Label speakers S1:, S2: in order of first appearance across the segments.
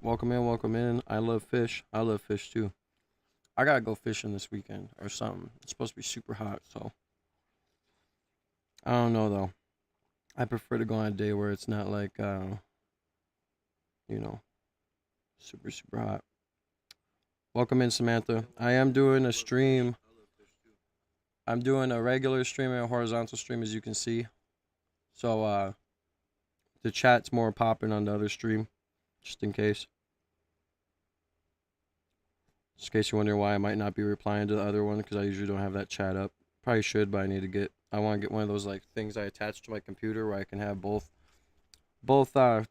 S1: Welcome in, welcome in. I love fish. I love fish too. I gotta go fishing this weekend or something. It's supposed to be super hot, so I don't know though. I prefer to go on a day where it's not like you know, super hot. Welcome in, Samantha. I am doing a stream. I'm doing a regular stream and a horizontal stream, as you can see. So the chat's more popping on the other stream, just in case. Just in case you're wondering why I might not be replying to the other one, because I usually don't have that chat up. Probably should, but I need to get. I want to get one of those like things I attach to my computer where I can have both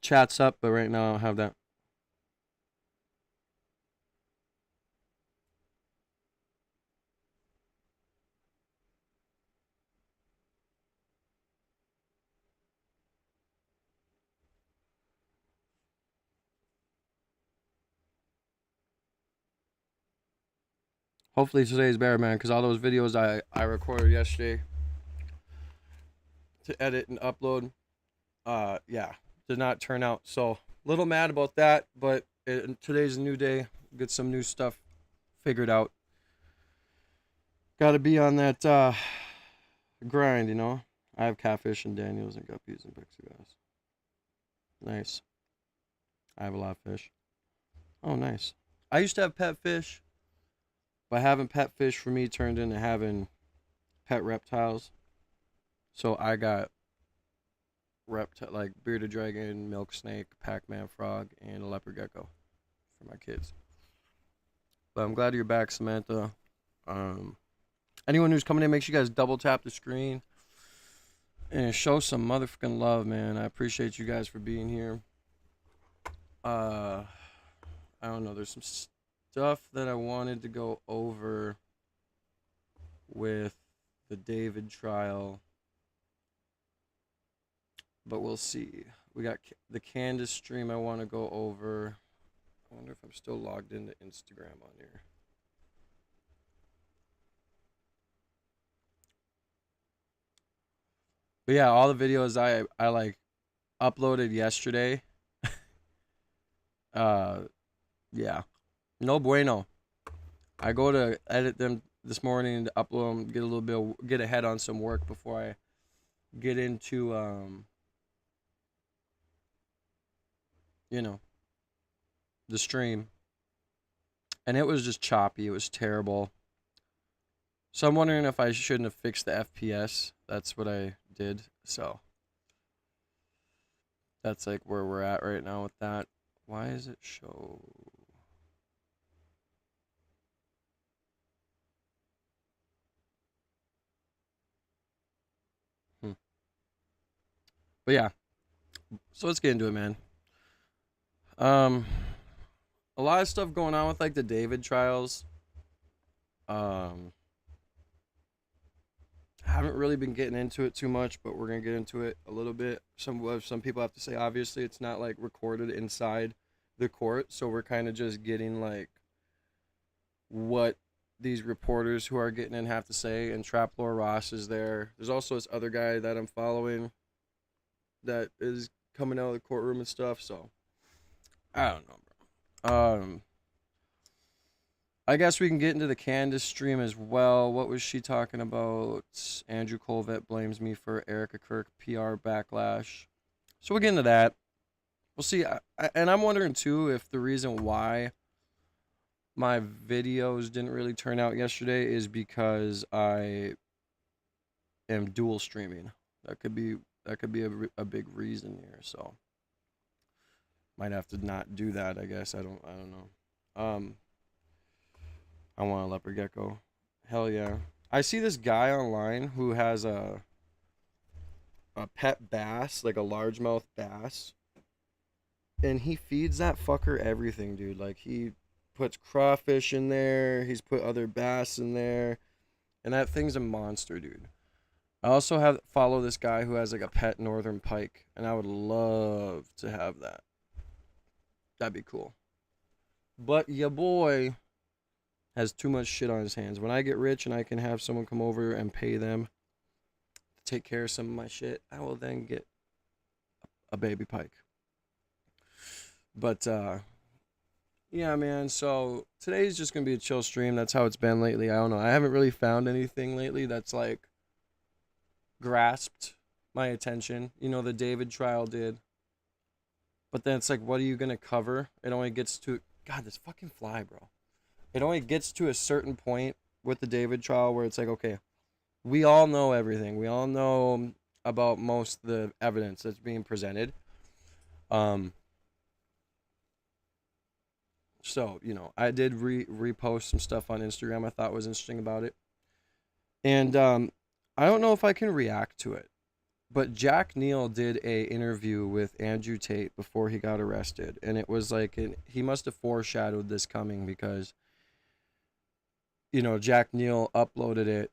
S1: chats up. But right now I don't have that. Hopefully today's better, man, because all those videos I recorded yesterday to edit and upload, yeah, did not turn out. So little mad about that, but today's a new day. Get some new stuff figured out. Got to be on that grind, you know. I have catfish and Daniels and guppies and plexiglass. Nice. I have a lot of fish. Oh, nice. I used to have pet fish, but having pet fish for me turned into having pet reptiles. So I got reptile like bearded dragon, milk snake, Pac-Man frog, and a leopard gecko for my kids. But I'm glad you're back, Samantha. Um, Anyone who's coming in, make sure you guys double tap the screen and show some motherfucking love, man. I appreciate you guys for being here. Uh, I don't know. There's some stuff that I wanted to go over with the David trial, but we'll see. We got the Candace stream I want to go over. I wonder if I'm still logged into Instagram on here. But yeah, all the videos I like uploaded yesterday. uh yeah. No bueno. I go to edit them this morning to upload them, get a little bit get ahead on some work before I get into you know, the stream. And it was just choppy. It was terrible. So I'm wondering if I shouldn't have fixed the FPS. That's what I did. So that's like where we're at right now with that. Why is it show? Hmm. But yeah, so let's get into it, man. Um, a lot of stuff going on with like the David trials. Um, haven't really been getting into it too much, but we're gonna get into it a little bit. Some people have to say, obviously, it's not like recorded inside the court, so we're kind of just getting like what these reporters who are getting in have to say. And Traplore Ross is there. There's also this other guy that I'm following that is coming out of the courtroom and stuff. So I don't know, bro. I guess we can get into the Candace stream as well. What was she talking about? Andrew Colvett blames me for Erica Kirk PR backlash. So we'll get into that. We'll see. And I'm wondering too if the reason why my videos didn't really turn out yesterday is because I am dual streaming. That could be a big reason here. So Might have to not do that, I guess. I don't know. I want a leopard gecko. Hell yeah. I see this guy online who has a pet bass, like a largemouth bass, and he feeds that fucker everything, dude. Like, he puts crawfish in there, he's put other bass in there, and that thing's a monster, dude. I also have follow this guy who has like a pet northern pike, and I would love to have that. That'd be cool. But your boy has too much shit on his hands. When I get rich and I can have someone come over and pay them to take care of some of my shit, I will then get a baby pike. But yeah, man, so today's just gonna be a chill stream. That's how it's been lately. I don't know. I haven't really found anything lately that's like grasped my attention. You know, the David trial did. But then it's like, what are you gonna cover? It only gets to, God, this fucking fly, bro. It only gets to a certain point with the David trial where it's like, okay, we all know everything. We all know about most of the evidence that's being presented. So, you know, I did repost some stuff on Instagram I thought was interesting about it. And I don't know if I can react to it, but Jack Neal did a interview with Andrew Tate before he got arrested, and it was like he must have foreshadowed this coming because, you know, Jack Neal uploaded it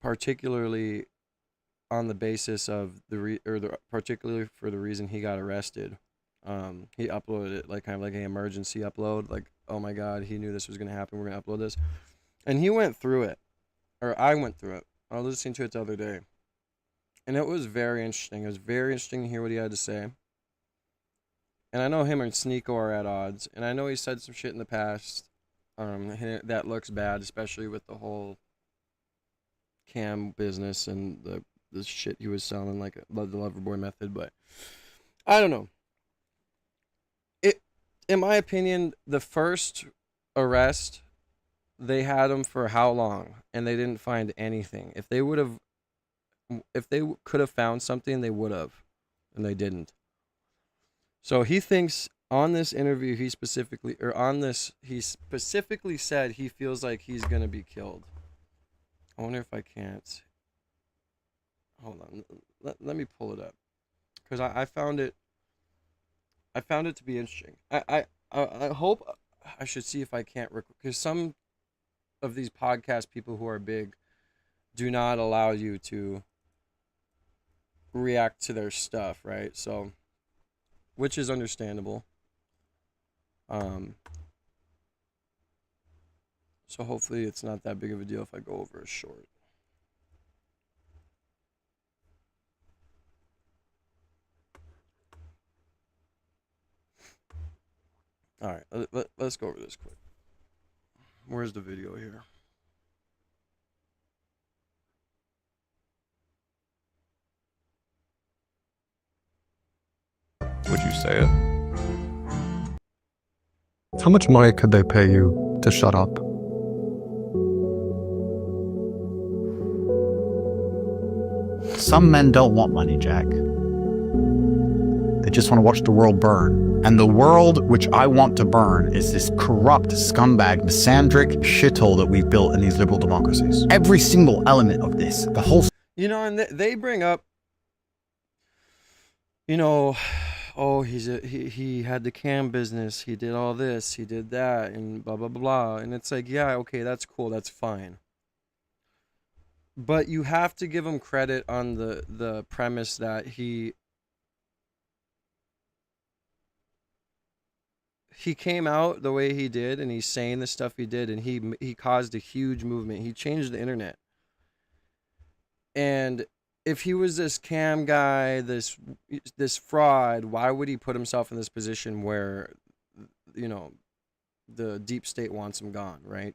S1: particularly on the basis of particularly for the reason he got arrested. He uploaded it like kind of like an emergency upload, like, oh my God, he knew this was gonna happen. We're gonna upload this, and he went through it, or I went through it. I was listening to it the other day, and it was very interesting. It was very interesting to hear what he had to say. And I know him and Sneeko are at odds, and I know he said some shit in the past that looks bad, especially with the whole cam business and the shit he was selling, like the Loverboy method. But I don't know. In my opinion, the first arrest, they had him for how long, and they didn't find anything. If they could have found something, they would have, and they didn't. So he thinks on this interview, he specifically said he feels like he's gonna be killed. I wonder if I can't. Hold on, let me pull it up, because I found it. I found it to be interesting. I hope I should see if I can't because some of these podcast people who are big do not allow you to react to their stuff, right? So, which is understandable. So hopefully it's not that big of a deal if I go over a short. All right, let's go over this quick. Where's the video here?
S2: Would you say it?
S3: How much money could they pay you to shut up?
S4: Some men don't want money, Jack. They just want to watch the world burn. And the world which I want to burn is this corrupt, scumbag, misandric shithole that we've built in these liberal democracies. Every single element of this, the whole...
S1: You know, and they bring up, you know, oh, he had the cam business, he did all this, he did that, and blah, blah, blah, blah. And it's like, yeah, okay, that's cool, that's fine. But you have to give him credit on the premise that he came out the way he did, and he's saying the stuff he did, and he caused a huge movement. He changed the internet. And if he was this cam guy, this fraud, why would he put himself in this position where, you know, the deep state wants him gone, right?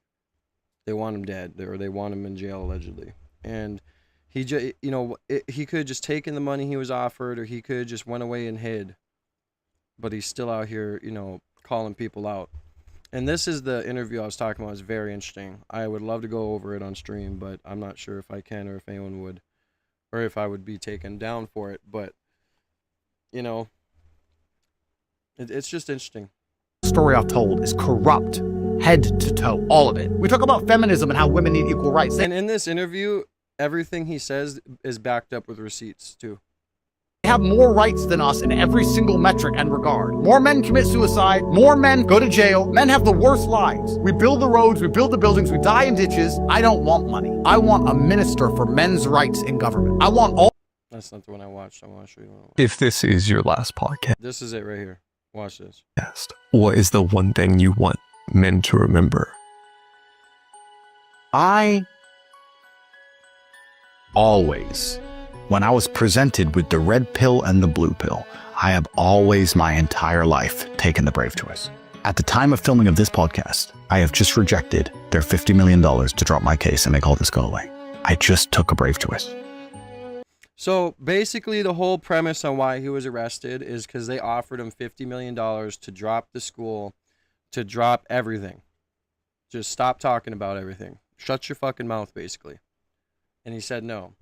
S1: They want him dead, or they want him in jail allegedly. And he just, you know, he could have just taken the money he was offered, or he could have just went away and hid. But he's still out here, you know, calling people out. And this is the interview I was talking about. It's very interesting. I would love to go over it on stream, but I'm not sure if I can, or if anyone would, or if I would be taken down for it. But, you know, It's just interesting.
S4: Story I've told is corrupt, head to toe, all of it. We talk about feminism and how women need equal rights.
S1: And in this interview, everything he says is backed up with receipts too.
S4: They have more rights than us in every single metric and regard. More men commit suicide, more men go to jail. Men have the worst lives. We build the roads, we build the buildings, we die in ditches. I don't want money. I want a minister for men's rights in government. I want all.
S1: That's not the one I watched. I want to show you one.
S3: If this is your last podcast,
S1: This is it right here. Watch this.
S3: what is the one thing you want men to remember?
S4: I always, when I was presented with the red pill and the blue pill, I have always my entire life taken the brave choice. At the time of filming of this podcast, I have just rejected their $50 million to drop my case and make all this go away. I just took a brave choice.
S1: So basically, the whole premise on why he was arrested is because they offered him $50 million to drop the school, to drop everything. Just stop talking about everything. Shut your fucking mouth, basically. And he said no.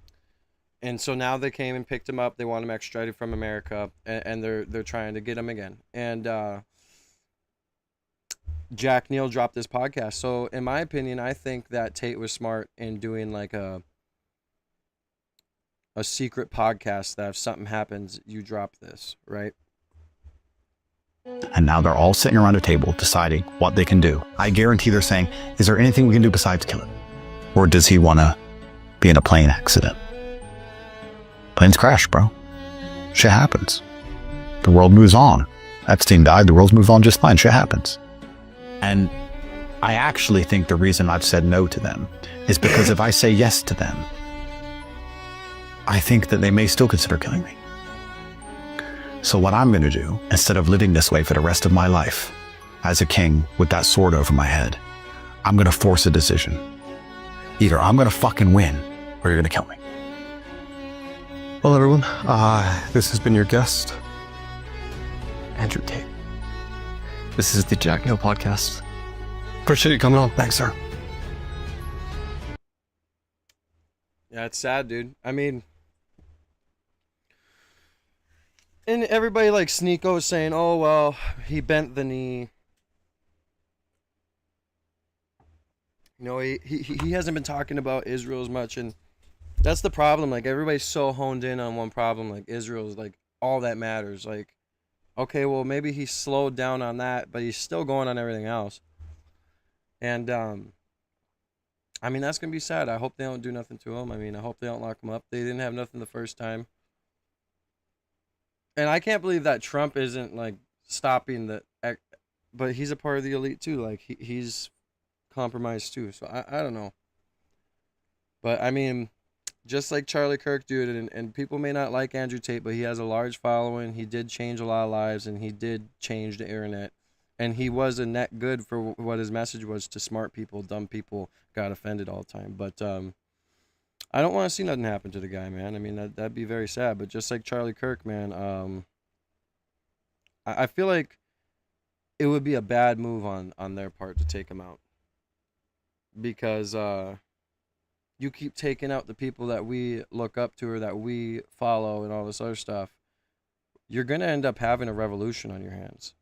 S1: And so now they came and picked him up. They want him extradited from America, and they're trying to get him again. And Jack Neal dropped this podcast. So in my opinion, I think that Tate was smart in doing like a secret podcast that if something happens, you drop this, right?
S4: And now they're all sitting around a table deciding what they can do. I guarantee they're saying, is there anything we can do besides kill him? Or does he want to be in a plane accident? Planes crash, bro. Shit happens. The world moves on. Epstein died. The world's moved on just fine. Shit happens. And I actually think the reason I've said no to them is because if I say yes to them, I think that they may still consider killing me. So what I'm going to do, instead of living this way for the rest of my life, as a king with that sword over my head, I'm going to force a decision. Either I'm going to fucking win, or you're going to kill me.
S3: Well, everyone, this has been your guest, Andrew Tate. This is the Jack Neal Podcast. Appreciate you coming on. Thanks, sir.
S1: Yeah, it's sad, dude. I mean, and everybody like Sneeko was saying, oh, well, he bent the knee. You know, he hasn't been talking about Israel as much, and that's the problem. Like, everybody's so honed in on one problem. Like, Israel's like all that matters. Like, okay, well, maybe he slowed down on that, but he's still going on everything else. And I mean, that's gonna be sad. I hope they don't do nothing to him. I mean, I hope they don't lock him up. They didn't have nothing the first time. And I can't believe that Trump isn't like stopping the, but he's a part of the elite too. Like he's compromised too. So I don't know. But I mean, just like Charlie Kirk, dude, and people may not like Andrew Tate, but he has a large following. He did change a lot of lives, and he did change the internet. And he was a net good for what his message was to smart people. Dumb people got offended all the time. But I don't want to see nothing happen to the guy, man. I mean, that'd be very sad. But just like Charlie Kirk, man, I feel like it would be a bad move on their part to take him out. Because you keep taking out the people that we look up to or that we follow and all this other stuff, you're going to end up having a revolution on your hands.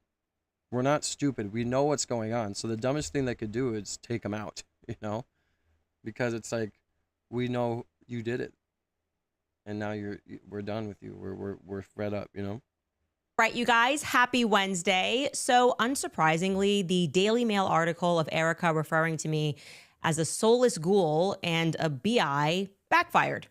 S1: We're not stupid. We know what's going on. So the dumbest thing they could do is take them out, you know? Because it's like, we know you did it. And now we're done with you. We're fed up, you know?
S2: Right, you guys, happy Wednesday. So unsurprisingly, the Daily Mail article of Erica referring to me as a soulless ghoul and a BI backfired.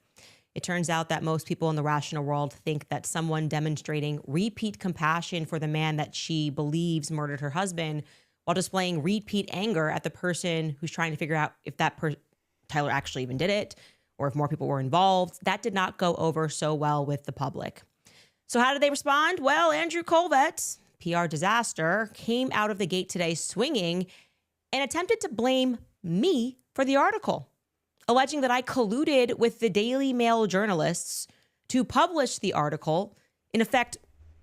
S2: It turns out that most people in the rational world think that someone demonstrating repeat compassion for the man that she believes murdered her husband while displaying repeat anger at the person who's trying to figure out if Tyler actually even did it or if more people were involved, that did not go over so well with the public. So how did they respond? Well, Andrew Colvett, PR disaster, came out of the gate today swinging and attempted to blame me for the article, alleging that I colluded with the Daily Mail journalists to publish the article. In effect,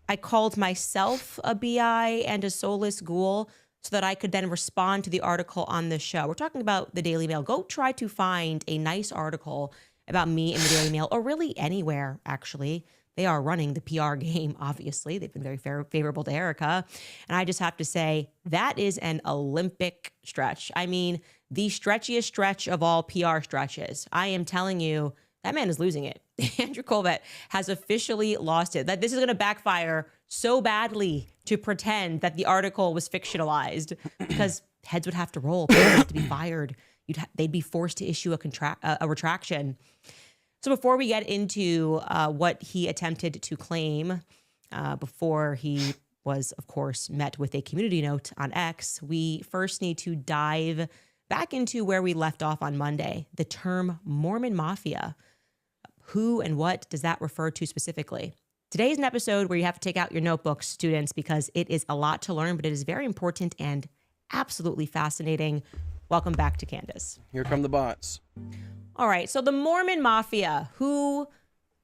S2: I called myself a BI and a soulless ghoul so that I could then respond to the article on this show. We're talking about the Daily Mail. Go try to find a nice article about me in the Daily Mail, or really anywhere, actually, They are running the PR game, obviously. They've been very favorable to Erica. And I just have to say, that is an Olympic stretch. I mean, the stretchiest stretch of all PR stretches. I am telling you, that man is losing it. Andrew Colbert has officially lost it. That this is going to backfire so badly to pretend that the article was fictionalized, because heads would have to roll. People would have to be fired. They'd be forced to issue a retraction. So before we get into what he attempted to claim before he was, of course, met with a community note on X, we first need to dive back into where we left off on Monday, the term Mormon Mafia. Who and what does that refer to specifically? Today is an episode where you have to take out your notebooks, students, because it is a lot to learn, but it is very important and absolutely fascinating. Welcome back to Candace.
S1: Here come the bots.
S2: All right, so the Mormon Mafia, who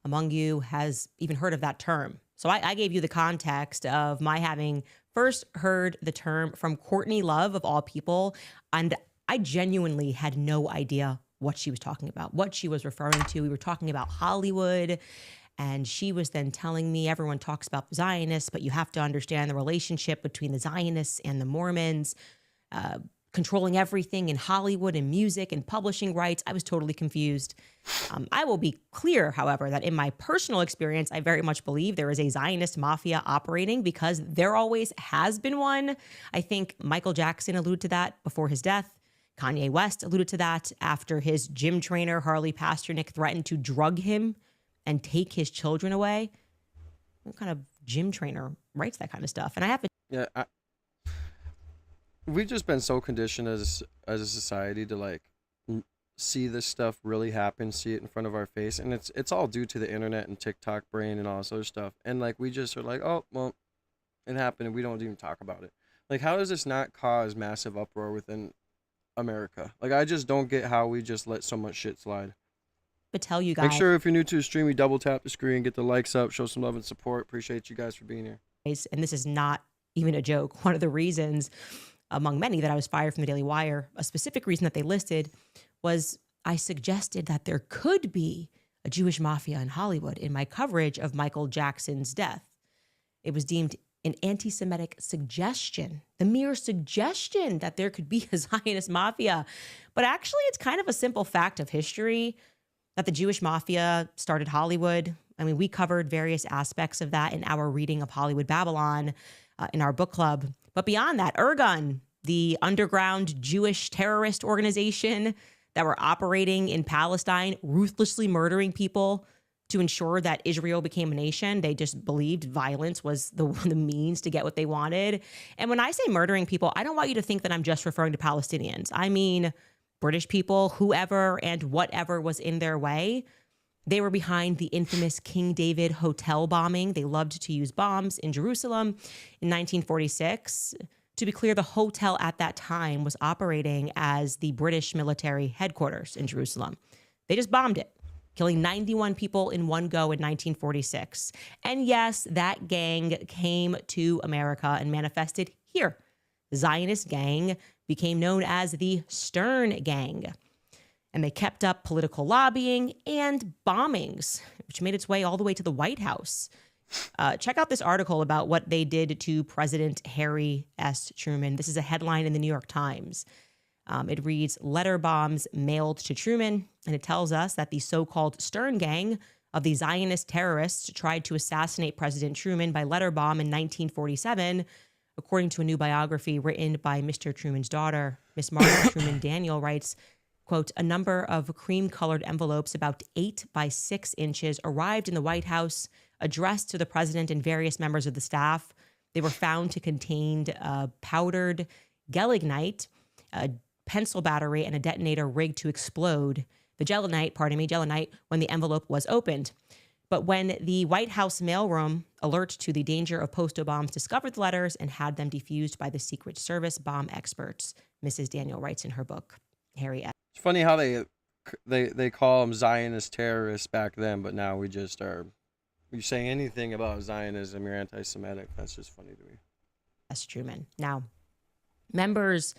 S2: among you has even heard of that term? So I gave you the context of my having first heard the term from Courtney Love, of all people, and I genuinely had no idea what she was talking about, what she was referring to. We were talking about Hollywood, and she was then telling me everyone talks about the Zionists, but you have to understand the relationship between the Zionists and the Mormons, controlling everything in Hollywood and music and publishing rights. I was totally confused. I will be clear, however, that in my personal experience, I very much believe there is a Zionist mafia operating, because there always has been one. I think Michael Jackson alluded to that before his death. Kanye West alluded to that after his gym trainer, Harley Pasternak, threatened to drug him and take his children away. What kind of gym trainer writes that kind of stuff? And I have to...
S1: Yeah, we've just been so conditioned as a society to like see this stuff really happen, see it in front of our face, and it's all due to the internet and TikTok brain and all this other stuff. And like we just are like, oh well, it happened, and we don't even talk about it. Like, how does this not cause massive uproar within America? Like, I just don't get how we just let so much shit slide.
S2: But tell you guys,
S1: make sure if you're new to the stream, you double tap the screen, get the likes up, show some love and support. Appreciate you guys for being here.
S2: And this is not even a joke. One of the reasons, among many, that I was fired from the Daily Wire, a specific reason that they listed, was I suggested that there could be a Jewish mafia in Hollywood in my coverage of Michael Jackson's death. It was deemed an anti-Semitic suggestion, the mere suggestion that there could be a Zionist mafia. But actually, it's kind of a simple fact of history that the Jewish mafia started Hollywood. I mean, we covered various aspects of that in our reading of Hollywood Babylon in our book club. But beyond that, Irgun, the underground Jewish terrorist organization that were operating in Palestine, ruthlessly murdering people to ensure that Israel became a nation. They just believed violence was the means to get what they wanted. And when I say murdering people, I don't want you to think that I'm just referring to Palestinians. I mean British people, whoever and whatever was in their way. They were behind the infamous King David Hotel bombing. They loved to use bombs in Jerusalem in 1946. To be clear, the hotel at that time was operating as the British military headquarters in Jerusalem. They just bombed it, killing 91 people in one go in 1946. And yes, that gang came to America and manifested here. The Zionist gang became known as the Stern Gang. And they kept up political lobbying and bombings, which made its way all the way to the White House. Check out this article about what they did to President Harry S. Truman. This is a headline in the New York Times. It reads, "Letter bombs mailed to Truman." And it tells us that the so-called Stern Gang of the Zionist terrorists tried to assassinate President Truman by letter bomb in 1947, according to a new biography written by Mr. Truman's daughter. Miss Margaret Truman Daniel writes, quote, "A number of cream-colored envelopes about 8 by 6 inches arrived in the White House, addressed to the president and various members of the staff. They were found to contain powdered gelignite, a pencil battery, and a detonator rigged to explode the gelignite, when the envelope was opened. But when the White House mailroom, alert to the danger of postal bombs, discovered the letters and had them defused by the Secret Service bomb experts," Mrs. Daniel writes in her book, Harry S.
S1: It's funny how they call them Zionist terrorists back then, but now we just are. You say anything about Zionism, you're anti-Semitic. That's just funny to me.
S2: S. Truman. Now, members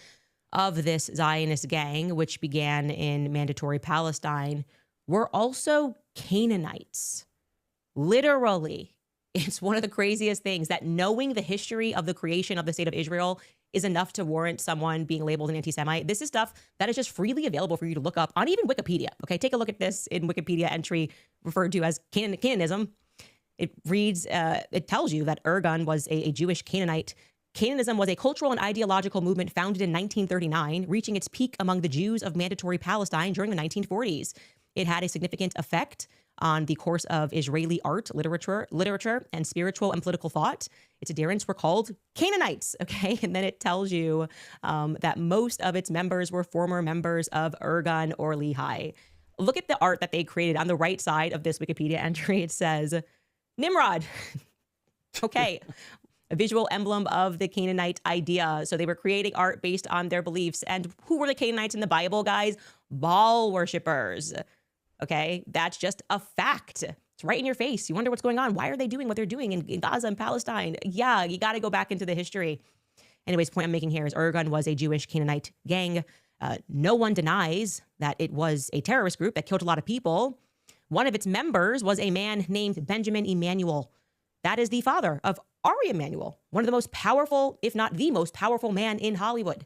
S2: of this Zionist gang, which began in Mandatory Palestine, were also Canaanites. Literally. It's one of the craziest things that knowing the history of the creation of the state of Israel is enough to warrant someone being labeled an anti-Semite. This is stuff that is just freely available for you to look up on even Wikipedia. Okay, take a look at this in Wikipedia entry referred to as Cananism. It reads, it tells you that Ergun was a Jewish Canaanite. Cananism was a cultural and ideological movement founded in 1939, reaching its peak among the Jews of Mandatory Palestine during the 1940s. It had a significant effect on the course of Israeli art, literature, and spiritual and political thought. Its adherents were called Canaanites, okay? And then it tells you that most of its members were former members of Ergun or Lehi. Look at the art that they created. On the right side of this Wikipedia entry, it says, Nimrod. Okay. A visual emblem of the Canaanite idea. So they were creating art based on their beliefs. And who were the Canaanites in the Bible, guys? Baal worshippers. Okay, that's just a fact. It's right in your face. You wonder what's going on. Why are they doing what they're doing in Gaza and Palestine? Yeah, you got to go back into the history. Anyways, the point I'm making here is Ergun was a Jewish Canaanite gang. No one denies that it was a terrorist group that killed a lot of people. One of its members was a man named Benjamin Emanuel. That is the father of Ari Emanuel, one of the most powerful, if not the most powerful man in Hollywood.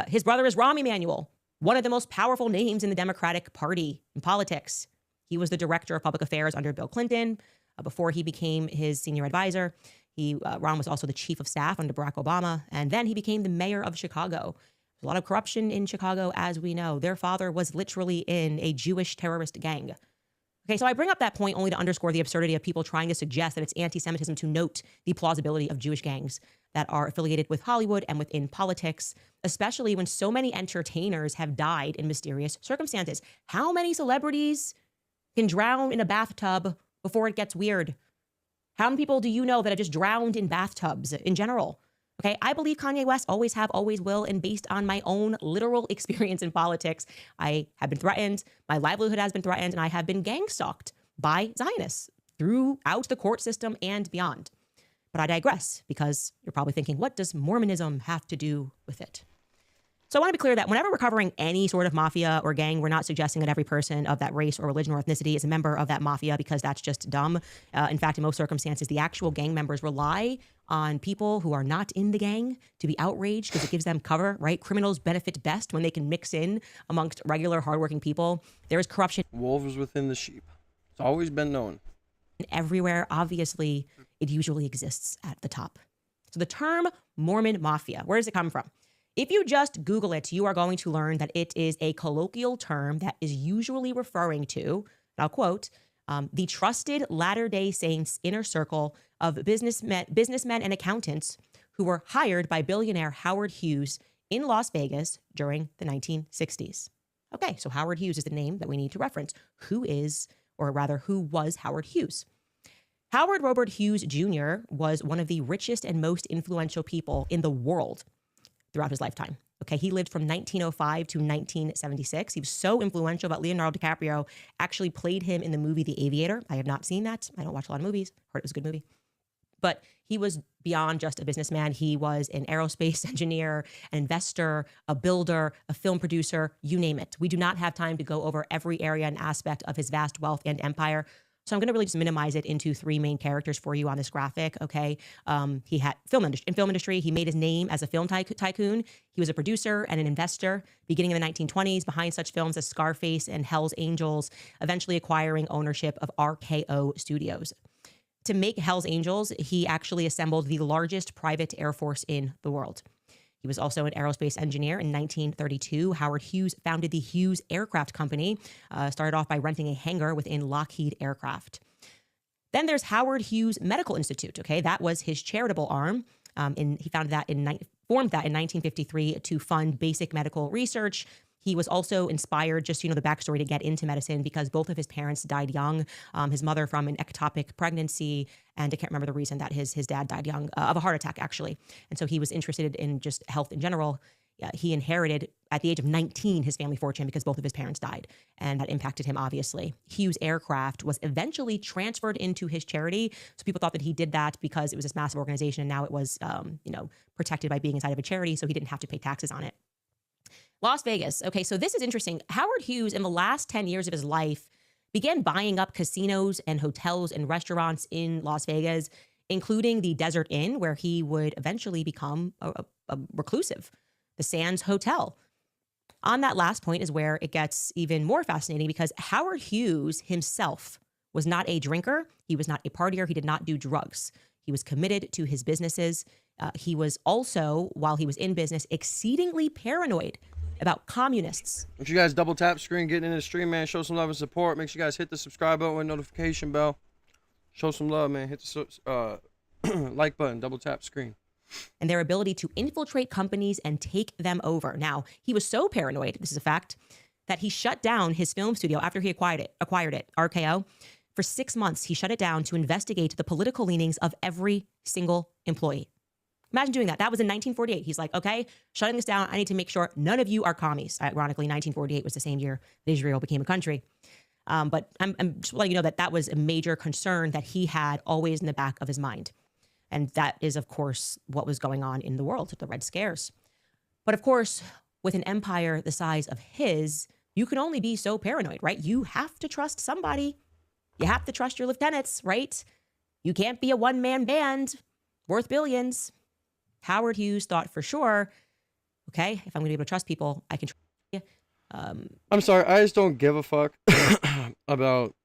S2: His brother is Rahm Emanuel, one of the most powerful names in the Democratic Party in politics. He was the director of public affairs under Bill Clinton before he became his senior advisor. Rahm was also the chief of staff under Barack Obama, and then he became the mayor of Chicago. There's a lot of corruption in Chicago, as we know. Their father was literally in a Jewish terrorist gang. Okay, so I bring up that point only to underscore the absurdity of people trying to suggest that it's anti-Semitism to note the plausibility of Jewish gangs that are affiliated with Hollywood and within politics, especially when so many entertainers have died in mysterious circumstances. How many celebrities can drown in a bathtub before it gets weird? How many people do you know that have just drowned in bathtubs in general? Okay, I believe Kanye West always have, always will, and based on my own literal experience in politics, I have been threatened, my livelihood has been threatened, and I have been gang stalked by Zionists throughout the court system and beyond. But I digress, because you're probably thinking, what does Mormonism have to do with it? So I want to be clear that whenever we're covering any sort of mafia or gang, we're not suggesting that every person of that race or religion or ethnicity is a member of that mafia, because that's just dumb. In fact, in most circumstances, the actual gang members rely on people who are not in the gang to be outraged because it gives them cover, right? Criminals benefit best when they can mix in amongst regular, hardworking people. There is corruption.
S1: Wolves within the sheep. It's always been known.
S2: Everywhere, obviously, it usually exists at the top. So the term Mormon Mafia, where does it come from? If you just Google it, you are going to learn that it is a colloquial term that is usually referring to, and I'll quote, the trusted Latter-day Saints inner circle of businessmen and accountants who were hired by billionaire Howard Hughes in Las Vegas during the 1960s. Okay, so Howard Hughes is the name that we need to reference. Who was Howard Hughes? Howard Robert Hughes Jr. was one of the richest and most influential people in the world throughout his lifetime. Okay, he lived from 1905 to 1976. He was so influential that Leonardo DiCaprio actually played him in the movie The Aviator. I have not seen that. I don't watch a lot of movies. Heard it was a good movie. But he was beyond just a businessman. He was an aerospace engineer, an investor, a builder, a film producer, you name it. We do not have time to go over every area and aspect of his vast wealth and empire. So I'm going to really just minimize it into three main characters for you on this graphic, okay? He had film industry. He made his name as a film tycoon. He was a producer and an investor beginning in the 1920s behind such films as Scarface and Hell's Angels, eventually acquiring ownership of RKO Studios. To make Hell's Angels, he actually assembled the largest private air force in the world. He was also an aerospace engineer. In 1932, Howard Hughes founded the Hughes Aircraft Company, started off by renting a hangar within Lockheed Aircraft. Then there's Howard Hughes Medical Institute, okay? That was his charitable arm. He formed that in 1953 to fund basic medical research. He was also inspired, just, the backstory to get into medicine, because both of his parents died young. His mother from an ectopic pregnancy, and I can't remember the reason that his dad died young, of a heart attack, actually. And so he was interested in just health in general. He inherited, at the age of 19, his family fortune because both of his parents died, and that impacted him, obviously. Hughes Aircraft was eventually transferred into his charity. So people thought that he did that because it was this massive organization, and now it was, protected by being inside of a charity, so he didn't have to pay taxes on it. Las Vegas. Okay, so this is interesting. Howard Hughes, in the last 10 years of his life, began buying up casinos and hotels and restaurants in Las Vegas, including the Desert Inn, where he would eventually become a reclusive, the Sands Hotel. On that last point is where it gets even more fascinating, because Howard Hughes himself was not a drinker. He was not a partier. He did not do drugs. He was committed to his businesses. He was also, while he was in business, exceedingly paranoid about communists.
S1: Make sure you guys double tap screen, get into the stream, man. Show some love and support. Make sure you guys hit the subscribe button with notification bell. Show some love, man. Hit the like button, double tap screen.
S2: And their ability to infiltrate companies and take them over. Now, he was so paranoid, this is a fact, that he shut down his film studio after he acquired it, RKO. For 6 months, he shut it down to investigate the political leanings of every single employee. Imagine doing that. That was in 1948. He's like, okay, shutting this down. I need to make sure none of you are commies. Ironically, 1948 was the same year that Israel became a country. But I'm just letting you know that that was a major concern that he had always in the back of his mind. And that is, of course, what was going on in the world, the Red Scares. But of course, with an empire the size of his, you can only be so paranoid, right? You have to trust somebody. You have to trust your lieutenants, right? You can't be a one-man band worth billions. Howard Hughes thought for sure, okay, if I'm going to be able to trust people, I can trust you.
S1: I'm sorry, I just don't give a fuck about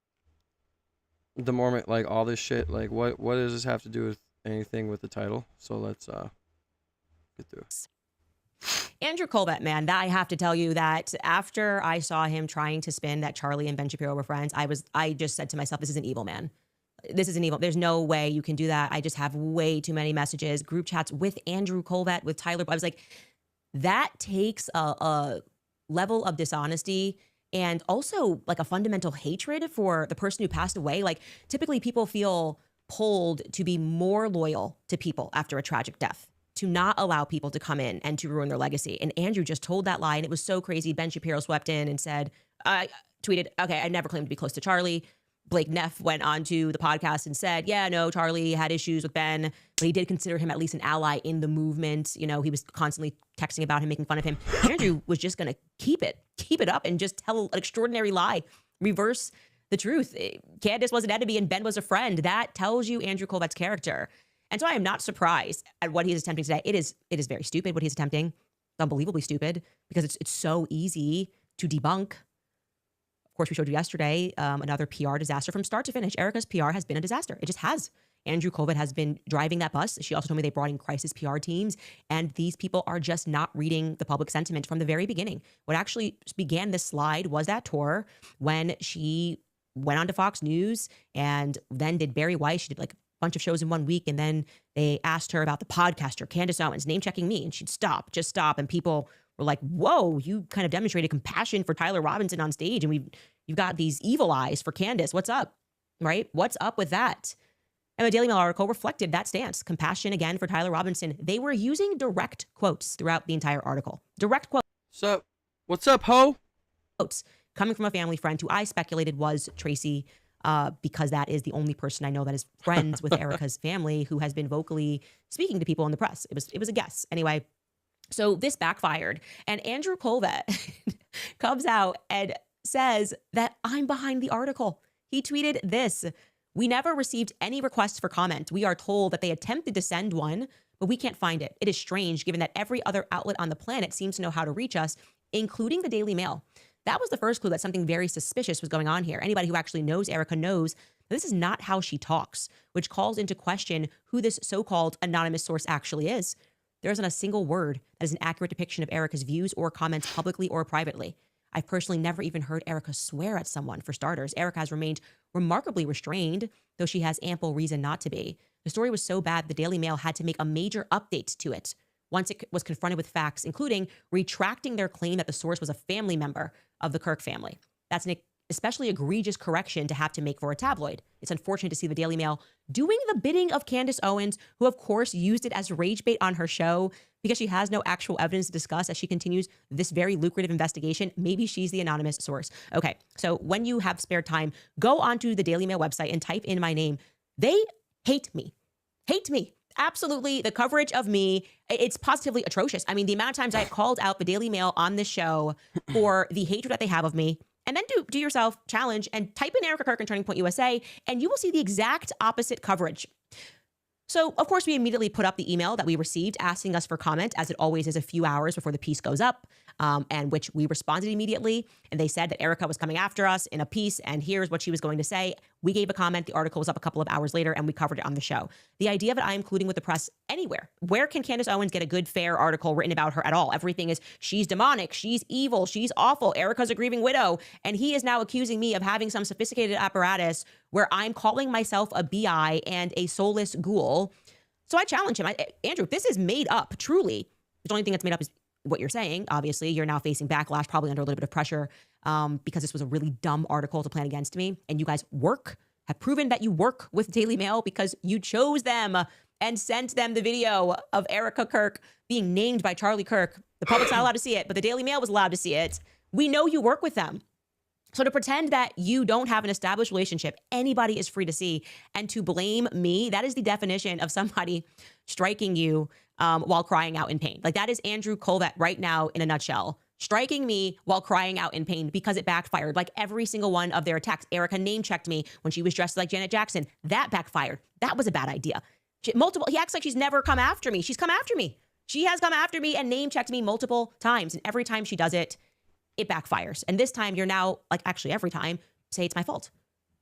S1: the Mormon, like all this shit. Like, what does this have to do with anything with the title? So let's get through it.
S2: Andrew Colvett, man, that I have to tell you that after I saw him trying to spin that Charlie and Ben Shapiro were friends, I just said to myself, this is an evil man. This is an evil. There's no way you can do that. I just have way too many messages, group chats with Andrew Colvett, with Tyler. I was like, that takes a level of dishonesty and also like a fundamental hatred for the person who passed away. Like, typically people feel pulled to be more loyal to people after a tragic death, to not allow people to come in and to ruin their legacy. And Andrew just told that lie, and it was so crazy. Ben Shapiro swept in and said, tweeted, okay, I never claimed to be close to Charlie. Blake Neff went on to the podcast and said, yeah, no, Charlie had issues with Ben, but he did consider him at least an ally in the movement. You know, he was constantly texting about him, making fun of him. Andrew was just going to keep it up and just tell an extraordinary lie, reverse the truth. Candace was an enemy and Ben was a friend. That tells you Andrew Colvett's character. And so I am not surprised at what he's attempting today. It is very stupid what he's attempting, unbelievably stupid, because it's so easy to debunk. Of course, we showed you yesterday another PR disaster from start to finish. Erica's PR has been a disaster. It just has. Andrew Colvett has been driving that bus. She also told me they brought in crisis PR teams, and these people are just not reading the public sentiment from the very beginning. What actually began this slide was that tour when she went on to Fox News and then did Barry Weiss. She did like a bunch of shows in 1 week, and then they asked her about the podcaster, Candace Owens, name-checking me, and she'd just stop, and people were like, whoa, you kind of demonstrated compassion for Tyler Robinson on stage, and you've got these evil eyes for Candace. What's up, right? What's up with that? And the Daily Mail article reflected that stance. Compassion, again, for Tyler Robinson. They were using direct quotes throughout the entire article. Direct quotes.
S1: So, what's up, ho?
S2: Quotes coming from a family friend who I speculated was Tracy, because that is the only person I know that is friends with Erica's family who has been vocally speaking to people in the press. It was a guess. Anyway, so this backfired, and Andrew Colvett comes out and says that I'm behind the article. He tweeted this: "We never received any requests for comment. We are told that they attempted to send one, but we can't find it. It is strange given that every other outlet on the planet seems to know how to reach us, including the Daily Mail." That was the first clue that something very suspicious was going on here. Anybody who actually knows Erica knows that this is not how she talks, which calls into question who this so-called anonymous source actually is. There isn't a single word that is an accurate depiction of Erica's views or comments publicly or privately. I've personally never even heard Erica swear at someone, for starters. Erica has remained remarkably restrained, though she has ample reason not to be. The story was so bad, the Daily Mail had to make a major update to it once it was confronted with facts, including retracting their claim that the source was a family member of the Kirk family. That's an especially egregious correction to have to make for a tabloid. It's unfortunate to see the Daily Mail doing the bidding of Candace Owens, who of course used it as rage bait on her show because she has no actual evidence to discuss as she continues this very lucrative investigation. Maybe she's the anonymous source. Okay, so when you have spare time, go onto the Daily Mail website and type in my name. They hate me. Hate me. Absolutely. The coverage of me, it's positively atrocious. I mean, the amount of times I called out the Daily Mail on this show for the hatred that they have of me and then do yourself challenge and type in Erica Kirk and Turning Point USA, and you will see the exact opposite coverage. So, of course, we immediately put up the email that we received asking us for comment, as it always is a few hours before the piece goes up, and which we responded immediately. And they said that Erica was coming after us in a piece, and here's what she was going to say. We gave a comment. The article was up a couple of hours later, and we covered it on the show. The idea that I'm including with the press anywhere. Where can Candace Owens get a good, fair article written about her at all? Everything is, she's demonic, she's evil, she's awful, Erica's a grieving widow. And he is now accusing me of having some sophisticated apparatus where I'm calling myself a BI and a soulless ghoul. So I challenge him. Andrew, this is made up, truly. The only thing that's made up is what you're saying. Obviously, you're now facing backlash, probably under a little bit of pressure, because this was a really dumb article to plan against me. And you guys have proven that you work with Daily Mail because you chose them and sent them the video of Erica Kirk being named by Charlie Kirk. The public's not allowed to see it, but the Daily Mail was allowed to see it. We know you work with them. So to pretend that you don't have an established relationship, anybody is free to see, and to blame me, that is the definition of somebody striking you while crying out in pain. Like, that is Andrew Colvett right now in a nutshell. Striking me while crying out in pain because it backfired. Like every single one of their attacks. Erica name-checked me when she was dressed like Janet Jackson. That backfired. That was a bad idea. He acts like she's never come after me. She's come after me. She has come after me and name-checked me multiple times. And every time she does it, it backfires. And this time you're now, like actually every time, say it's my fault,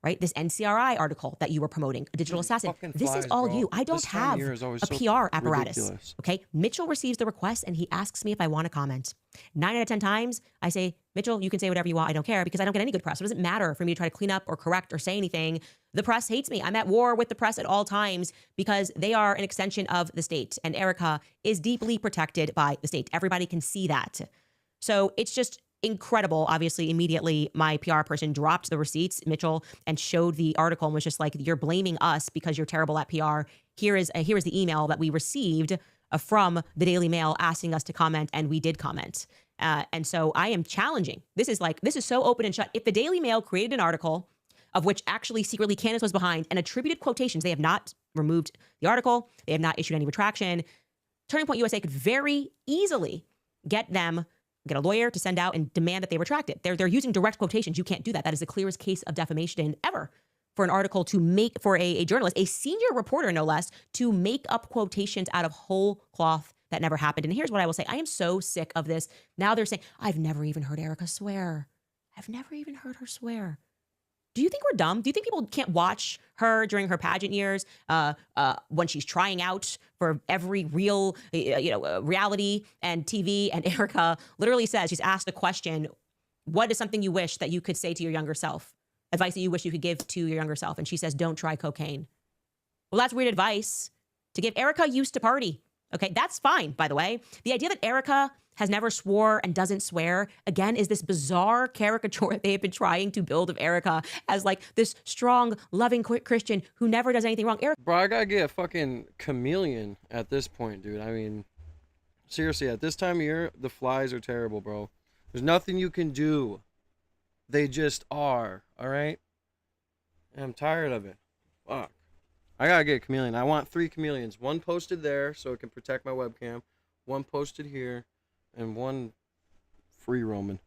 S2: right? This NCRI article that you were promoting, a digital assassin. This is all you. I don't have a PR apparatus.
S1: Ridiculous.
S2: Okay. Mitchell receives the request and he asks me if I want to comment. 9 out of 10 times I say, Mitchell, you can say whatever you want. I don't care, because I don't get any good press. It doesn't matter for me to try to clean up or correct or say anything. The press hates me. I'm at war with the press at all times because they are an extension of the state. And Erica is deeply protected by the state. Everybody can see that. So it's just incredible. Obviously, immediately my PR person dropped the receipts, Mitchell, and showed the article and was just like, you're blaming us because you're terrible at PR. Here is the email that we received from the Daily Mail asking us to comment, and we did comment. And so I am challenging. This is so open and shut. If the Daily Mail created an article of which actually secretly Candace was behind and attributed quotations, they have not removed the article. They have not issued any retraction. Turning Point USA could very easily get a lawyer to send out and demand that they retract it. They're using direct quotations. You can't do that. That is the clearest case of defamation ever for an article to make, for a journalist, a senior reporter no less, to make up quotations out of whole cloth that never happened. And here's what I will say. I am so sick of this. Now they're saying, I've never even heard Erica swear. I've never even heard her swear. Do you think we're dumb? Do you think people can't watch her during her pageant years when she's trying out for every real, reality and TV? And Erica literally says, she's asked the question, what is something you wish that you could say to your younger self? Advice that you wish you could give to your younger self? And she says, don't try cocaine. Well, that's weird advice to give. Erica used to party. Okay, that's fine, by the way. The idea that Erica has never swore and doesn't swear, again, is this bizarre caricature they've been trying to build of Erica as like this strong, loving Christian who never does anything wrong.
S1: Bro, I gotta get a fucking chameleon at this point, dude. I mean, seriously, at this time of year, the flies are terrible, bro. There's nothing you can do. They just are, all right? And I'm tired of it. Fuck. I gotta get a chameleon. I want 3 chameleons. One posted there so it can protect my webcam. One posted here. And one free roaming.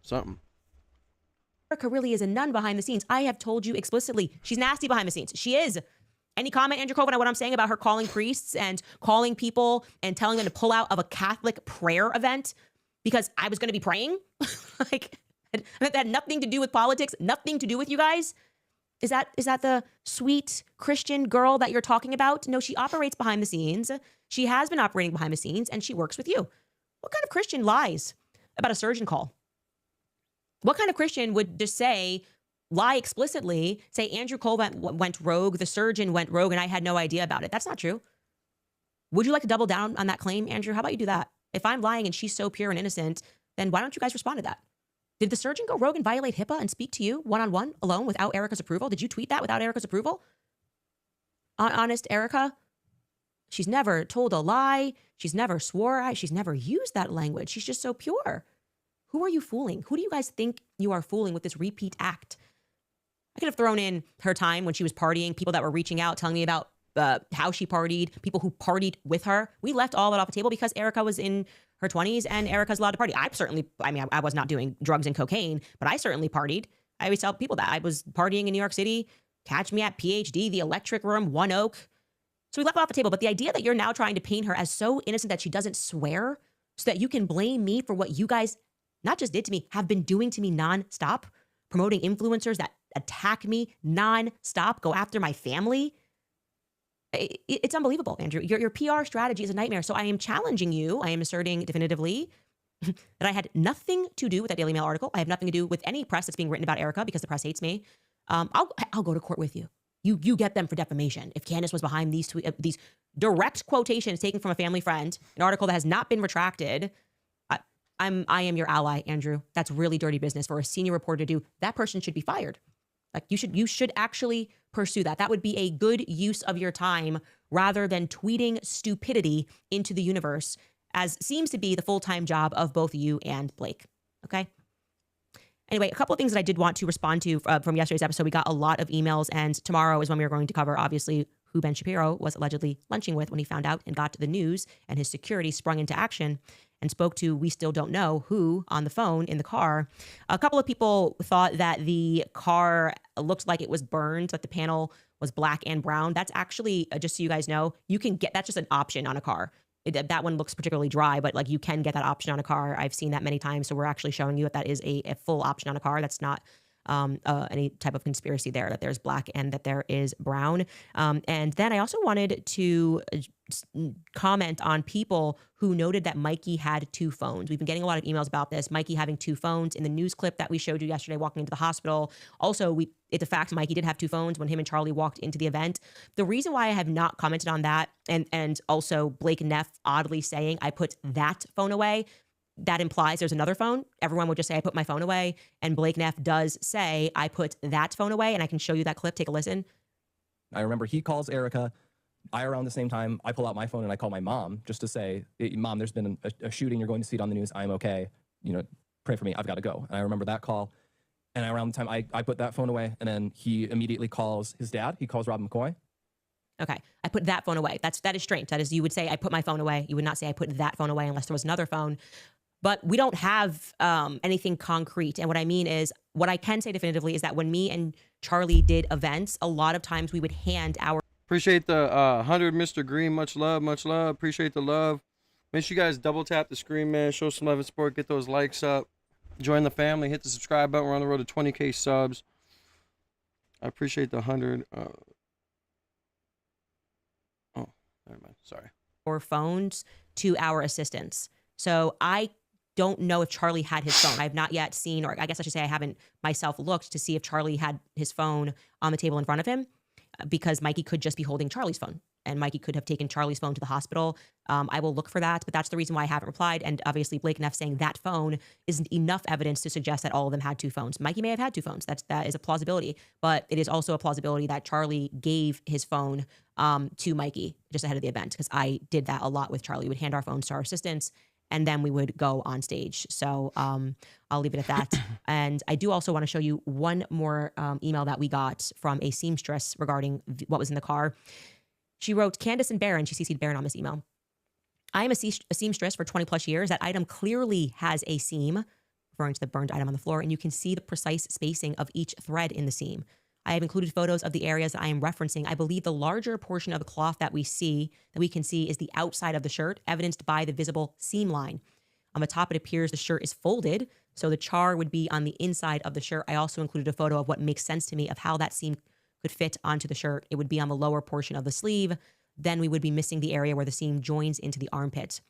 S1: Something.
S2: Erica really is a nun behind the scenes. I have told you explicitly, she's nasty behind the scenes. She is. Any comment, Andrew Colvin, on what I'm saying about her calling priests and calling people and telling them to pull out of a Catholic prayer event because I was going to be praying? Like, that had nothing to do with politics, nothing to do with you guys. Is that the sweet Christian girl that you're talking about? No, she operates behind the scenes. She has been operating behind the scenes, and she works with you. What kind of Christian lies about a surgeon call? What kind of Christian would just lie explicitly, say Andrew Cole went rogue, the surgeon went rogue, and I had no idea about it? That's not true. Would you like to double down on that claim, Andrew? How about you do that? If I'm lying and she's so pure and innocent, then why don't you guys respond to that? Did the surgeon go rogue and violate HIPAA and speak to you one-on-one, alone, without Erica's approval? Did you tweet that without Erica's approval? Honest Erica? She's never told a lie. She's never swore. She's never used that language. She's just so pure. Who are you fooling? Who do you guys think you are fooling with this repeat act? I could have thrown in her time when she was partying, people that were reaching out, telling me about how she partied, people who partied with her. We left all of it off the table because Erica was in her 20s and Erica's allowed to party. I was not doing drugs and cocaine, but I certainly partied. I always tell people that I was partying in New York City. Catch me at PhD, the Electric Room, One Oak. So we left it off the table. But the idea that you're now trying to paint her as so innocent that she doesn't swear so that you can blame me for what you guys not just did to me, have been doing to me nonstop, promoting influencers that attack me nonstop, go after my family. It's unbelievable, Andrew. Your PR strategy is a nightmare. So I am challenging you. I am asserting definitively that I had nothing to do with that Daily Mail article. I have nothing to do with any press that's being written about Erica because the press hates me. I'll go to court with you. You get them for defamation. If Candace was behind these direct quotations taken from a family friend, an article that has not been retracted, I am your ally, Andrew. That's really dirty business for a senior reporter to do. That person should be fired. Like you should actually pursue that. That would be a good use of your time rather than tweeting stupidity into the universe, as seems to be the full-time job of both you and Blake. Okay. Anyway, a couple of things that I did want to respond to from yesterday's episode. We got a lot of emails, and tomorrow is when we are going to cover, obviously, who Ben Shapiro was allegedly lunching with when he found out and got to the news, and his security sprung into action and spoke to we still don't know who on the phone in the car. A couple of people thought that the car looked like it was burned, that the panel was black and brown. That's actually, just so you guys know, you can get, that's just an option on a car. That one looks particularly dry, but like you can get that option on a car. I've seen that many times. So we're actually showing you that is a full option on a car. That's not any type of conspiracy there, that there's black and that there is brown. And then I also wanted to comment on people who noted that Mikey had two phones. We've been getting a lot of emails about this. Mikey having two phones in the news clip that we showed you yesterday walking into the hospital. Also, it's a fact Mikey did have two phones when him and Charlie walked into the event. The reason why I have not commented on that, and also Blake Neff oddly saying I put that phone away, that implies there's another phone. Everyone would just say I put my phone away. And Blake Neff does say I put that phone away. And I can show you that clip. Take a listen.
S5: I remember he calls Erica. Around the same time, I pull out my phone and I call my mom just to say, Mom, there's been a shooting. You're going to see it on the news. I'm okay. Pray for me. I've got to go. And I remember that call. And around the time I put that phone away, and then he immediately calls his dad. He calls Rob McCoy.
S2: Okay. I put that phone away. That is strange. That is, you would say I put my phone away. You would not say I put that phone away unless there was another phone. But we don't have anything concrete. And what I mean is, what I can say definitively is that when me and Charlie did events, a lot of times we would hand our...
S1: Appreciate the 100, Mr. Green. Much love, much love. Appreciate the love. Make sure you guys double tap the screen, man. Show some love and support. Get those likes up. Join the family. Hit the subscribe button. We're on the road to 20K subs. I appreciate the 100. Oh, never mind. Sorry.
S2: Our phones to our assistants. So I don't know if Charlie had his phone. I have not yet seen, or I guess I should say I haven't myself looked to see if Charlie had his phone on the table in front of him, because Mikey could just be holding Charlie's phone, and Mikey could have taken Charlie's phone to the hospital. I will look for that, but that's the reason why I haven't replied. And obviously Blake Neff saying that phone isn't enough evidence to suggest that all of them had two phones. Mikey may have had two phones. That is a plausibility, but it is also a plausibility that Charlie gave his phone to Mikey just ahead of the event, because I did that a lot with Charlie. We would hand our phones to our assistants, and then we would go on stage. So I'll leave it at that. And I do also want to show you one more email that we got from a seamstress regarding what was in the car. She wrote, Candace and Barron, she CC'd Barron on this email. I am a seamstress for 20 plus years. That item clearly has a seam, referring to the burned item on the floor, and you can see the precise spacing of each thread in the seam. I have included photos of the areas that I am referencing. I believe the larger portion of the cloth that we can see is the outside of the shirt, evidenced by the visible seam line. On the top, it appears the shirt is folded, so the char would be on the inside of the shirt. I also included a photo of what makes sense to me of how that seam could fit onto the shirt. It would be on the lower portion of the sleeve. Then we would be missing the area where the seam joins into the armpit.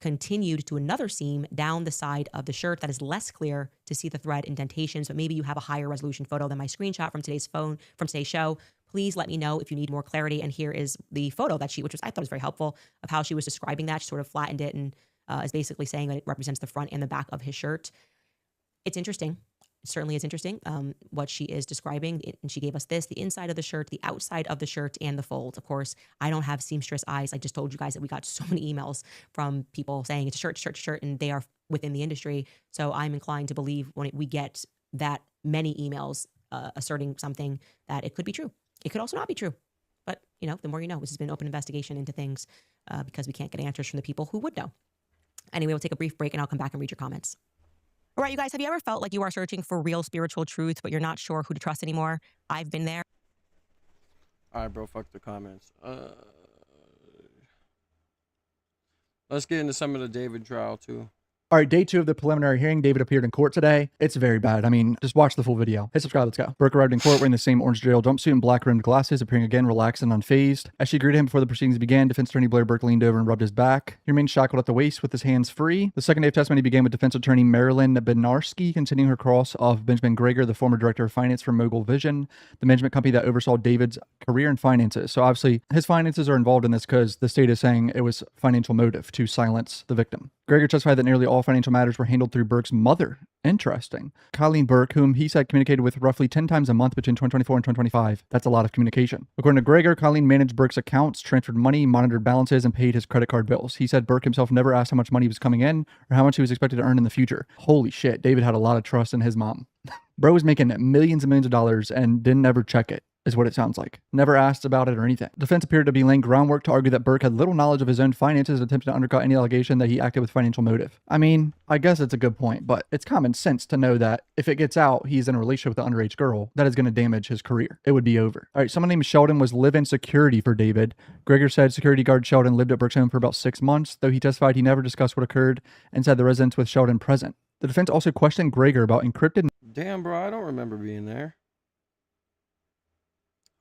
S2: Continued to another seam down the side of the shirt that is less clear to see the thread indentations, but maybe you have a higher resolution photo than my screenshot from today's show. Please let me know if you need more clarity. And here is the photo that I thought was very helpful, of how she was describing that. She sort of flattened it and is basically saying that it represents the front and the back of his shirt. It's interesting. It certainly is interesting what she is describing. And she gave us this, the inside of the shirt, the outside of the shirt, and the fold. Of course, I don't have seamstress eyes. I just told you guys that we got so many emails from people saying it's a shirt, and they are within the industry. So I'm inclined to believe when we get that many emails asserting something, that it could be true. It could also not be true. But, you know, the more you know. This has been an open investigation into things because we can't get answers from the people who would know. Anyway, we'll take a brief break and I'll come back and read your comments. All right, you guys, have you ever felt like you are searching for real spiritual truth, but you're not sure who to trust anymore? I've been there.
S1: All right, bro. Fuck the comments. Let's get into some of the David trial too.
S6: All right, day 2 of the preliminary hearing. David appeared in court today. It's very bad. I mean, just watch the full video. Hit subscribe, let's go. Burke arrived in court wearing the same orange jail jumpsuit and black-rimmed glasses, appearing again relaxed and unfazed. As she greeted him before the proceedings began, defense attorney Blair Burke leaned over and rubbed his back. He remained shackled at the waist with his hands free. The second day of testimony began with defense attorney Marilyn Benarski continuing her cross of Benjamin Greger, the former director of finance for Mogul Vision, the management company that oversaw David's career and finances. So obviously, his finances are involved in this because the state is saying it was financial motive to silence the victim. Greger testified that nearly all financial matters were handled through Burke's mother. Interesting. Colleen Burke, whom he said communicated with roughly 10 times a month between 2024 and 2025. That's a lot of communication. According to Greger, Colleen managed Burke's accounts, transferred money, monitored balances, and paid his credit card bills. He said Burke himself never asked how much money was coming in or how much he was expected to earn in the future. Holy shit, David had a lot of trust in his mom. Bro was making millions and millions of dollars and didn't ever check it, is what it sounds like. Never asked about it or anything. Defense appeared to be laying groundwork to argue that Burke had little knowledge of his own finances and attempted to undercut any allegation that he acted with financial motive. I mean, I guess it's a good point, but it's common sense to know that if it gets out he's in a relationship with an underage girl, that is going to damage his career. It would be over. All right, someone named Sheldon was live-in security for David. Greger said security guard Sheldon lived at Burke's home for about 6 months, though he testified he never discussed what occurred and said the residence with Sheldon present. The defense also questioned Greger about encrypted.
S1: Damn, bro, I don't remember being there.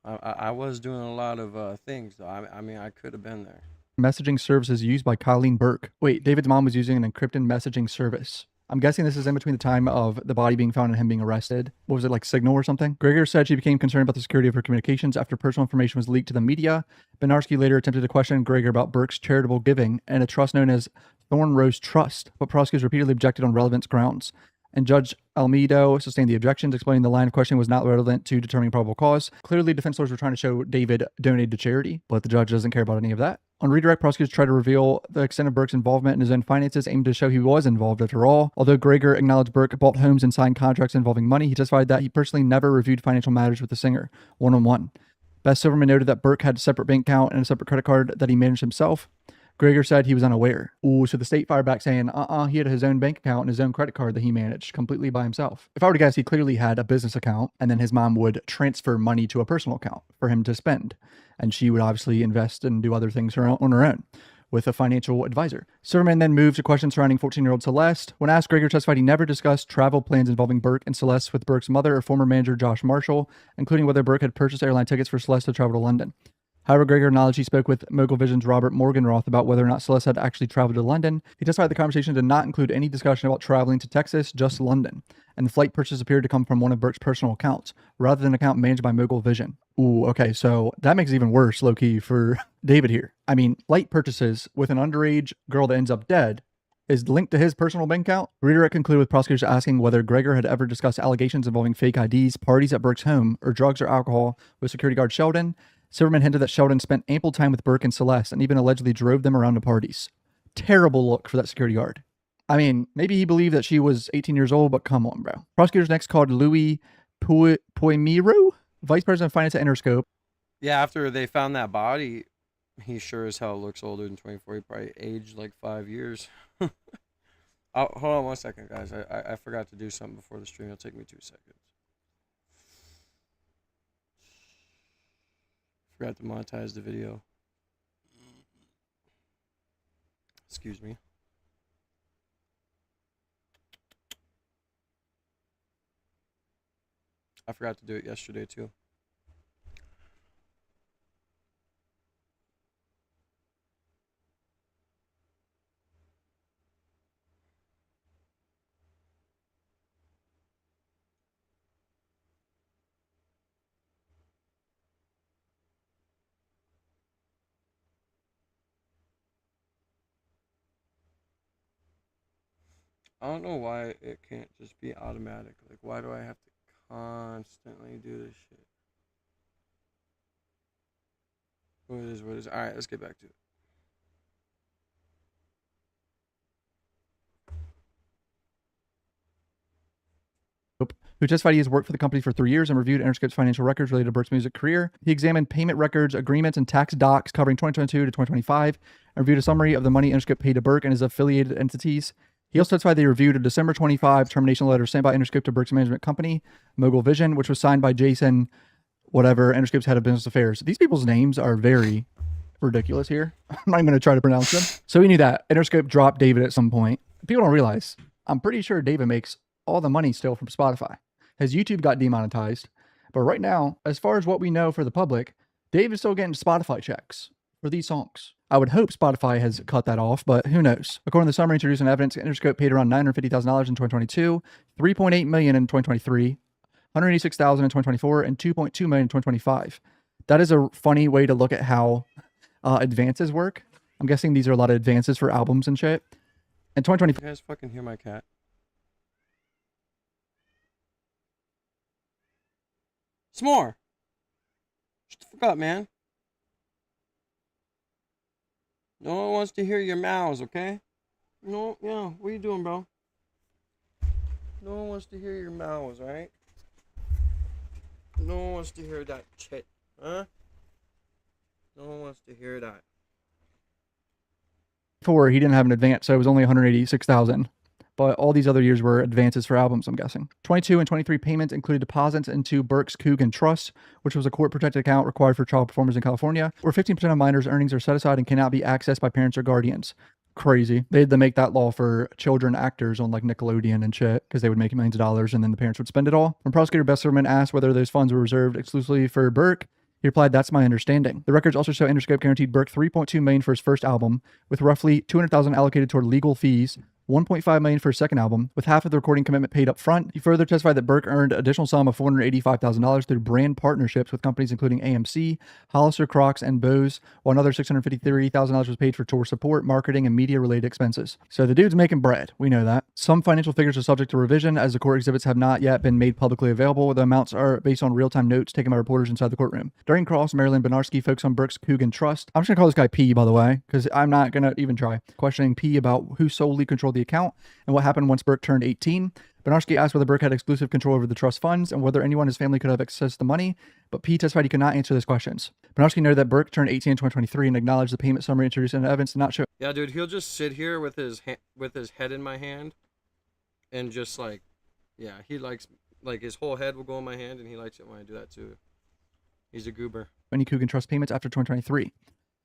S1: I was doing a lot of things, though. I mean, I could have been there.
S6: Messaging services used by Colleen Burke. Wait, David's mom was using an encrypted messaging service. I'm guessing this is in between the time of the body being found and him being arrested. What was it, like Signal or something? Greger said she became concerned about the security of her communications after personal information was leaked to the media. Benarski later attempted to question Greger about Burke's charitable giving and a trust known as Thorn Rose Trust, but prosecutors repeatedly objected on relevance grounds. And Judge Almeida sustained the objections, explaining the line of questioning was not relevant to determining probable cause. Clearly, defense lawyers were trying to show David donated to charity, but the judge doesn't care about any of that. On redirect, prosecutors tried to reveal the extent of Burke's involvement in his own finances, aimed to show he was involved after all. Although Greger acknowledged Burke bought homes and signed contracts involving money, he testified that he personally never reviewed financial matters with the singer, one-on-one. Beth Silverman noted that Burke had a separate bank account and a separate credit card that he managed himself. Greger said he was unaware. Ooh, so the state fired back saying, he had his own bank account and his own credit card that he managed completely by himself. If I were to guess, he clearly had a business account, and then his mom would transfer money to a personal account for him to spend. And she would obviously invest and do other things on her own with a financial advisor. Silverman then moved to questions surrounding 14-year-old Celeste. When asked, Greger testified he never discussed travel plans involving Burke and Celeste with Burke's mother or former manager Josh Marshall, including whether Burke had purchased airline tickets for Celeste to travel to London. However, Greger acknowledged he spoke with Mogul Vision's Robert Morgenroth about whether or not Celeste had actually traveled to London. He testified the conversation did not include any discussion about traveling to Texas, just London, and the flight purchase appeared to come from one of Burke's personal accounts, rather than an account managed by Mogul Vision. Ooh, okay, so that makes it even worse, low-key, for David here. I mean, flight purchases with an underage girl that ends up dead is linked to his personal bank account. Redirect concluded with prosecutors asking whether Greger had ever discussed allegations involving fake IDs, parties at Burke's home, or drugs or alcohol with security guard Sheldon. Silverman hinted that Sheldon spent ample time with Burke and Celeste and even allegedly drove them around to parties. Terrible look for that security guard. I mean, maybe he believed that she was 18 years old, but come on, bro. Prosecutors next called Louis Poimiru, Vice President of Finance at Interscope.
S1: Yeah, after they found that body, he sure as hell looks older than 24. He probably aged like 5 years. Hold on 1 second, guys. I forgot to do something before the stream. It'll take me 2 seconds. Forgot to monetize the video. Excuse me. I forgot to do it yesterday too. I don't know why it can't just be automatic. Like, why do I have to constantly do this shit? What is what is? All right, let's get back to it.
S6: who testified he has worked for the company for 3 years and reviewed Interscope's financial records related to Burke's music career. He examined payment records, agreements, and tax docs covering 2022 to 2025, and reviewed a summary of the money Interscope paid to Burke and his affiliated entities. He also testified they reviewed a December 25 termination letter sent by Interscope to Burke's management company, Mogul Vision, which was signed by Jason, whatever, Interscope's head of business affairs. These people's names are very ridiculous here. I'm not even going to try to pronounce them. So we knew that. Interscope dropped David at some point. People don't realize, I'm pretty sure David makes all the money still from Spotify. His YouTube got demonetized. But right now, as far as what we know for the public, David's still getting Spotify checks for these songs. I would hope Spotify has cut that off, but who knows? According to the summary introduced in evidence, Interscope paid around $950,000 in 2022, $3.8 million in 2023, $186,000 in 2024, and $2.2 million in 2025. That is a funny way to look at how advances work. I'm guessing these are a lot of advances for albums and shit. In 2024,
S1: You guys fucking hear my cat? S'more! Shut the fuck up, man. No one wants to hear your meows, okay? No, yeah, what are you doing, bro? No one wants to hear your meows, right? No one wants to hear that shit, huh? No one wants to hear that.
S6: he didn't have an advance, so it was only $186,000. But all these other years were advances for albums, I'm guessing. 22 and 23 payments included deposits into Burke's Coogan Trust, which was a court-protected account required for child performers in California, where 15% of minors' earnings are set aside and cannot be accessed by parents or guardians. Crazy. They had to make that law for children actors on like Nickelodeon and shit, because they would make millions of dollars and then the parents would spend it all. When prosecutor Besserman asked whether those funds were reserved exclusively for Burke, he replied, "That's my understanding." The records also show Interscope guaranteed Burke $3.2 million for his first album, with roughly $200,000 allocated toward legal fees, $1.5 million for his second album, with half of the recording commitment paid up front. He further testified that Burke earned an additional sum of $485,000 through brand partnerships with companies including AMC, Hollister, Crocs, and Bose, while another $653,000 was paid for tour support, marketing, and media-related expenses. So the dude's making bread. We know that. Some financial figures are subject to revision, as the court exhibits have not yet been made publicly available. The amounts are based on real-time notes taken by reporters inside the courtroom. During cross, Marilyn Benarski focused on Burke's Coogan Trust. I'm just going to call this guy P, by the way, because I'm not going to even try. Questioning P about who solely controlled the account and what happened once Burke turned 18. Benarski asked whether Burke had exclusive control over the trust funds and whether anyone in his family could have access to the money, but P testified he could not answer those questions. Benarski noted that Burke turned 18 in 2023 and acknowledged the payment summary introduced in evidence did not show.
S1: Yeah, dude, he'll just sit here with his head in my hand, and just like, yeah, he likes, like, his whole head will go in my hand, and he likes it when I do that too. He's a goober.
S6: Any Coogan Trust payments after 2023.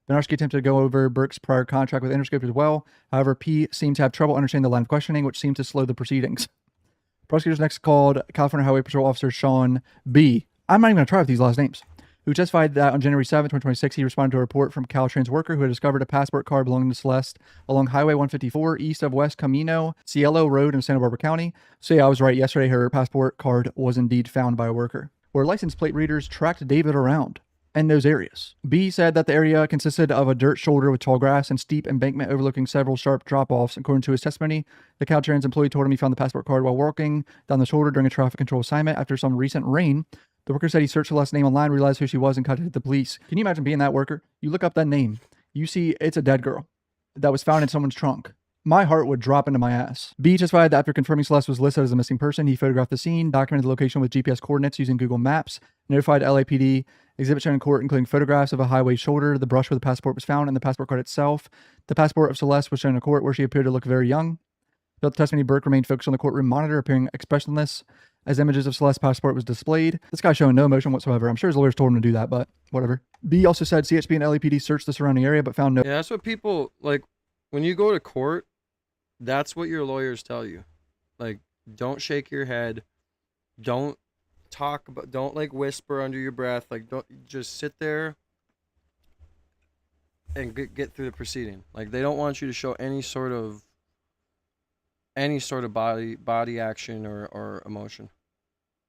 S6: Benarski attempted to go over Burke's prior contract with Interscope as well. However, P seemed to have trouble understanding the line of questioning, which seemed to slow the proceedings. Prosecutors next called California Highway Patrol Officer Sean B. I'm not even going to try with these last names. Who testified that on January 7, 2026, he responded to a report from Caltrans worker who had discovered a passport card belonging to Celeste along Highway 154 east of West Camino, Cielo Road in Santa Barbara County. So yeah, I was right. Yesterday, her passport card was indeed found by a worker, where license plate readers tracked David around in those areas. B said that the area consisted of a dirt shoulder with tall grass and steep embankment overlooking several sharp drop-offs. According to his testimony, the Caltrans employee told him he found the passport card while walking down the shoulder during a traffic control assignment after some recent rain. The worker said he searched Celeste's name online, realized who she was, and contacted the police. Can you imagine being that worker? You look up that name, you see it's a dead girl that was found in someone's trunk. My heart would drop into my ass. B testified that after confirming Celeste was listed as a missing person, he photographed the scene, documented the location with GPS coordinates using Google Maps, notified LAPD. Exhibits shown in court including photographs of a highway shoulder, the brush where the passport was found, and the passport card itself. The passport of Celeste was shown in court where she appeared to look very young. Throughout the testimony, Burke remained focused on the courtroom monitor, appearing expressionless as images of Celeste's passport was displayed. This guy showing no emotion whatsoever. I'm sure his lawyers told him to do that, but whatever. B also said CHP and LAPD searched the surrounding area but found no...
S1: Yeah, that's what people, like, when you go to court, that's what your lawyers tell you. Like, don't shake your head. Don't talk about, don't like whisper under your breath. Like, don't just sit there and get through the proceeding. Like, they don't want you to show any sort of body action or emotion.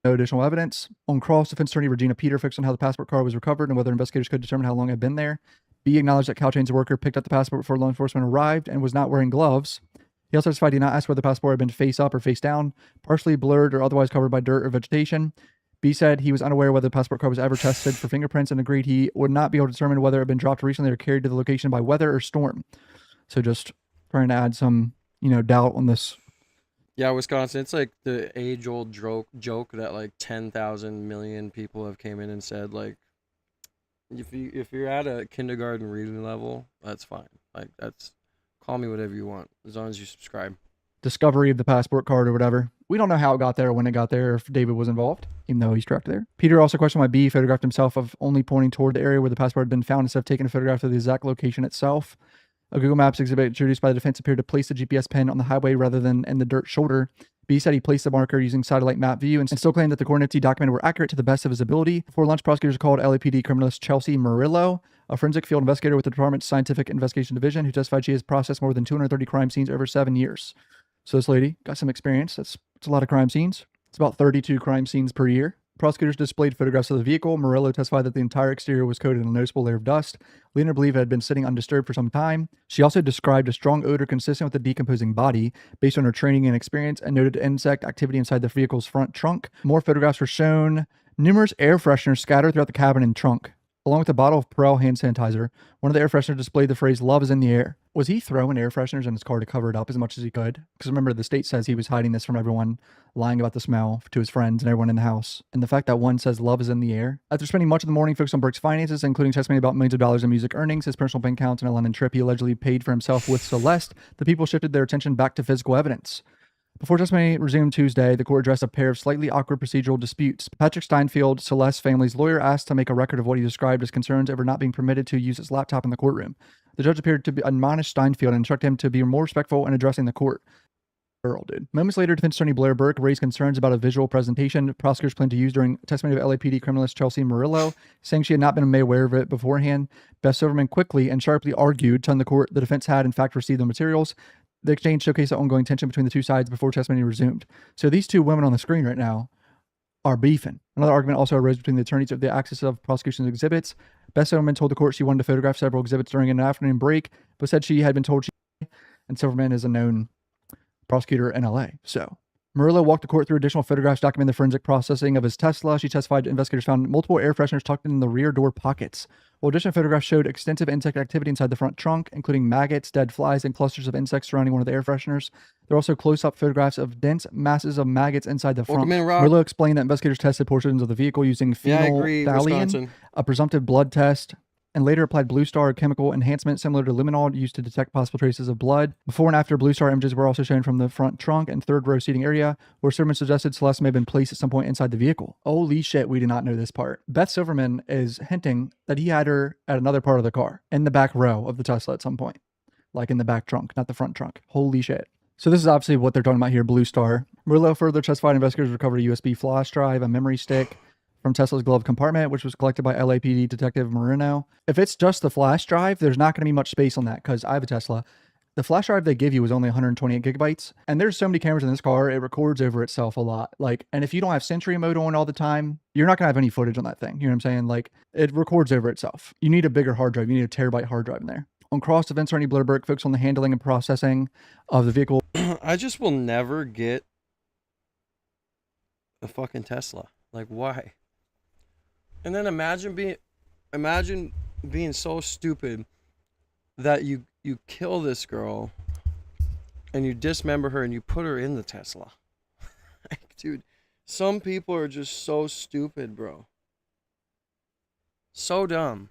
S6: No additional evidence. On cross, defense attorney Regina Peter focused on how the passport card was recovered and whether investigators could determine how long it had been there. B acknowledged that Caltrain's worker picked up the passport before law enforcement arrived and was not wearing gloves. He also testified he did not ask whether the passport had been face up or face down, partially blurred or otherwise covered by dirt or vegetation. B said he was unaware whether the passport card was ever tested for fingerprints and agreed he would not be able to determine whether it had been dropped recently or carried to the location by weather or storm. So just trying to add some, doubt on this
S1: Yeah, Wisconsin. It's like the age-old joke that like 10,000 million people have came in and said like, if you're at a kindergarten reading level, that's fine. Like that's call me whatever you want as long as you subscribe.
S6: Discovery of the passport card or whatever. We don't know how it got there or when it got there, or if David was involved, even though he's tracked there. Peter also questioned why B photographed himself of only pointing toward the area where the passport had been found instead of taking a photograph of the exact location itself. A Google Maps exhibit introduced by the defense appeared to place the GPS pin on the highway rather than in the dirt shoulder. B said he placed the marker using satellite map view and still claimed that the coordinates he documented were accurate to the best of his ability. Before lunch, prosecutors called LAPD criminalist Chelsea Murillo, a forensic field investigator with the Department's Scientific Investigation Division, who testified she has processed more than 230 crime scenes over 7 years. So this lady got some experience. It's a lot of crime scenes. It's about 32 crime scenes per year. Prosecutors displayed photographs of the vehicle. Murillo testified that the entire exterior was coated in a noticeable layer of dust, leading her to believe it had been sitting undisturbed for some time. She also described a strong odor consistent with the decomposing body based on her training and experience, and noted insect activity inside the vehicle's front trunk. More photographs were shown. Numerous air fresheners scattered throughout the cabin and trunk. Along with a bottle of Perel hand sanitizer, one of the air fresheners displayed the phrase "love is in the air." Was he throwing air fresheners in his car to cover it up as much as he could? Because remember, the state says he was hiding this from everyone, lying about the smell to his friends and everyone in the house. And the fact that one says love is in the air. After spending much of the morning focused on Burke's finances, including testimony about millions of dollars in music earnings, his personal bank accounts, and a London trip he allegedly paid for himself with Celeste, the people shifted their attention back to physical evidence. Before testimony resumed Tuesday, the court addressed a pair of slightly awkward procedural disputes. Patrick Steinfeld, Celeste's family's lawyer, asked to make a record of what he described as concerns over not being permitted to use his laptop in the courtroom. The judge appeared to admonish Steinfeld and instruct him to be more respectful in addressing the court. Girl, dude. Moments later, defense attorney Blair Burke raised concerns about a visual presentation prosecutors planned to use during testimony of LAPD criminalist Chelsea Murillo, saying she had not been made aware of it beforehand. Beth Silverman quickly and sharply argued, telling the court the defense had in fact received the materials. The exchange showcased the ongoing tension between the two sides before testimony resumed. So these two women on the screen right now are beefing. Another argument also arose between the attorneys of the access of prosecution's exhibits. Beth Silverman told the court she wanted to photograph several exhibits during an afternoon break, but said she had been told she, and Silverman is a known prosecutor in LA. So Murillo walked the court through additional photographs documenting the forensic processing of his Tesla. She testified investigators found multiple air fresheners tucked in the rear door pockets. While additional photographs showed extensive insect activity inside the front trunk, including maggots, dead flies, and clusters of insects surrounding one of the air fresheners. There are also close-up photographs of dense masses of maggots inside the front. Murillo explained that investigators tested portions of the vehicle using phenolphthalein, a presumptive blood test, and later applied Blue Star, a chemical enhancement similar to luminol used to detect possible traces of blood. Before and after Blue Star images were also shown from the front trunk and third row seating area, where Silverman suggested Celeste may have been placed at some point inside the vehicle. Holy shit, we did not know this part. Beth Silverman is hinting that he had her at another part of the car, in the back row of the Tesla at some point. Like in the back trunk, not the front trunk. Holy shit. So this is obviously what they're talking about here, Blue Star. Murillo further testified investigators recovered a USB flash drive, a memory stick, from Tesla's glove compartment, which was collected by LAPD Detective Marino. If it's just the flash drive, there's not going to be much space on that because I have a Tesla. The flash drive they give you is only 128 gigabytes. And there's so many cameras in this car, it records over itself a lot. Like, and if you don't have Sentry mode on all the time, you're not going to have any footage on that thing. You know what I'm saying? Like, it records over itself. You need a bigger hard drive. You need a terabyte hard drive in there. On cross, defense attorney Blair Burke focused on the handling and processing of the vehicle.
S1: I just will never get a fucking Tesla. Like, why? And then imagine being so stupid that you kill this girl and you dismember her and you put her in the Tesla. Like, dude, some people are just so stupid, bro. So dumb.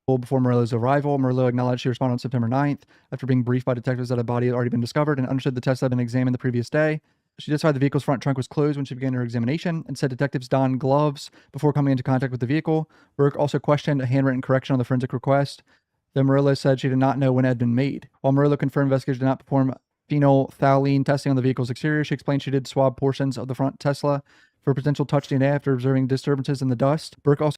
S6: Before Murillo's arrival, Murillo acknowledged she responded on September 9th after being briefed by detectives that a body had already been discovered and understood the Tesla had been examined the previous day. She testified the vehicle's front trunk was closed when she began her examination and said detectives donned gloves before coming into contact with the vehicle. Burke also questioned a handwritten correction on the forensic request. Then Murillo said she did not know when it had been made. While Murillo confirmed investigators did not perform phenolphthalein testing on the vehicle's exterior, she explained she did swab portions of the front Tesla for potential touch DNA after observing disturbances in the dust. Burke also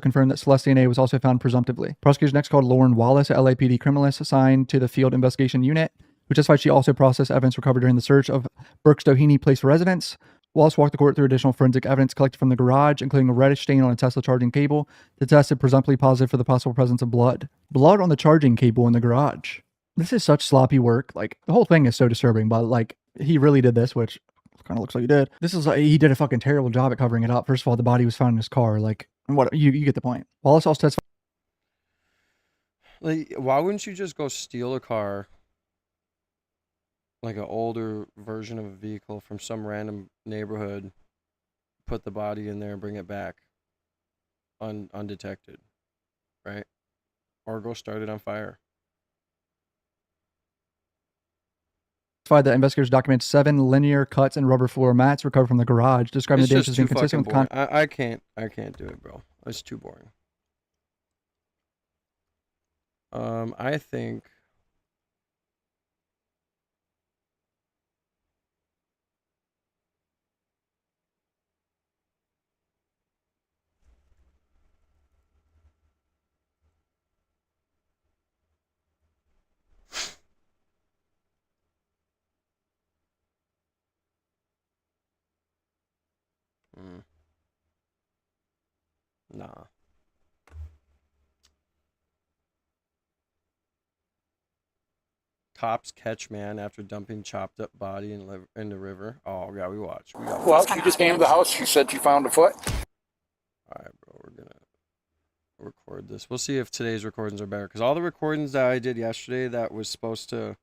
S6: confirmed that Celeste DNA was also found presumptively. Prosecutors next called Lauren Wallace, a LAPD criminalist assigned to the Field Investigation Unit, who testified she also processed evidence recovered during the search of Burke's Doheny Place residence. Wallace walked the court through additional forensic evidence collected from the garage, including a reddish stain on a Tesla charging cable that tested presumptively positive for the possible presence of blood. Blood on the charging cable in the garage. This is such sloppy work. Like, the whole thing is so disturbing, but like, he really did this, which kind of looks like he did. This is like, he did a fucking terrible job at covering it up. First of all, the body was found in his car. Like, what, you get the point. Wallace also testified.
S1: Like, why wouldn't you just go steal a car like an older version of a vehicle from some random neighborhood, put the body in there and bring it back undetected, right? Or go start it on fire.
S6: That investigators documented 7 linear cuts and rubber floor mats recovered from the garage, describing
S1: It's
S6: the damage
S1: just
S6: as being
S1: too
S6: consistent
S1: fucking
S6: with
S1: boring. I can't do it, bro. It's too boring. I think nah. Cops catch man after dumping chopped up body in the river. Oh yeah, we watch.
S7: Well, she just came to the house. She said she found a foot.
S1: All right, bro. We're gonna record this. We'll see if today's recordings are better, because all the recordings that I did yesterday that was supposed to,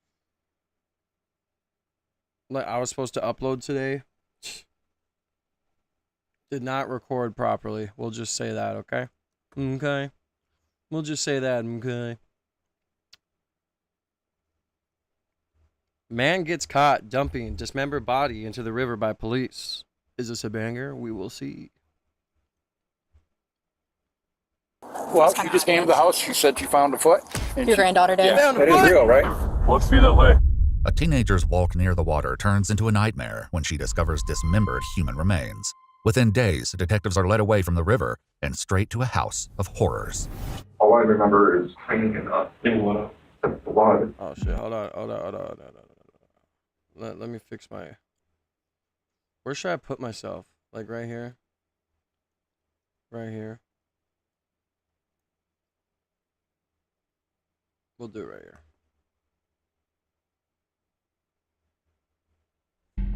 S1: like, I was supposed to upload today, did not record properly. We'll just say that, okay? Okay. We'll just say that, okay. Man gets caught dumping dismembered body into the river by police. Is this a banger? We will see.
S7: Well, she just came to the house. She said she found a foot.
S8: Your granddaughter did?
S7: Yeah, that is real, right?
S9: Looks be that way.
S4: A teenager's walk near the water turns into a nightmare when she discovers dismembered human remains. Within days, detectives are led away from the river and straight to a house of horrors.
S9: All I remember is cleaning up the blood.
S1: Oh shit, hold on. Let me fix my... Where should I put myself? Like right here? Right here? We'll do it right here.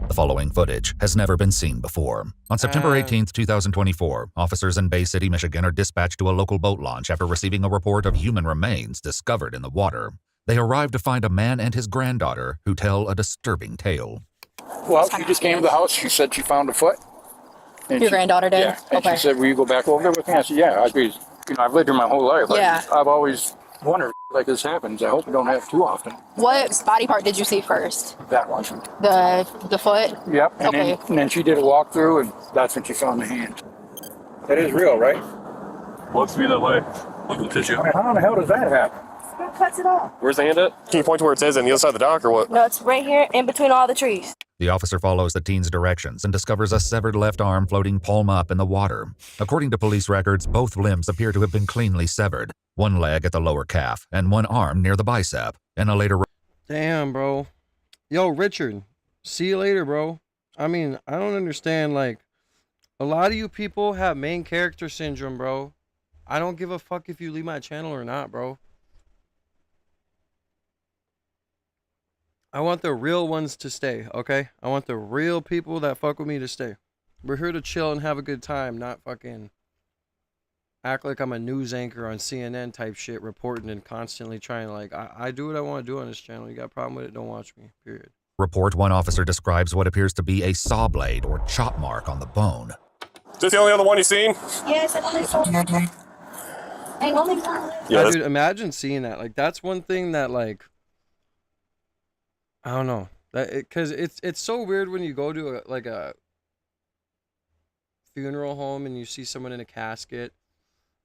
S4: The following footage has never been seen before. On September 18th, 2024, officers in Bay City, Michigan are dispatched to a local boat launch after receiving a report of human remains discovered in the water. They arrive to find a man and his granddaughter who tell a disturbing tale.
S7: Well, she just came to the house. She said she found a foot.
S8: Your granddaughter did?
S7: Yeah. And
S8: Okay.
S7: she said, will you go back over there with me? I said, yeah. I've lived here my whole life.
S8: Yeah.
S7: I've always wondered like this happens. I hope we don't have too often.
S8: What body part did you see first?
S7: That one.
S8: The foot?
S7: Yep. And,
S8: Okay.
S7: then she did a walkthrough, and that's when she found the hand. That is real, right?
S9: Looks be that way. Look at the tissue.
S7: I mean, how in the hell does that happen?
S8: Who cuts it off?
S9: Where's the hand at? Can you point to where it says on the other side of the dock or what?
S8: No, it's right here in between all the trees.
S4: The officer follows the teen's directions and discovers a severed left arm floating palm up in the water. According to police records, both limbs appear to have been cleanly severed. One leg at the lower calf and one arm near the bicep. In a later...
S1: Damn, bro. Yo, Richard. See you later, bro. I mean, I don't understand, like, a lot of you people have main character syndrome, bro. I don't give a fuck if you leave my channel or not, bro. I want the real ones to stay, okay? I want the real people that fuck with me to stay. We're here to chill and have a good time, not fucking act like I'm a news anchor on CNN type shit, reporting and constantly trying to, like, I do what I want to do on this channel. You got a problem with it, don't watch me, period.
S4: Report, one officer describes what appears to be a saw blade or chop mark on the bone.
S9: Is this the only other one you've seen?
S8: Yes, I only saw one. I only saw one.
S9: Yeah,
S1: Dude, imagine seeing that. Like, that's one thing that, like, I don't know, that because it's so weird when you go to a funeral home and you see someone in a casket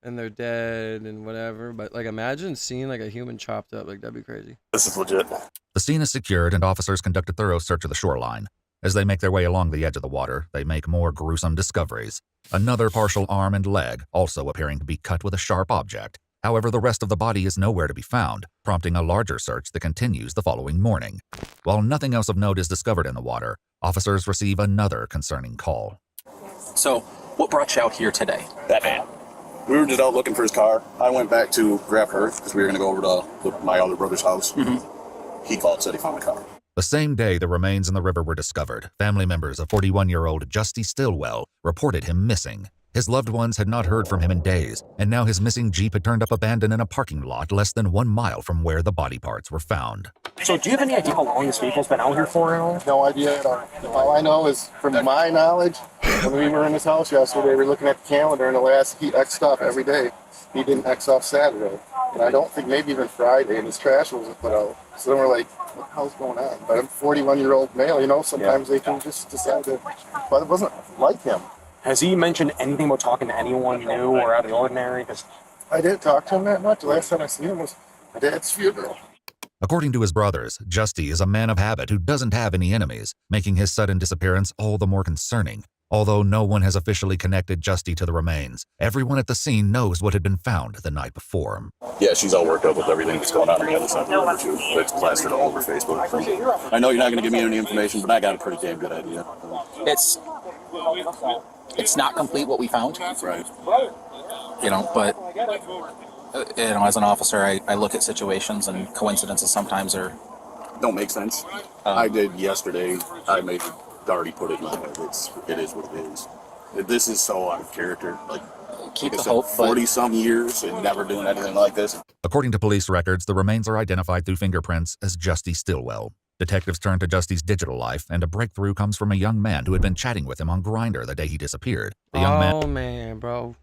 S1: and they're dead and whatever. But like, imagine seeing like a human chopped up. Like, that'd be crazy.
S9: this is legit.
S4: The scene is secured and officers conduct a thorough search of the shoreline. As they make their way along the edge of the water, they make more gruesome discoveries. Another partial arm and leg, also appearing to be cut with a sharp object. However, the rest of the body is nowhere to be found, prompting a larger search that continues the following morning. While nothing else of note is discovered in the water, officers receive another concerning call.
S10: So, what brought you out here today?
S9: That man.
S11: We were just out looking for his car. I went back to grab her because we were going to go over to my other brother's house.
S10: Mm-hmm.
S11: He called, said he found the car.
S4: The same day the remains in the river were discovered, family members of 41-year-old Justy Stillwell reported him missing. His loved ones had not heard from him in days, and now his missing Jeep had turned up abandoned in a parking lot less than 1 mile from where the body parts were found.
S10: So do you have any idea how long this vehicle's been out here for?
S12: No idea at all. All I know is, from my knowledge, when we were in his house yesterday, we were looking at the calendar, and he X'd off every day. He didn't X off Saturday. And I don't think maybe even Friday, and his trash wasn't put out. So then we're like, what the hell's going on? But I'm a 41-year-old male, you know, sometimes they can just decide to, but it wasn't like him.
S10: Has he mentioned anything about talking to anyone new or out of the ordinary? Because
S12: I didn't talk to him that much. The last time I seen him was my dad's funeral.
S13: According to his brothers, Justy is a man of habit who doesn't have any enemies, making his sudden disappearance all the more concerning. Although no one has officially connected Justy to the remains, everyone at the scene knows what had been found the night before.
S11: Yeah, she's all worked up with everything that's going on on the other side of the river, too. It's plastered all over Facebook. I know you're not going to give me any information, but I got a pretty damn good idea.
S10: It's not complete what we found.
S11: Right.
S10: You know, but as an officer, I look at situations, and coincidences sometimes
S11: don't make sense. I did yesterday. I already put it in my head. It is what it is. This is so out of character.
S10: Keep the hope.
S11: 40-some years and never doing anything like this.
S13: According to police records, the remains are identified through fingerprints as Justy Stillwell. Detectives turn to Justy's digital life, and a breakthrough comes from a young man who had been chatting with him on Grindr the day he disappeared. The young
S1: man, bro.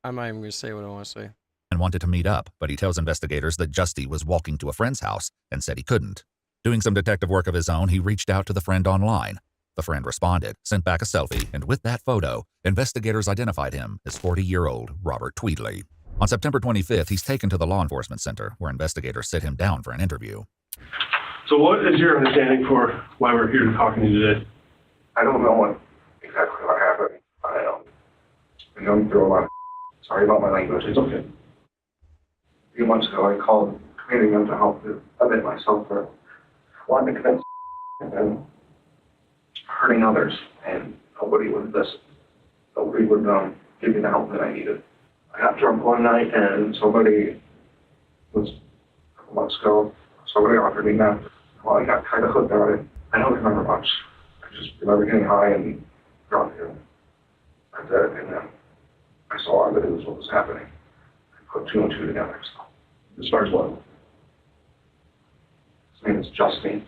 S1: I'm not even going to say what I want to say.
S13: And wanted to meet up, but he tells investigators that Justy was walking to a friend's house and said he couldn't. Doing some detective work of his own, he reached out to the friend online. The friend responded, sent back a selfie, and with that photo, investigators identified him as 40-year-old Robert Tweedley. On September 25th, he's taken to the law enforcement center, where investigators sit him down for an interview.
S9: So what is your understanding for why we're here talking to you today?
S14: I don't know exactly what happened. I'm going through a lot of sorry about my language.
S9: It's okay.
S14: A few months ago, I called community mental health to admit myself for wanting to commit and then hurting others, and nobody would listen. Nobody would give me the help that I needed. I got drunk one night, and somebody was a couple months ago. Somebody offered me meth. Well, I got kind of hooked on it. I don't remember much. I just remember getting high and drunk, and that's it. And then I saw that it was what was happening. I put two and two together. So, as far as what? His name is Justin.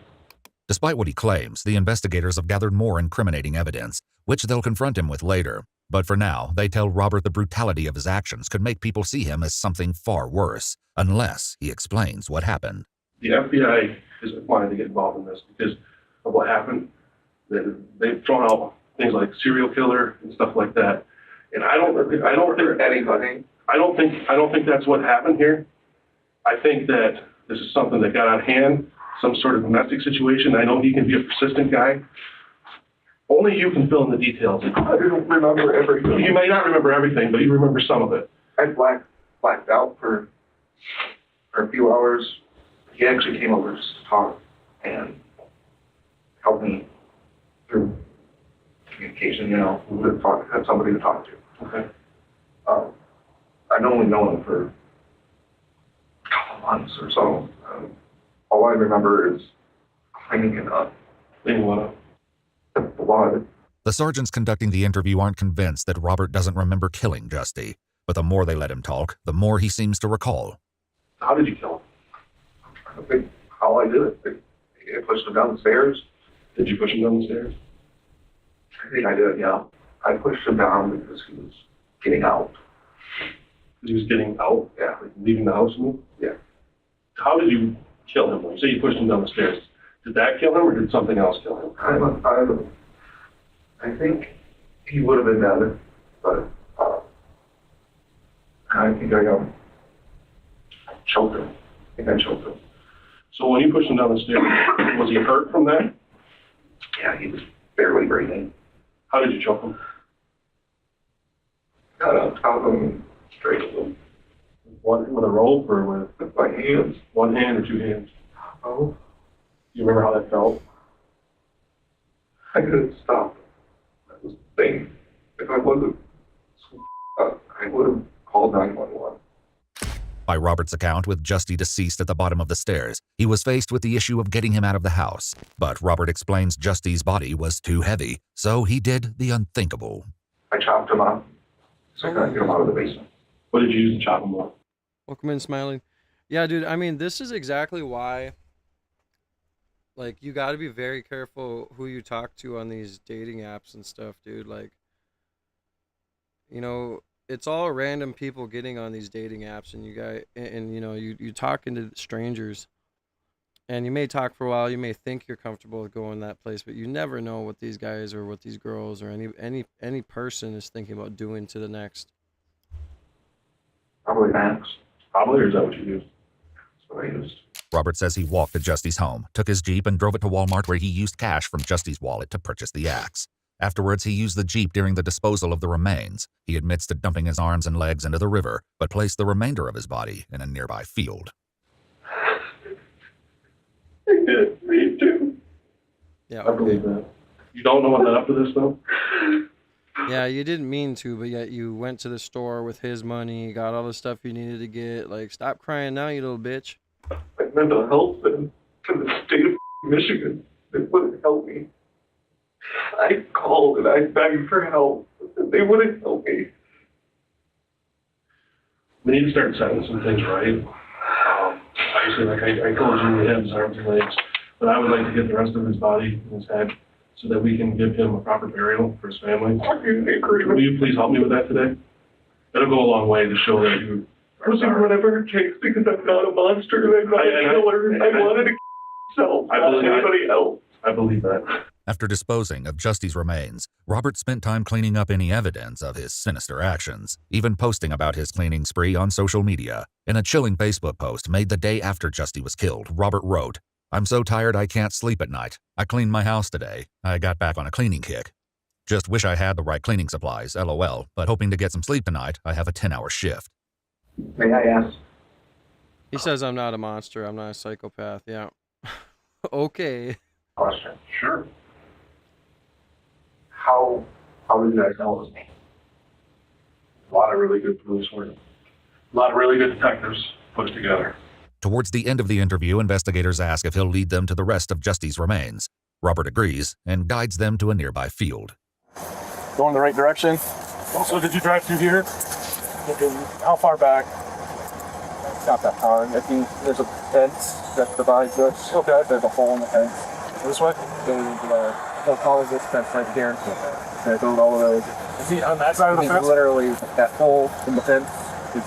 S13: Despite what he claims, the investigators have gathered more incriminating evidence, which they'll confront him with later. But for now, they tell Robert the brutality of his actions could make people see him as something far worse, unless he explains what happened.
S9: The FBI is wanting to get involved in this because of what happened. They've thrown out things like serial killer and stuff like that. And I don't think that's what happened here. I think that this is something that got out of hand, some sort of domestic situation. I know he can be a persistent guy. Only you can fill in the details.
S14: I don't remember everything.
S9: You may not remember everything, but you remember some of it.
S14: I blacked out for a few hours. He actually came over just to talk and help me through communication, had somebody to talk to.
S9: Okay.
S14: I'd only known him for a couple months or so. All I remember is cleaning it up.
S9: Cleaning what up?
S14: The blood.
S13: The sergeants conducting the interview aren't convinced that Robert doesn't remember killing Justy, but the more they let him talk, the more he seems to recall.
S9: How did you kill him?
S14: I don't think how I did it. I pushed him down the stairs.
S9: Did you push him down the stairs?
S14: I think I did, yeah. I pushed him down because he was getting out.
S9: He was getting out?
S14: Yeah.
S9: Like leaving the house, you mean?
S14: Yeah.
S9: How did you kill him? When you say you pushed him down the stairs, did that kill him or did something else kill him?
S14: I think he would have been dead, but I think I choked him. I think I choked him.
S9: So when you pushed him down the stairs, was he hurt from that?
S14: Yeah, he was barely breathing.
S9: How did you choke him?
S14: Got on top of him, strangled him.
S9: With a rope or with
S14: my hands?
S9: One hand or two hands?
S14: Oh.
S9: Do you remember how that felt?
S14: I couldn't stop. That was the thing. If I wasn't I would have called 911.
S13: By Robert's account, with Justy deceased at the bottom of the stairs, he was faced with the issue of getting him out of the house. But Robert explains Justy's body was too heavy, so he did the unthinkable.
S14: I chopped him up so I couldn't get him out of the basement.
S9: What did you use to chop him up?
S1: Welcome in, smiling. Yeah, dude. I mean, this is exactly why. Like, you got to be very careful who you talk to on these dating apps and stuff, dude. Like, you know, it's all random people getting on these dating apps, and you know, you talking to strangers, and you may talk for a while. You may think you're comfortable with going that place, but you never know what these guys or what these girls or any person is thinking about doing to the next.
S14: Probably Max.
S9: Probably, or is that what you use? That's what I used.
S13: Robert says he walked to Justy's home, took his Jeep, and drove it to Walmart where he used cash from Justy's wallet to purchase the axe. Afterwards, he used the Jeep during the disposal of the remains. He admits to dumping his arms and legs into the river, but placed the remainder of his body in a nearby field.
S14: I didn't mean to.
S1: Yeah,
S9: I believe that. You don't know what led up to this, though?
S1: Yeah, you didn't mean to, but yet you went to the store with his money, got all the stuff you needed to get. Like, stop crying now, you little bitch.
S14: Like mental health and to the state of Michigan. They wouldn't help me. I called and I begged for help. They wouldn't help me.
S9: We need to start setting some things right. Obviously, like I told you, we have his arms and legs, but I would like to get the rest of his body and his head so that we can give him a proper burial for his family. Will you please help me with that today? It'll go a long way to show that you are
S14: I'll do
S9: sorry.
S14: whatever it takes because I'm not a monster and I'm not a killer. I wanted to kill myself, not anybody else.
S9: I believe that.
S13: After disposing of Justy's remains, Robert spent time cleaning up any evidence of his sinister actions, even posting about his cleaning spree on social media. In a chilling Facebook post made the day after Justy was killed, Robert wrote, "I'm so tired I can't sleep at night. I cleaned my house today. I got back on a cleaning kick. Just wish I had the right cleaning supplies, LOL, but hoping to get some sleep tonight. I have a 10-hour shift."
S14: May I ask?
S1: He says I'm not a monster. I'm not a psychopath. Yeah. Okay.
S14: Question. Sure. How did you guys know it was me?
S9: A lot of really good police work. A lot of really good detectives put it together.
S13: Towards the end of the interview, investigators ask if he'll lead them to the rest of Justy's remains. Robert agrees and guides them to a nearby field.
S15: Going the right direction.
S9: So did you drive through here?
S15: How far back? Not that far. I think there's a fence that divides us. Okay. There's a hole in the fence.
S9: This way?
S15: They'll call this fence right here. And it goes all the way.
S9: Is he on that side of the fence?
S15: Literally, that hole in the fence is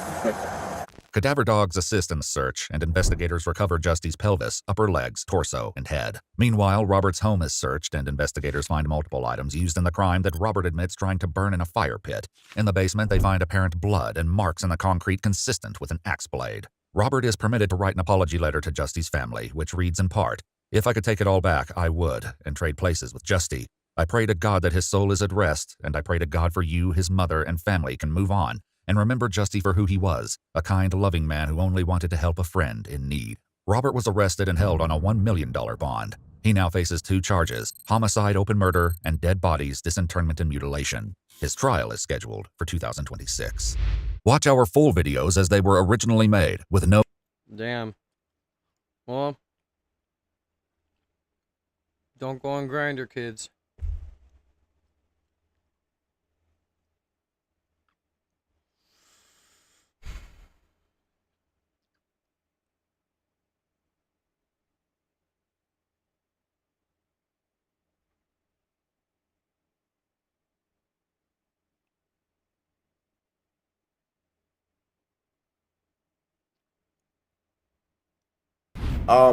S13: Cadaver dogs assist in the search, and investigators recover Justy's pelvis, upper legs, torso, and head. Meanwhile, Robert's home is searched, and investigators find multiple items used in the crime that Robert admits trying to burn in a fire pit. In the basement, they find apparent blood and marks in the concrete consistent with an axe blade. Robert is permitted to write an apology letter to Justy's family, which reads in part, "If I could take it all back, I would, and trade places with Justy. I pray to God that his soul is at rest, and I pray to God for you, his mother, and family can move on, and remember Justy for who he was, a kind, loving man who only wanted to help a friend in need." Robert was arrested and held on a $1 million bond. He now faces 2 charges, homicide, open murder, and dead bodies, disinterment, and mutilation. His trial is scheduled for 2026. Watch our full videos as they were originally made, with no...
S1: Damn. Well, don't go on Grindr, kids.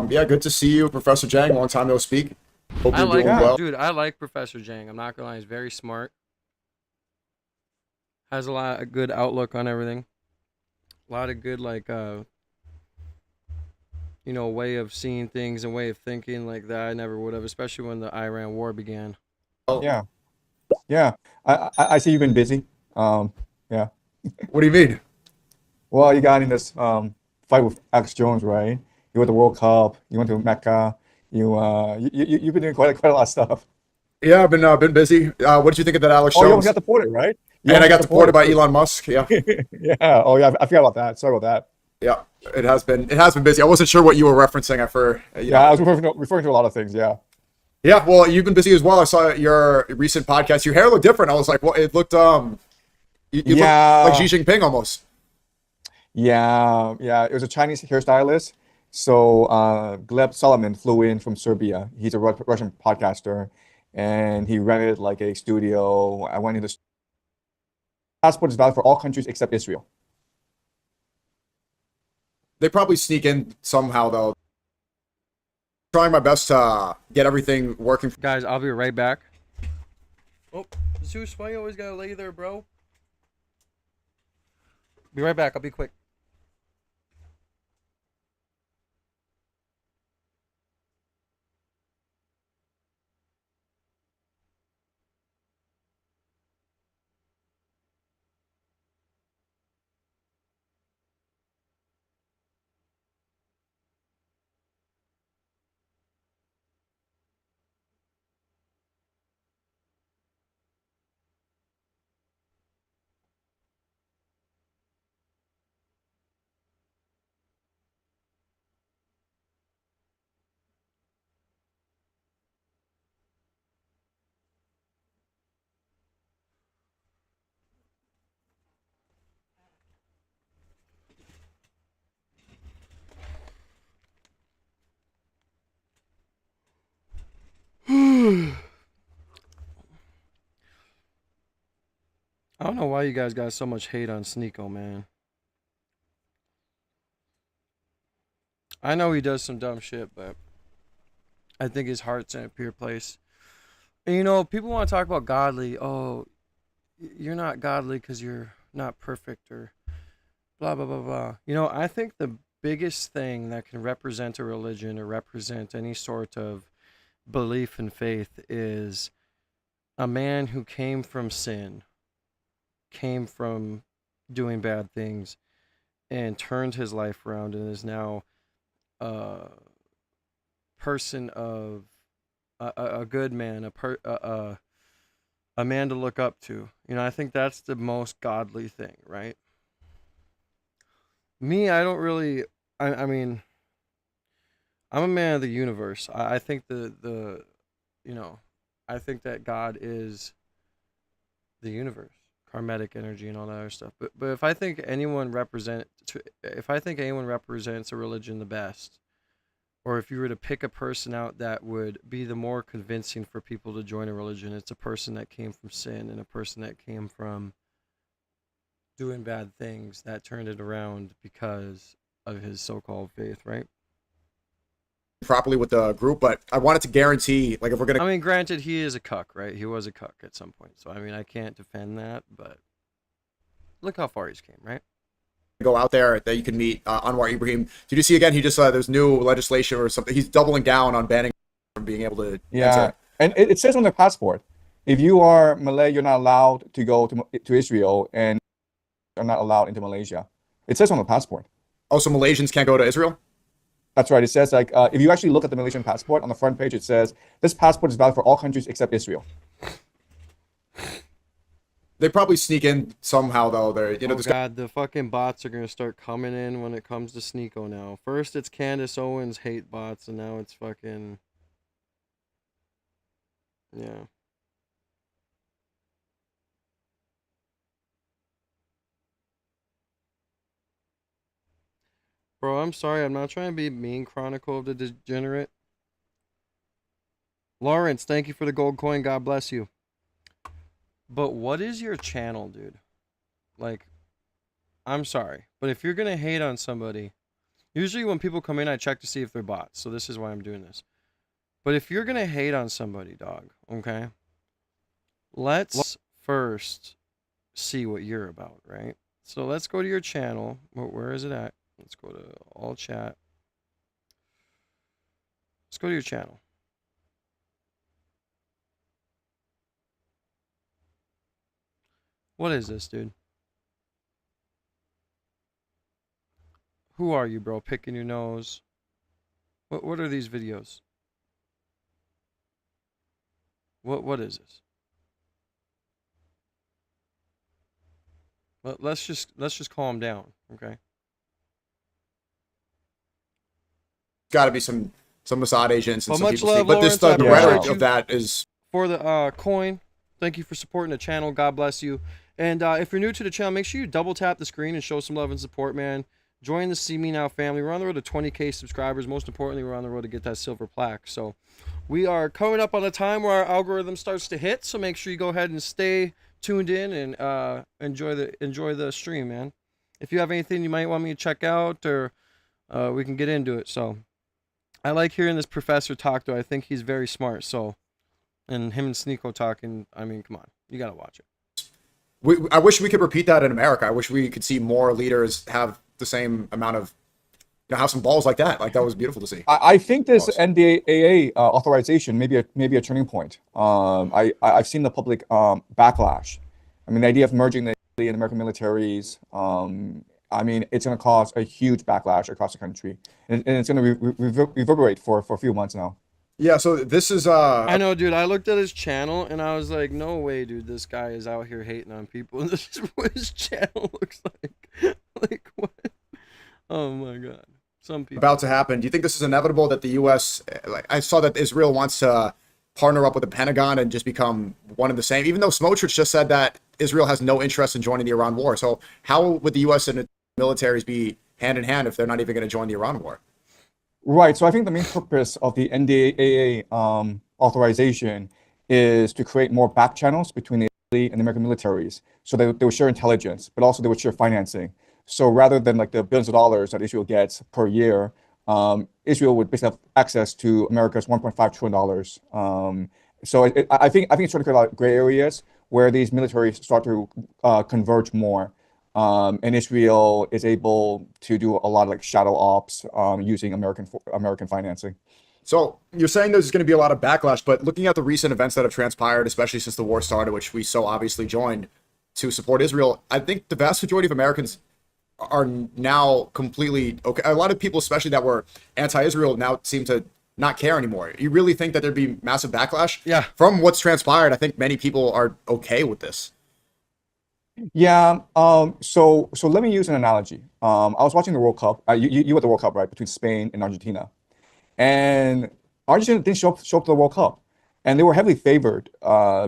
S16: Yeah, good to see you, Professor Jang. Long time no speak. Hope
S1: I
S16: you're
S1: like,
S16: doing well.
S1: dude, I like Professor Jang. I'm not gonna lie, he's very smart. Has a lot of good outlook on everything. A lot of good, like, you know, way of seeing things and way of thinking like that I never would have, especially when the Iran war began.
S15: Yeah. Yeah. I see you've been busy. Yeah.
S16: What do you mean?
S15: Well, you got in this fight with Alex Jones, right? You went to the World Cup. You went to Mecca. You've been doing quite a lot of stuff.
S16: Yeah, I've been busy. What did you think of that Alex
S15: Oh, you
S16: Jones?
S15: almost got deported, right?
S16: And I got deported by Elon Musk. Yeah.
S15: Yeah. Oh, yeah. I forgot about that. Sorry about that.
S16: Yeah. It has been busy. I wasn't sure what you were referencing.
S15: I was referring to a lot of things. Yeah.
S16: Yeah. Well, you've been busy as well. I saw your recent podcast. Your hair looked different. I was like, well, it looked you looked like Xi Jinping almost.
S15: Yeah, yeah. It was a Chinese hairstylist. So Gleb Solomon flew in from Serbia. He's a Russian podcaster, and he rented like a studio. I went into passport is valid for all countries except Israel.
S16: They probably sneak in somehow though. Trying my best to get everything working.
S1: Guys, I'll be right back. Oh, Zeus, why you always gotta lay there, bro? Be right back. I'll be quick. I don't know why you guys got so much hate on Sneeko, man. I know he does some dumb shit, but I think his heart's in a pure place. And you know, people want to talk about godly. Oh, you're not godly because you're not perfect or blah, blah, blah, blah. You know, I think the biggest thing that can represent a religion or represent any sort of belief and faith is a man who came from sin, came from doing bad things, and turned his life around and is now a person of a good man, a man to look up to. You know, I think that's the most godly thing, right? Me, I don't really. I mean, I'm a man of the universe. I think the you know, I think that God is the universe, karmatic energy, and all that other stuff. But if I think anyone represents a religion the best, or if you were to pick a person out that would be the more convincing for people to join a religion, it's a person that came from sin and a person that came from doing bad things that turned it around because of his so-called faith, right?
S16: Properly with the group, but I wanted to guarantee, like, if we're gonna.
S1: I mean, granted, he is a cuck, right? He was a cuck at some point, so I mean, I can't defend that, but look how far he's came, right?
S16: Go out there that you can meet Anwar Ibrahim. Did you see again? He just there's new legislation or something. He's doubling down on banning from being able to.
S15: Yeah,
S16: enter.
S15: and it says on the passport, if you are Malay, you're not allowed to go to Israel, and are not allowed into Malaysia. It says on the passport.
S16: Oh, so Malaysians can't go to Israel?
S15: That's right. It says like if you actually look at the Malaysian passport on the front page, it says this passport is valid for all countries except Israel.
S16: They probably sneak in somehow though. They're
S1: Oh God, the fucking bots are gonna start coming in when it comes to Sneeko now. First it's Candace Owens hate bots, and now it's fucking yeah. Bro, I'm sorry. I'm not trying to be mean, Chronicle of the Degenerate. Lawrence, thank you for the gold coin. God bless you. But what is your channel, dude? Like, I'm sorry, but if you're going to hate on somebody, usually when people come in, I check to see if they're bots. So this is why I'm doing this. But if you're going to hate on somebody, dog, okay? Let's first see what you're about, right? So let's go to your channel. Where is it at? Let's go to all chat. Let's go to your channel. What is this, dude? Who are you, bro? Picking your nose. What are these videos? What is this? Let's just calm down, okay?
S16: Got to be some Mossad agents and
S1: Well,
S16: some
S1: much
S16: people.
S1: love,
S16: But this
S1: Lawrence.
S16: the
S1: I appreciate
S16: rhetoric
S1: you
S16: of that is
S1: for the coin. Thank you for supporting the channel. God bless you. And if you're new to the channel, make sure you double tap the screen and show some love and support, man. Join the See Me Now family. We're on the road to 20K subscribers. Most importantly, we're on the road to get that silver plaque. So we are coming up on a time where our algorithm starts to hit. So make sure you go ahead and stay tuned in and enjoy the stream, man. If you have anything you might want me to check out, or we can get into it. So I like hearing this professor talk, though. I think he's very smart. So, and him and Sneeko talking, I mean, come on, you gotta watch it.
S16: I wish we could repeat that in America. I wish we could see more leaders have the same amount of, have some balls like that. Like, that was beautiful to see.
S15: I think this NDAA authorization may be a turning point. I've seen the public backlash. I mean, the idea of merging the and American militaries, I mean, it's going to cause a huge backlash across the country, and it's going to reverberate for a few months now.
S16: Yeah, so this is
S1: I know, dude. I looked at his channel and I was like, no way, dude. This guy is out here hating on people. And this is what his channel looks like. Like, what? Oh my god. Some people
S16: about to happen. Do you think this is inevitable that the U.S. Like, I saw that Israel wants to partner up with the Pentagon and just become one and the same, even though Smotrich just said that Israel has no interest in joining the Iran war. So how would the U.S. and the militaries be hand in hand if they're not even going to join the Iran war?
S15: Right. So I think the main purpose of the NDAA authorization is to create more back channels between the Israeli and the American militaries. So they would share intelligence, but also they would share financing. So rather than like the billions of dollars that Israel gets per year, Israel would basically have access to America's $1.5 trillion. So I think it's trying to create a lot of gray areas where these militaries start to converge more. And Israel is able to do a lot of like shadow ops using American financing.
S16: So you're saying there's going to be a lot of backlash, but looking at the recent events that have transpired, especially since the war started, which we so obviously joined to support Israel, I think the vast majority of Americans are now completely okay. A lot of people, especially that were anti-Israel, now seem to not care anymore. You really think that there'd be massive backlash?
S1: Yeah.
S16: From what's transpired, I think many people are okay with this.
S15: Yeah. So let me use an analogy. I was watching the World Cup. You were at the World Cup, right? Between Spain and Argentina. And Argentina didn't show up to the World Cup. And they were heavily favored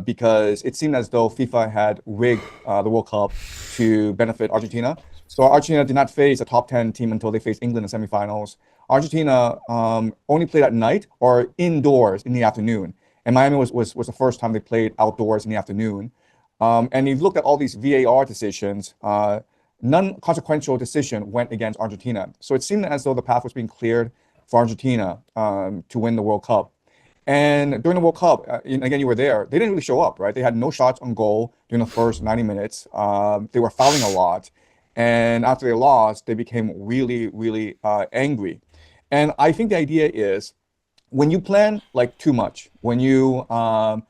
S15: because it seemed as though FIFA had rigged the World Cup to benefit Argentina. So Argentina did not face a top 10 team until they faced England in semifinals. Argentina only played at night or indoors in the afternoon. And Miami was the first time they played outdoors in the afternoon. And you've looked at all these VAR decisions, non-consequential decision went against Argentina. So it seemed as though the path was being cleared for Argentina to win the World Cup. And during the World Cup, and again, you were there, they didn't really show up, right? They had no shots on goal during the first 90 minutes. They were fouling a lot. And after they lost, they became really, really angry. And I think the idea is when you plan like too much, when you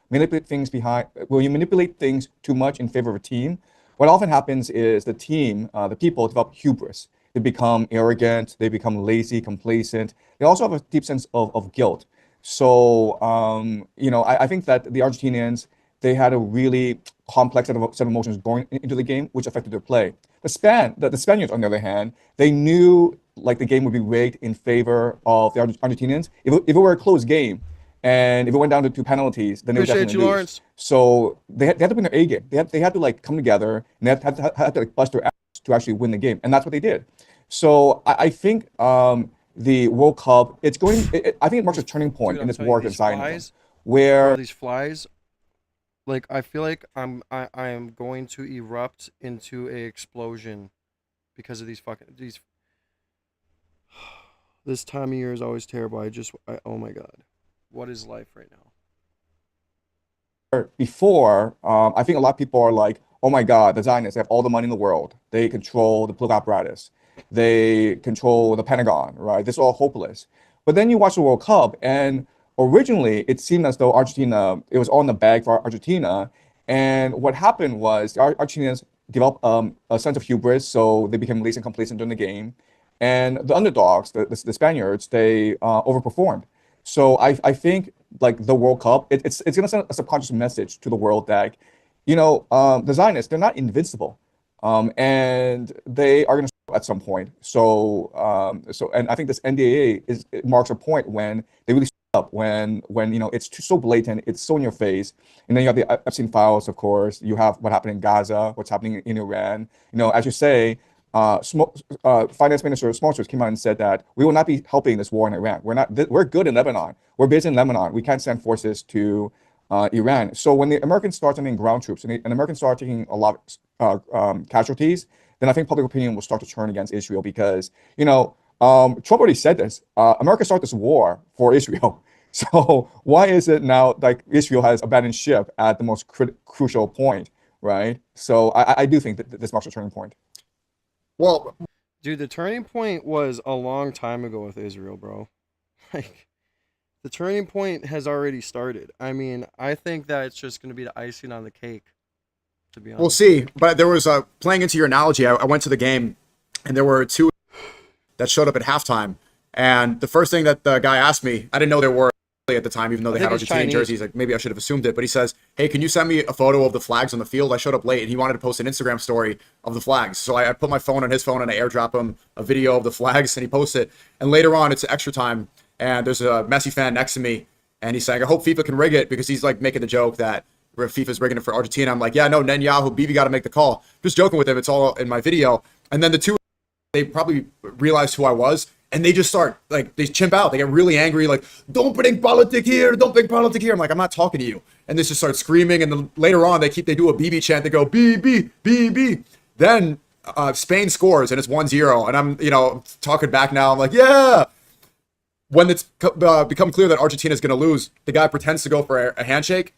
S15: manipulate things too much in favor of a team, what often happens is the team, the people develop hubris. They become arrogant, they become lazy, complacent. They also have a deep sense of guilt. So, I think that the Argentinians, they had a really complex set of emotions going into the game, which affected their play. The Spaniards, on the other hand, they knew like the game would be rigged in favor of the Argentinians. If it were a close game, and if it went down to 2 penalties, then they would definitely lose. Lawrence. So they had to bring their A game. They had to like come together and they had to like bust their ass to actually win the game, and that's what they did. So I think the World Cup, I think it marks a turning point in this war against Zionism, where
S1: these flies. Like, I feel like I am going to erupt into a explosion because of these this time of year is always terrible. Oh my god, what is life right now?
S15: Before, I think a lot of people are like, oh my god, the Zionists, they have all the money in the world. They control the political apparatus. They control the Pentagon, right? This is all hopeless. But then you watch the World Cup, and originally, it seemed as though Argentina, it was all in the bag for Argentina. And what happened was the Argentinians developed a sense of hubris, so they became lazy and complacent during the game. And the underdogs, the Spaniards, they overperformed. So I think like the World Cup, it's going to send a subconscious message to the world that, the Zionists, they're not invincible. And they are going to at some point. So and I think this NDAA marks a point when they really up when it's so blatant, it's so in your face. And then you have the Epstein files, of course. You have what happened in Gaza, what's happening in Iran. As you say, Finance Minister Smotrich came out and said that we will not be helping this war in Iran. We're good in Lebanon. We're based in Lebanon. We can't send forces to Iran. So when the Americans start sending ground troops and the Americans start taking a lot of casualties, then I think public opinion will start to turn against Israel because Trump already said this. America started this war for Israel. So why is it now like Israel has abandoned ship at the most crucial point, right? So I do think that this marks a turning point.
S16: Well,
S1: dude, the turning point was a long time ago with Israel, bro. Like, the turning point has already started. I mean, I think that it's just going to be the icing on the cake, to be honest.
S16: We'll see. But there was playing into your analogy. I went to the game, and there were two that showed up at halftime. And the first thing that the guy asked me, I didn't know there were at the time, even though they had Argentinian jerseys. Like, maybe I should have assumed it. But he says, "Hey, can you send me a photo of the flags on the field?" I showed up late, and he wanted to post an Instagram story of the flags. So I put my phone on his phone, and I airdrop him a video of the flags, and he posts it. And later on, it's extra time, and there's a Messi fan next to me, and he's saying, "I hope FIFA can rig it," because he's like making the joke that FIFA's rigging it for Argentina. I'm like, "Yeah, no, Netanyahu, Bibi got to make the call." Just joking with him. It's all in my video. And then the two, they probably realized who I was. And they just start, like, they chimp out. They get really angry, like, "Don't bring politics here. Don't bring politics here." I'm like, "I'm not talking to you." And they just start screaming. And then later on, they do a BB chant. They go, "BB, BB." Then Spain scores, and it's 1-0. And I'm, talking back now. I'm like, "Yeah." When it's become clear that Argentina is going to lose, the guy pretends to go for a handshake.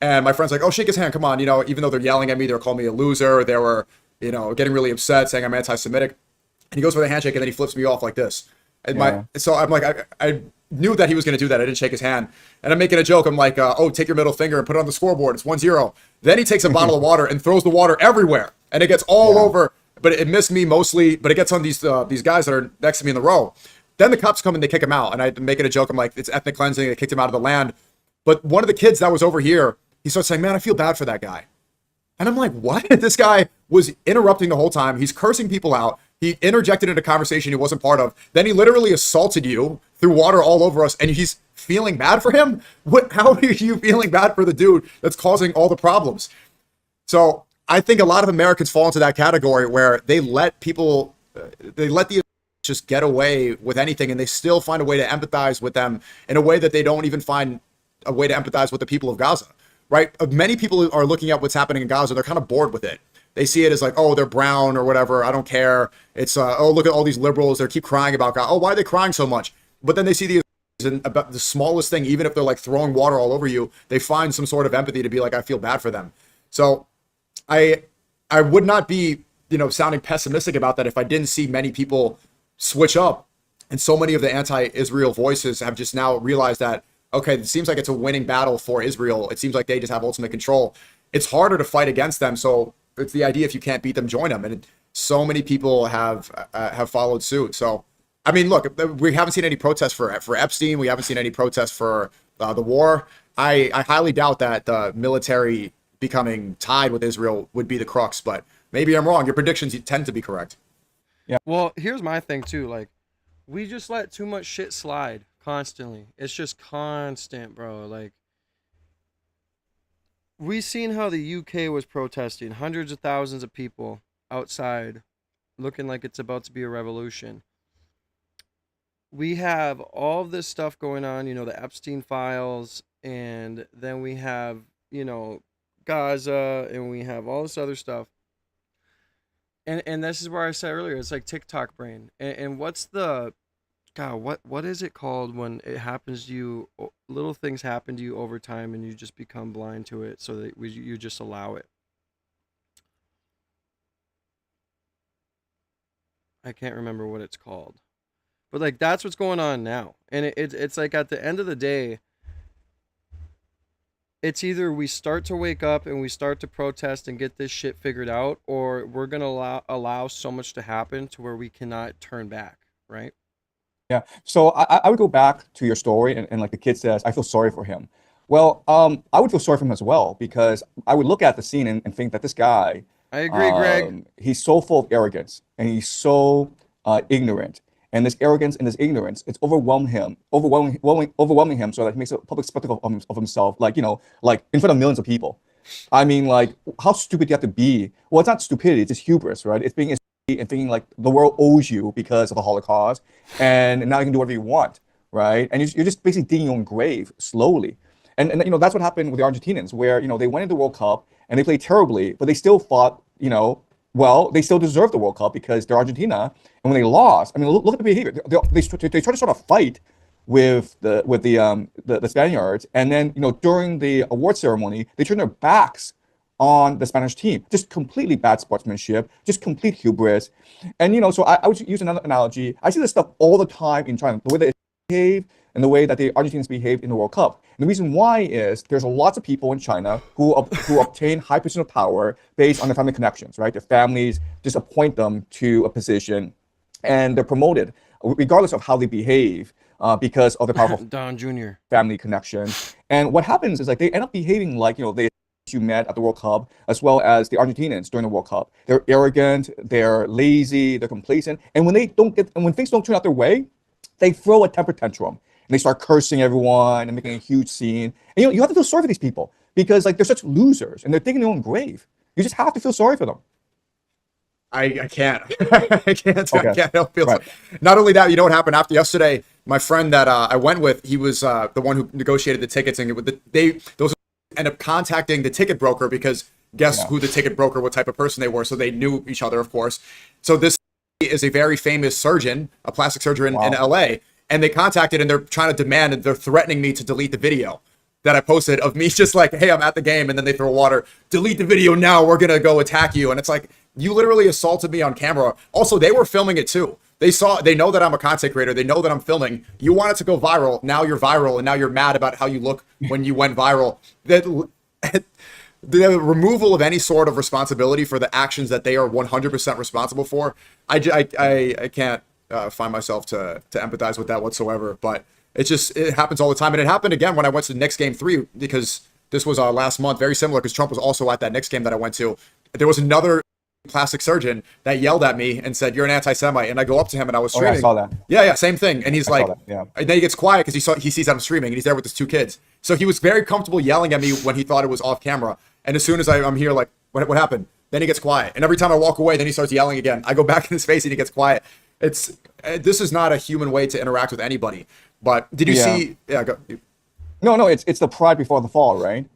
S16: And my friend's like, "Oh, shake his hand. Come on." Even though they're yelling at me, they're calling me a loser. They were, getting really upset, saying I'm anti-Semitic. And he goes for the handshake, and then he flips me off like this. And so I'm like, I knew that he was going to do that. I didn't shake his hand. And I'm making a joke. I'm like, "Oh, take your middle finger and put it on the scoreboard. It's 1-0. Then he takes a bottle of water and throws the water everywhere. And it gets all over. But it missed me mostly. But it gets on these guys that are next to me in the row. Then the cops come and they kick him out. And I'm making a joke. I'm like, "It's ethnic cleansing." They kicked him out of the land. But one of the kids that was over here, he starts saying, "Man, I feel bad for that guy." And I'm like, "What?" This guy was interrupting the whole time. He's cursing people out. He interjected in a conversation he wasn't part of. Then he literally assaulted you, threw water all over us, and he's feeling bad for him? How are you feeling bad for the dude that's causing all the problems? So I think a lot of Americans fall into that category where they let the just get away with anything, and they still find a way to empathize with them in a way that they don't even find a way to empathize with the people of Gaza, right? Many people are looking at what's happening in Gaza. They're kind of bored with it. They see it as like, "Oh, they're brown or whatever. I don't care." It's, "Oh, look at all these liberals. They keep crying about God. Oh, why are they crying so much?" But then they see about the smallest thing, even if they're like throwing water all over you, they find some sort of empathy to be like, "I feel bad for them." So I would not be, sounding pessimistic about that if I didn't see many people switch up. And so many of the anti-Israel voices have just now realized that, okay, it seems like it's a winning battle for Israel. It seems like they just have ultimate control. It's harder to fight against them. So it's the idea, if you can't beat them, join them. And so many people have followed suit. So, I mean, look, we haven't seen any protests for Epstein. We haven't seen any protests for the war. I highly doubt that the military becoming tied with Israel would be the crux, but maybe I'm wrong. Your predictions tend to be correct.
S1: Yeah. Well, here's my thing too. Like, we just let too much shit slide constantly. It's just constant, bro. Like, we seen how the UK was protesting, hundreds of thousands of people outside, looking like it's about to be a revolution. We have all of this stuff going on, the Epstein files, and then we have, Gaza, and we have all this other stuff. And this is where I said earlier, it's like TikTok brain. And what's the, God, what is it called when it happens to you, little things happen to you over time and you just become blind to it, so that you just allow it? I can't remember what it's called. But like, that's what's going on now. And it's like, at the end of the day, it's either we start to wake up and we start to protest and get this shit figured out, or we're going to allow so much to happen to where we cannot turn back, right?
S15: Yeah. So I would go back to your story, and like the kid says, I feel sorry for him. Well, I would feel sorry for him as well, because I would look at the scene and think that this guy,
S1: I agree, Greg.
S15: He's so full of arrogance, and he's so ignorant. And this arrogance and this ignorance, it's overwhelming him, so that he makes a public spectacle of himself, like, like in front of millions of people. I mean, like, how stupid do you have to be? Well, it's not stupidity, it's just hubris, right? It's being and thinking like the world owes you because of the Holocaust, and now you can do whatever you want, right? And you're just basically digging your own grave slowly. And that's what happened with the Argentinians, where they went into the World Cup and they played terribly, but they still fought, well, they still deserved the World Cup because they're Argentina. And when they lost, I mean, look at the behavior. They tried to start a fight with the Spaniards, and then during the award ceremony, they turned their backs on the Spanish team. Just completely bad sportsmanship, just complete hubris. And so I would use another analogy. I see this stuff all the time in China, the way they behave and the way that the Argentinians behaved in the World Cup. And the reason why is there's lots of people in China who obtain high position of power based on their family connections, right? Their families just appoint them to a position, and they're promoted regardless of how they behave because of the powerful
S1: Don Jr.
S15: family connection. And what happens is like they end up behaving like they you met at the World Cup, as well as the Argentinians during the World Cup. They're arrogant, they're lazy, they're complacent, and when things don't turn out their way, they throw a temper tantrum. And they start cursing everyone and making a huge scene. And you have to feel sorry for these people because like they're such losers and they're digging their own grave. You just have to feel sorry for them.
S16: I can't. I can't help feel. Right. Not only that, you know what happened after yesterday? My friend that I went with, he was the one who negotiated the tickets, and those end up contacting the ticket broker because guess who the ticket broker, what type of person they were, so they knew each other, of course. So this is a very famous surgeon, a plastic surgeon in LA. And they contacted and they're trying to demand and they're threatening me to delete the video that I posted of me just like, hey, I'm at the game. And then they throw water, delete the video now. We're going to go attack you. And it's like, you literally assaulted me on camera. Also, they were filming it too. They know that I'm a content creator. They know that I'm filming. You want it to go viral. Now you're viral. And now you're mad about how you look when you went viral. The removal of any sort of responsibility for the actions that they are 100% responsible for. I can't find myself to empathize with that whatsoever, but it happens all the time. And it happened again when I went to Knicks game 3, because this was last month, very similar, because Trump was also at that Knicks game that I went to. There was another plastic surgeon that yelled at me and said, you're an anti-Semite. And I go up to him and I was streaming.
S15: I saw that.
S16: Yeah, same thing. And he's like, and then he gets quiet because he sees I'm streaming and he's there with his 2 kids. So he was very comfortable yelling at me when he thought it was off camera. And as soon as I'm here, like, what happened? Then he gets quiet. And every time I walk away, then he starts yelling again. I go back in his face and he gets quiet. This is not a human way to interact with anybody. But did you see? Yeah, go.
S15: No, it's the pride before the fall, right?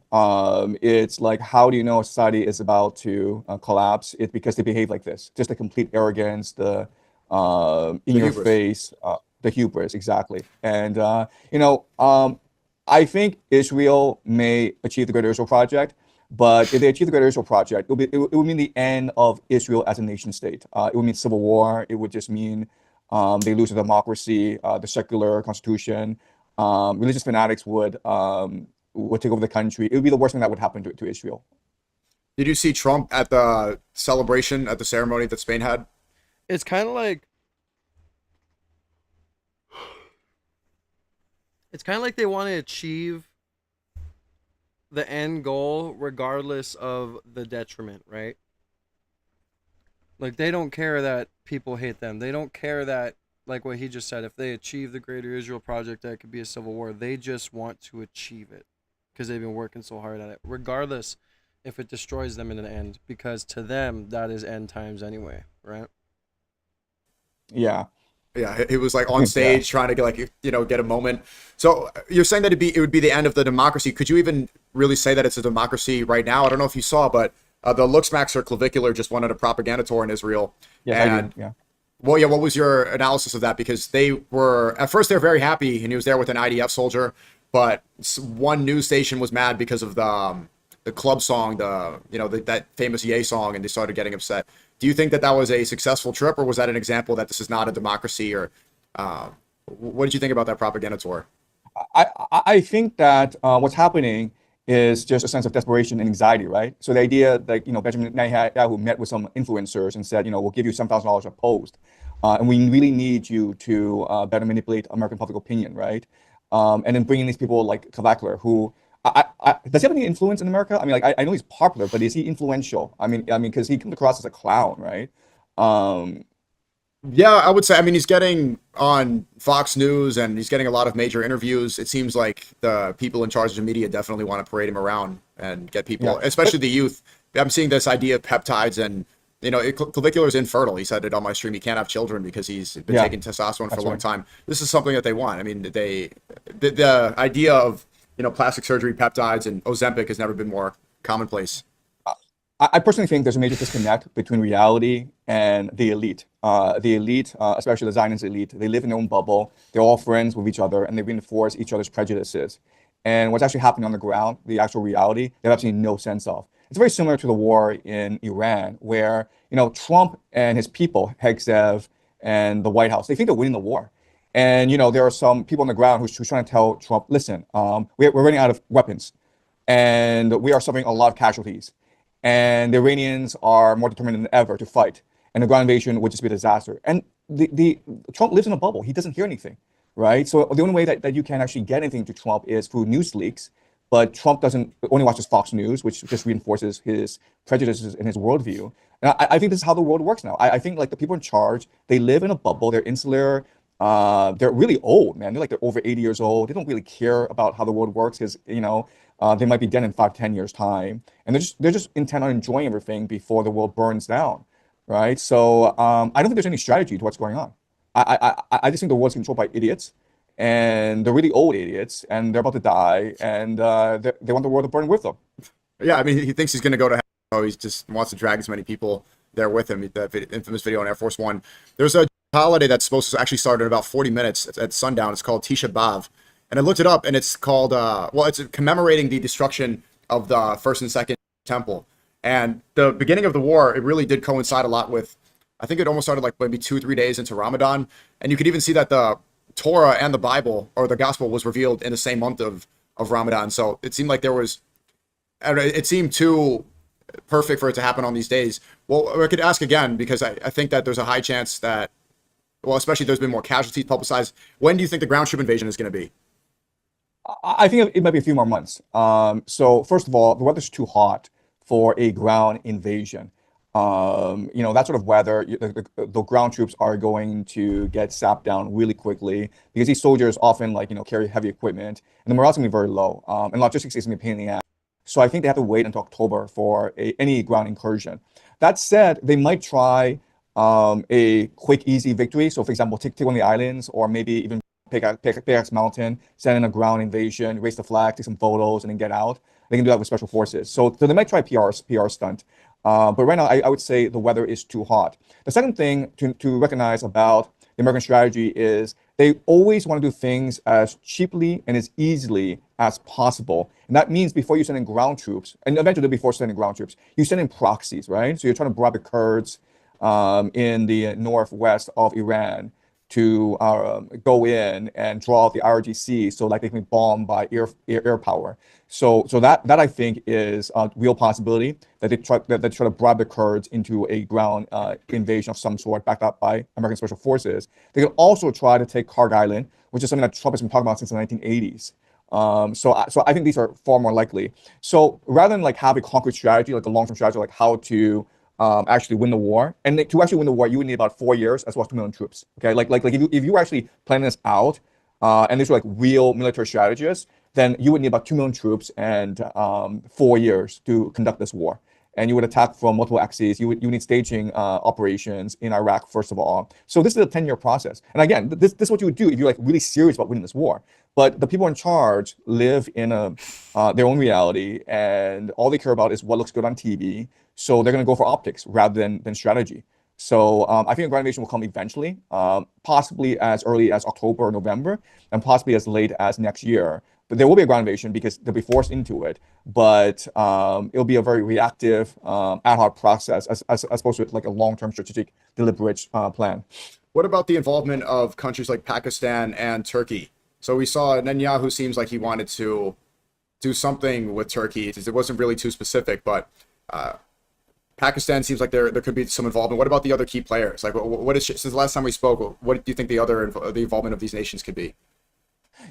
S15: It's like, how do you know a society is about to collapse? It's because they behave like this, just the complete arrogance, the in your face, the hubris, exactly. And I think Israel may achieve the Greater Israel Project, but if they achieve the Greater Israel Project, it would mean the end of Israel as a nation state. It would mean civil war. It would just mean they lose the democracy, the secular constitution. Religious fanatics would take over the country. It would be the worst thing that would happen to Israel.
S16: Did you see Trump at the celebration, at the ceremony that Spain had?
S1: It's kind of like they want to achieve the end goal regardless of the detriment, right? Like, they don't care that people hate them. They don't care that, like what he just said, if they achieve the Greater Israel Project, that could be a civil war. They just want to achieve it because they've been working so hard at it, regardless if it destroys them in the end, because to them, that is end times anyway, right?
S15: Yeah.
S16: Yeah, it was like on stage trying to get a moment. So you're saying that it would be the end of the democracy. Could you even really say that it's a democracy right now? I don't know if you saw, but the Luxmaxer Clavicular just won a propaganda tour in Israel.
S15: Yes, I did. Yeah.
S16: Well, yeah. What was your analysis of that? Because they were very happy, and he was there with an IDF soldier. But one news station was mad because of the club song, that famous Ye song, and they started getting upset. Do you think that was a successful trip, or was that an example that this is not a democracy? Or what did you think about that propaganda tour?
S15: I think that what's happening is just a sense of desperation and anxiety, right? So the idea that Benjamin Netanyahu met with some influencers and said, we'll give you $7,000 a post, and we really need you to better manipulate American public opinion, right? And then bringing these people like Clavicular, who does he have any influence in America? I mean, like I know he's popular, but is he influential? I mean, because he comes across as a clown, right?
S16: Yeah, I would say. I mean, he's getting on Fox News and he's getting a lot of major interviews. It seems like the people in charge of the media definitely want to parade him around and get people, especially the youth. I'm seeing this idea of peptides and, clavicular is infertile. He said it on my stream. He can't have children because he's been taking testosterone for a long time. This is something that they want. I mean, the idea of, plastic surgery, peptides, and Ozempic has never been more commonplace.
S15: I personally think there's a major disconnect between reality and the elite. The elite, especially the Zionist elite, they live in their own bubble. They're all friends with each other, and they reinforce each other's prejudices. And what's actually happening on the ground, the actual reality, they have absolutely no sense of. It's very similar to the war in Iran, where Trump and his people, Hegseth and the White House, they think they're winning the war. And there are some people on the ground who's trying to tell Trump, listen, we're running out of weapons, and we are suffering a lot of casualties. And the Iranians are more determined than ever to fight, and the ground invasion would just be a disaster. And the Trump lives in a bubble; he doesn't hear anything, right? So the only way that you can actually get anything to Trump is through news leaks. But Trump only watches Fox News, which just reinforces his prejudices and his worldview. And I think this is how the world works now. I think like the people in charge, they live in a bubble. They're insular. They're really old, man. They're over 80 years old. They don't really care about how the world works because they might be dead in 5-10 years time, and they're just intent on enjoying everything before the world burns down, right? So I don't think there's any strategy to what's going on. I just think the world's controlled by idiots, and they're really old idiots, and they're about to die, and they want the world to burn with them.
S16: Yeah, I mean, he thinks he's going to go to hell. Oh, he just wants to drag as many people there with him. That infamous video on Air Force One. There's a holiday that's supposed to actually start in about 40 minutes at sundown. It's called Tisha B'Av. And I looked it up, and it's called, it's commemorating the destruction of the first and second temple. And the beginning of the war, it really did coincide a lot with, I think it almost started like maybe 2-3 days into Ramadan. And you could even see that the Torah and the Bible, or the gospel, was revealed in the same month of Ramadan. So it seemed like it seemed too perfect for it to happen on these days. Well, I could ask again, because I think that there's a high chance that, especially there's been more casualties publicized. When do you think the ground troop invasion is going to be?
S15: I think it might be a few more months. So first of all, the weather's too hot for a ground invasion. That sort of weather, the ground troops are going to get sapped down really quickly because these soldiers often carry heavy equipment, and the morale's gonna be very low. And logistics is gonna be a pain in the ass. So I think they have to wait until October for any ground incursion. That said, they might try a quick, easy victory. So for example, take one of the islands, or maybe even Pickaxe Mountain, send in a ground invasion, raise the flag, take some photos, and then get out. They can do that with special forces. So they might try PR stunt. But right now, I would say the weather is too hot. The second thing to recognize about the American strategy is they always want to do things as cheaply and as easily as possible. And that means before you send in ground troops, and eventually before sending ground troops, you send in proxies, right? So you're trying to bribe the Kurds in the northwest of Iran to go in and draw out the IRGC so they can be bombed by air power. So that I think is a real possibility, that they try to bribe the Kurds into a ground invasion of some sort backed up by American Special Forces. They can also try to take Kharg Island, which is something that Trump has been talking about since the 1980s. So I think these are far more likely. So rather than have a concrete strategy, like a long-term strategy, like how to actually win the war, and to actually win the war, you would need about 4 years as well as 2 million troops. Okay, if you were actually planning this out, and these were real military strategists, then you would need about 2 million troops and 4 years to conduct this war. And you would attack from multiple axes. You need staging operations in Iraq, first of all. So this is a 10-year process. And again, this is what you would do if you're really serious about winning this war. But the people in charge live in their own reality, and all they care about is what looks good on TV. So they're going to go for optics rather than strategy. So I think a ground invasion will come eventually, possibly as early as October or November, and possibly as late as next year. But there will be a ground invasion because they'll be forced into it. But it'll be a very reactive, ad hoc process as opposed to a long-term strategic, deliberate plan.
S16: What about the involvement of countries like Pakistan and Turkey? So we saw Netanyahu seems like he wanted to do something with Turkey. It wasn't really too specific, but Pakistan seems like there could be some involvement. What about the other key players? What is, since the last time we spoke, what do you think the involvement of these nations could be?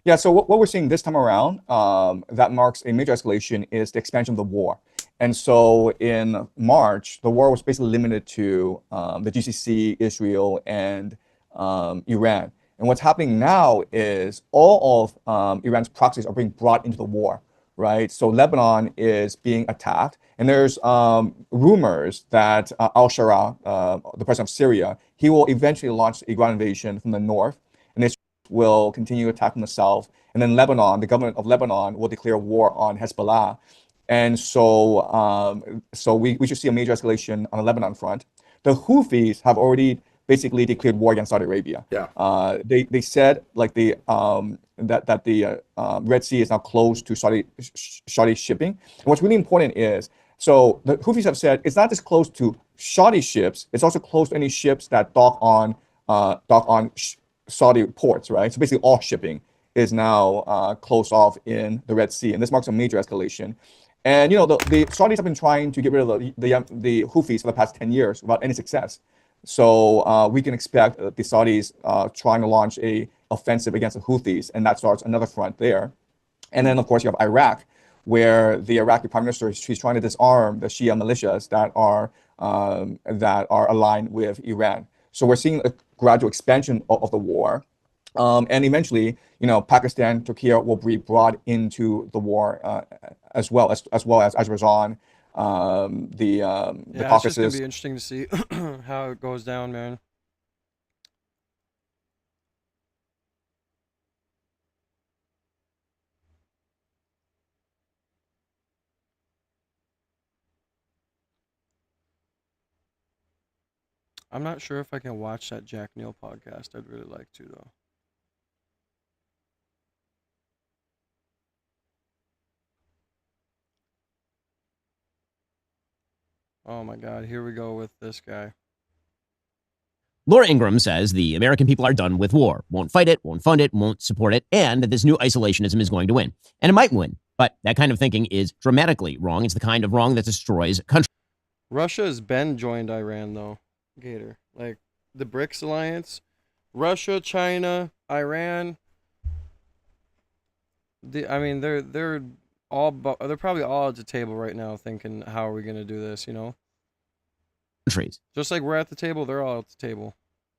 S15: Yeah, so what we're seeing this time around that marks a major escalation is the expansion of the war. And so in March, the war was basically limited to the GCC, Israel, and Iran. And what's happening now is all of Iran's proxies are being brought into the war, right? So Lebanon is being attacked. And there's rumors that al-Shara, the president of Syria, he will eventually launch the Iran invasion from the north. And this will continue attack from the south. And then Lebanon, the government of Lebanon, will declare war on Hezbollah. And so, we should see a major escalation on the Lebanon front. The Houthis have already basically declared war against Saudi Arabia.
S16: Yeah.
S15: They said like that the Red Sea is now closed to Saudi shipping. And what's really important is, so the Houthis have said it's not just closed to Saudi ships, it's also closed to any ships that dock on Saudi ports, right? So basically all shipping is now closed off in the Red Sea, and this marks a major escalation. And you know, the Saudis have been trying to get rid of the Houthis for the past 10 years without any success. So we can expect the Saudis trying to launch a offensive against the Houthis, and that starts another front there. And then of course you have Iraq, where the Iraqi prime minister, she's trying to disarm the Shia militias that are aligned with Iran. So we're seeing a gradual expansion of the war. And eventually, you know, Pakistan, Turkey will be brought into the war as well as Azerbaijan, the Caucasus.
S1: It's just gonna be interesting to see how it goes down, man. I'm not sure if I can watch that Jack Neal podcast. I'd really like to, though. Oh my God, here we go with this guy.
S17: Laura Ingraham says the American people are done with war, won't fight it, won't fund it, won't support it, and that this new isolationism is going to win. And it might win, but that kind of thinking is dramatically wrong. It's the kind of wrong that destroys countries.
S1: Russia has been joined Iran, though, Gator. Like, the BRICS alliance, Russia, China, Iran. They're probably all at the table right now thinking, how are we going to do this, you know?
S17: Countries.
S1: Just like we're at the table, they're all at the table.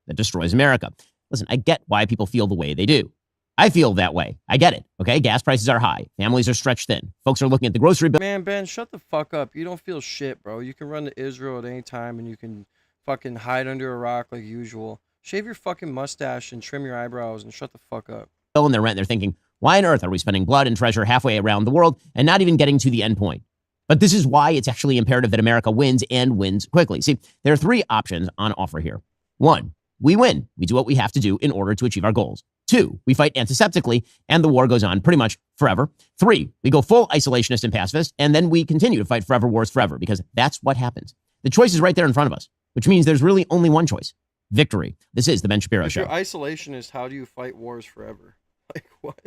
S17: That destroys America. Listen, I get why people feel the way they do. I feel that way. I get it, okay? Gas prices are high. Families are stretched thin. Folks are looking at the grocery bill.
S1: Man, Ben, shut the fuck up. You don't feel shit, bro. You can run to Israel at any time and you can fucking hide under a rock like usual. Shave your fucking mustache and trim your eyebrows and shut the fuck up.
S17: And their rent, they're thinking, why on earth are we spending blood and treasure halfway around the world and not even getting to the end point? But this is why it's actually imperative that America wins and wins quickly. See, there are three options on offer here. 1, we win. We do what we have to do in order to achieve our goals. 2, we fight antiseptically and the war goes on pretty much forever. 3, we go full isolationist and pacifist, and then we continue to fight forever wars forever, because that's what happens. The choice is right there in front of us, which means there's really only one choice: victory. This is the Ben Shapiro
S1: If
S17: Show.
S1: you're isolationist, how do you fight wars forever? Like, what?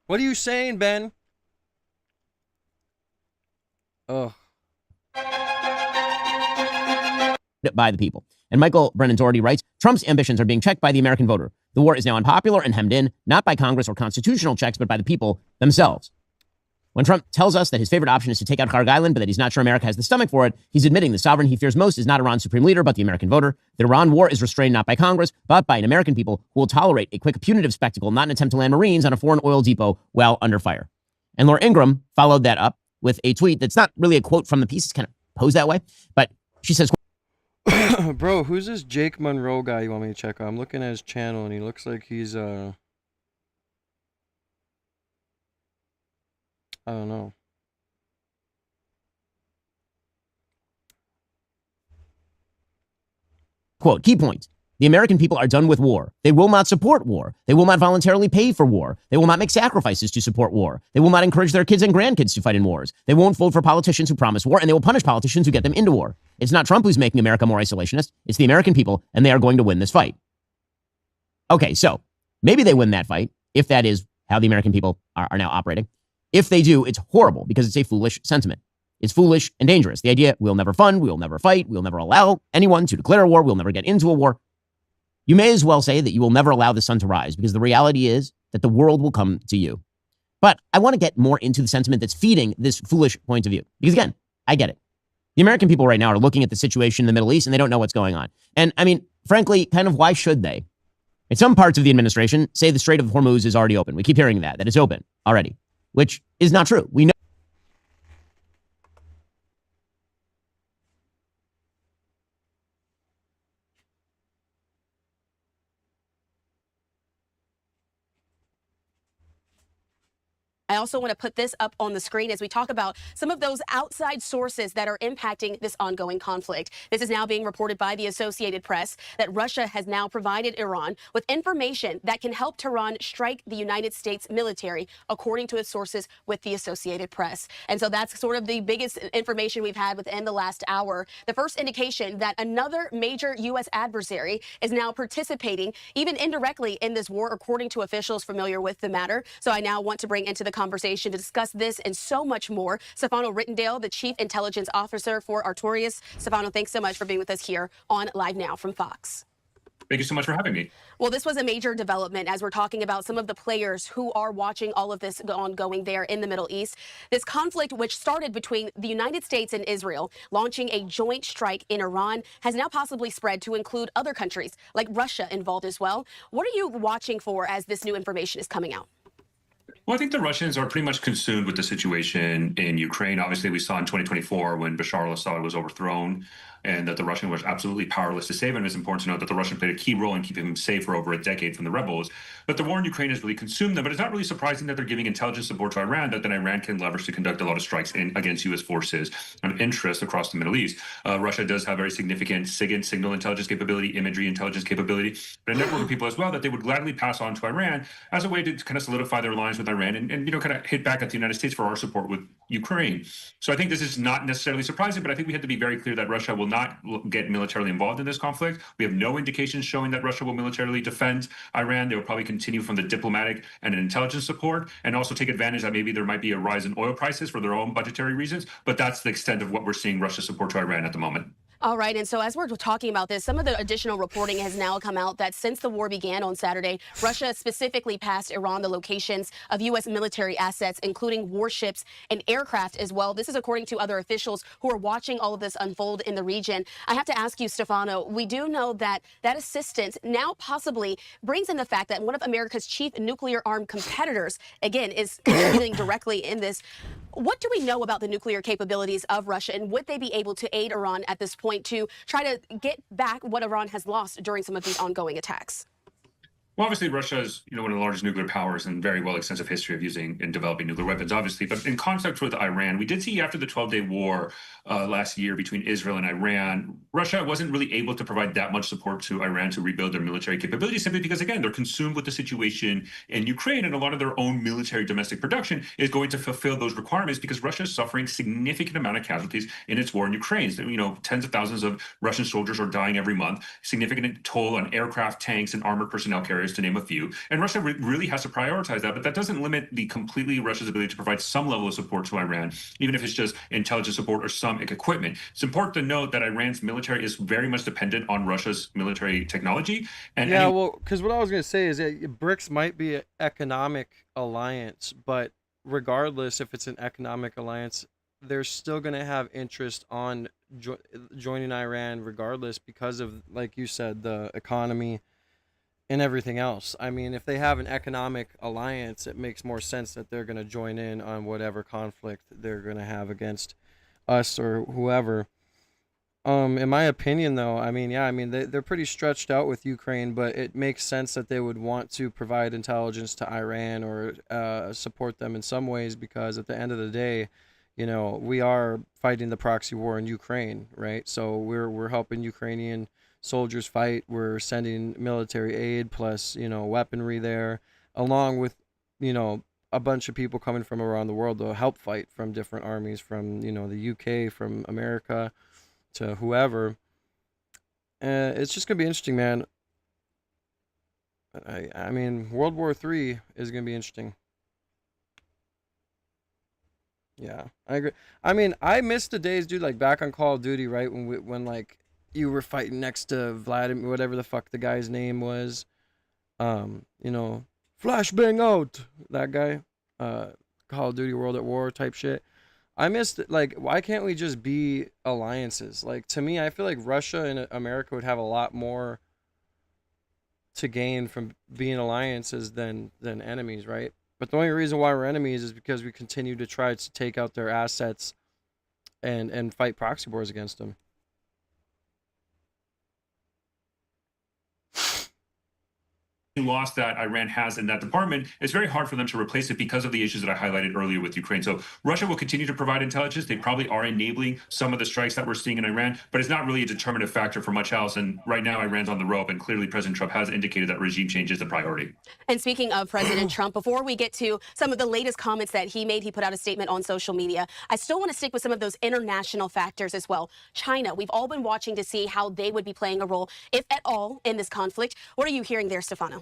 S1: What are you saying, Ben? Ugh.
S17: By the people. And Michael Brennan Doherty writes, Trump's ambitions are being checked by the American voter. The war is now unpopular and hemmed in, not by Congress or constitutional checks, but by the people themselves. When Trump tells us that his favorite option is to take out Kharg Island, but that he's not sure America has the stomach for it, he's admitting the sovereign he fears most is not Iran's supreme leader, but the American voter. The Iran war is restrained not by Congress, but by an American people who will tolerate a quick punitive spectacle, not an attempt to land Marines on a foreign oil depot while under fire. And Laura Ingraham followed that up with a tweet that's not really a quote from the piece. It's kind of posed that way, but she says,
S1: Bro, who's this Jake Monroe guy you want me to check out? I'm looking at his channel and he looks like he's I don't know.
S17: quote, key points. The American people are done with war. They will not support war. They will not voluntarily pay for war. They will not make sacrifices to support war. They will not encourage their kids and grandkids to fight in wars. They won't vote for politicians who promise war, and they will punish politicians who get them into war. It's not Trump who's making America more isolationist. It's the American people, and they are going to win this fight. Okay, so maybe they win that fight, if that is how the American people are now operating. If they do, it's horrible because it's a foolish sentiment. It's foolish and dangerous. The idea, we'll never fund, we'll never fight, we'll never allow anyone to declare a war, we'll never get into a war. You may as well say that you will never allow the sun to rise, because the reality is that the world will come to you. But I want to get more into the sentiment that's feeding this foolish point of view. Because again, I get it. The American people right now are looking at the situation in the Middle East and they don't know what's going on. And I mean, frankly, kind of why should they? And some parts of the administration say the Strait of Hormuz is already open. We keep hearing that it's open already, which is not true. We know.
S18: I also want to put this up on the screen as we talk about some of those outside sources that are impacting this ongoing conflict. This is now being reported by the Associated Press that Russia has now provided Iran with information that can help Tehran strike the United States military, according to its sources with the Associated Press. And so that's sort of the biggest information we've had within the last hour. The first indication that another major U.S. adversary is now participating, even indirectly, in this war, according to officials familiar with the matter. So I now want to bring into the conversation to discuss this and so much more Stefano Rittendale, the Chief Intelligence Officer for Artorias. Stefano, thanks so much for being with us here on Live Now from Fox.
S19: Thank you so much for having me.
S18: Well, this was a major development as we're talking about some of the players who are watching all of this ongoing there in the Middle East. This conflict, which started between the United States and Israel, launching a joint strike in Iran, has now possibly spread to include other countries like Russia involved as well. What are you watching for as this new information is coming out?
S19: Well, I think the Russians are pretty much consumed with the situation in Ukraine. Obviously, we saw in 2024 when Bashar al-Assad was overthrown and that the Russian was absolutely powerless to save him. It's important to note that the Russian played a key role in keeping him safe for over a decade from the rebels. But the war in Ukraine has really consumed them. But it's not really surprising that they're giving intelligence support to Iran, that then Iran can leverage to conduct a lot of strikes against U.S. forces of interest across the Middle East. Russia does have very significant SIGINT, signal intelligence capability, imagery intelligence capability, but a network of people as well that they would gladly pass on to Iran as a way to kind of solidify their alliance with Iran and kind of hit back at the United States for our support with Ukraine. So I think this is not necessarily surprising, but I think we have to be very clear that Russia will not get militarily involved in this conflict. We have no indications showing that Russia will militarily defend Iran. They will probably continue from the diplomatic and intelligence support and also take advantage that maybe there might be a rise in oil prices for their own budgetary reasons. But that's the extent of what we're seeing Russia's support to Iran at the moment.
S18: All right. And so as we're talking about this, some of the additional reporting has now come out that since the war began on Saturday, Russia specifically passed Iran the locations of U.S. military assets, including warships and aircraft as well. This is according to other officials who are watching all of this unfold in the region. I have to ask you, Stefano, we do know that that assistance now possibly brings in the fact that one of America's chief nuclear armed competitors, again, is contributing directly in this. What do we know about the nuclear capabilities of Russia, and would they be able to aid Iran at this point to try to get back what Iran has lost during some of these ongoing attacks?
S19: Well, obviously, Russia is one of the largest nuclear powers and very well extensive history of using and developing nuclear weapons, obviously. But in context with Iran, we did see after the 12-day war last year between Israel and Iran, Russia wasn't really able to provide that much support to Iran to rebuild their military capabilities simply because, again, they're consumed with the situation in Ukraine, and a lot of their own military domestic production is going to fulfill those requirements because Russia is suffering significant amount of casualties in its war in Ukraine. So, tens of thousands of Russian soldiers are dying every month, significant toll on aircraft, tanks, and armored personnel carriers, to name a few. And Russia really has to prioritize that, but that doesn't limit Russia's ability to provide some level of support to Iran, even if it's just intelligence support or some equipment. It's important to note that Iran's military is very much dependent on Russia's military technology. And
S1: because what I was going to say is that BRICS might be an economic alliance, but regardless if it's an economic alliance, they're still going to have interest on joining Iran regardless because of, like you said, the economy and everything else. I mean, if they have an economic alliance, it makes more sense that they're going to join in on whatever conflict they're going to have against us or whoever. In my opinion, though, they're pretty stretched out with Ukraine, but it makes sense that they would want to provide intelligence to Iran or support them in some ways because at the end of the day, we are fighting the proxy war in Ukraine, right? So we're helping Ukrainian soldiers fight. We're sending military aid plus weaponry there, along with a bunch of people coming from around the world to help fight from different armies, from the UK, from America to whoever. It's just gonna be interesting, man. I mean, World War III is gonna be interesting. Yeah, I agree. I mean, I miss the days, dude, like back on Call of Duty, right? When like you were fighting next to Vladimir, whatever the fuck the guy's name was. Flashbang out, that guy. Call of Duty World at War type shit. I missed like, why can't we just be alliances? Like, to me, I feel like Russia and America would have a lot more to gain from being alliances than enemies, right? But the only reason why we're enemies is because we continue to try to take out their assets and fight proxy wars against them.
S19: Loss that Iran has in that department, it's very hard for them to replace it because of the issues that I highlighted earlier with Ukraine. So Russia will continue to provide intelligence. They probably are enabling some of the strikes that we're seeing in Iran, but it's not really a determinative factor for much else. And right now, Iran's on the rope, and clearly President Trump has indicated that regime change is the priority.
S18: And speaking of President Trump, before we get to some of the latest comments that he made, he put out a statement on social media. I still want to stick with some of those international factors as well. China, we've all been watching to see how they would be playing a role, if at all, in this conflict. What are you hearing there, Stefano?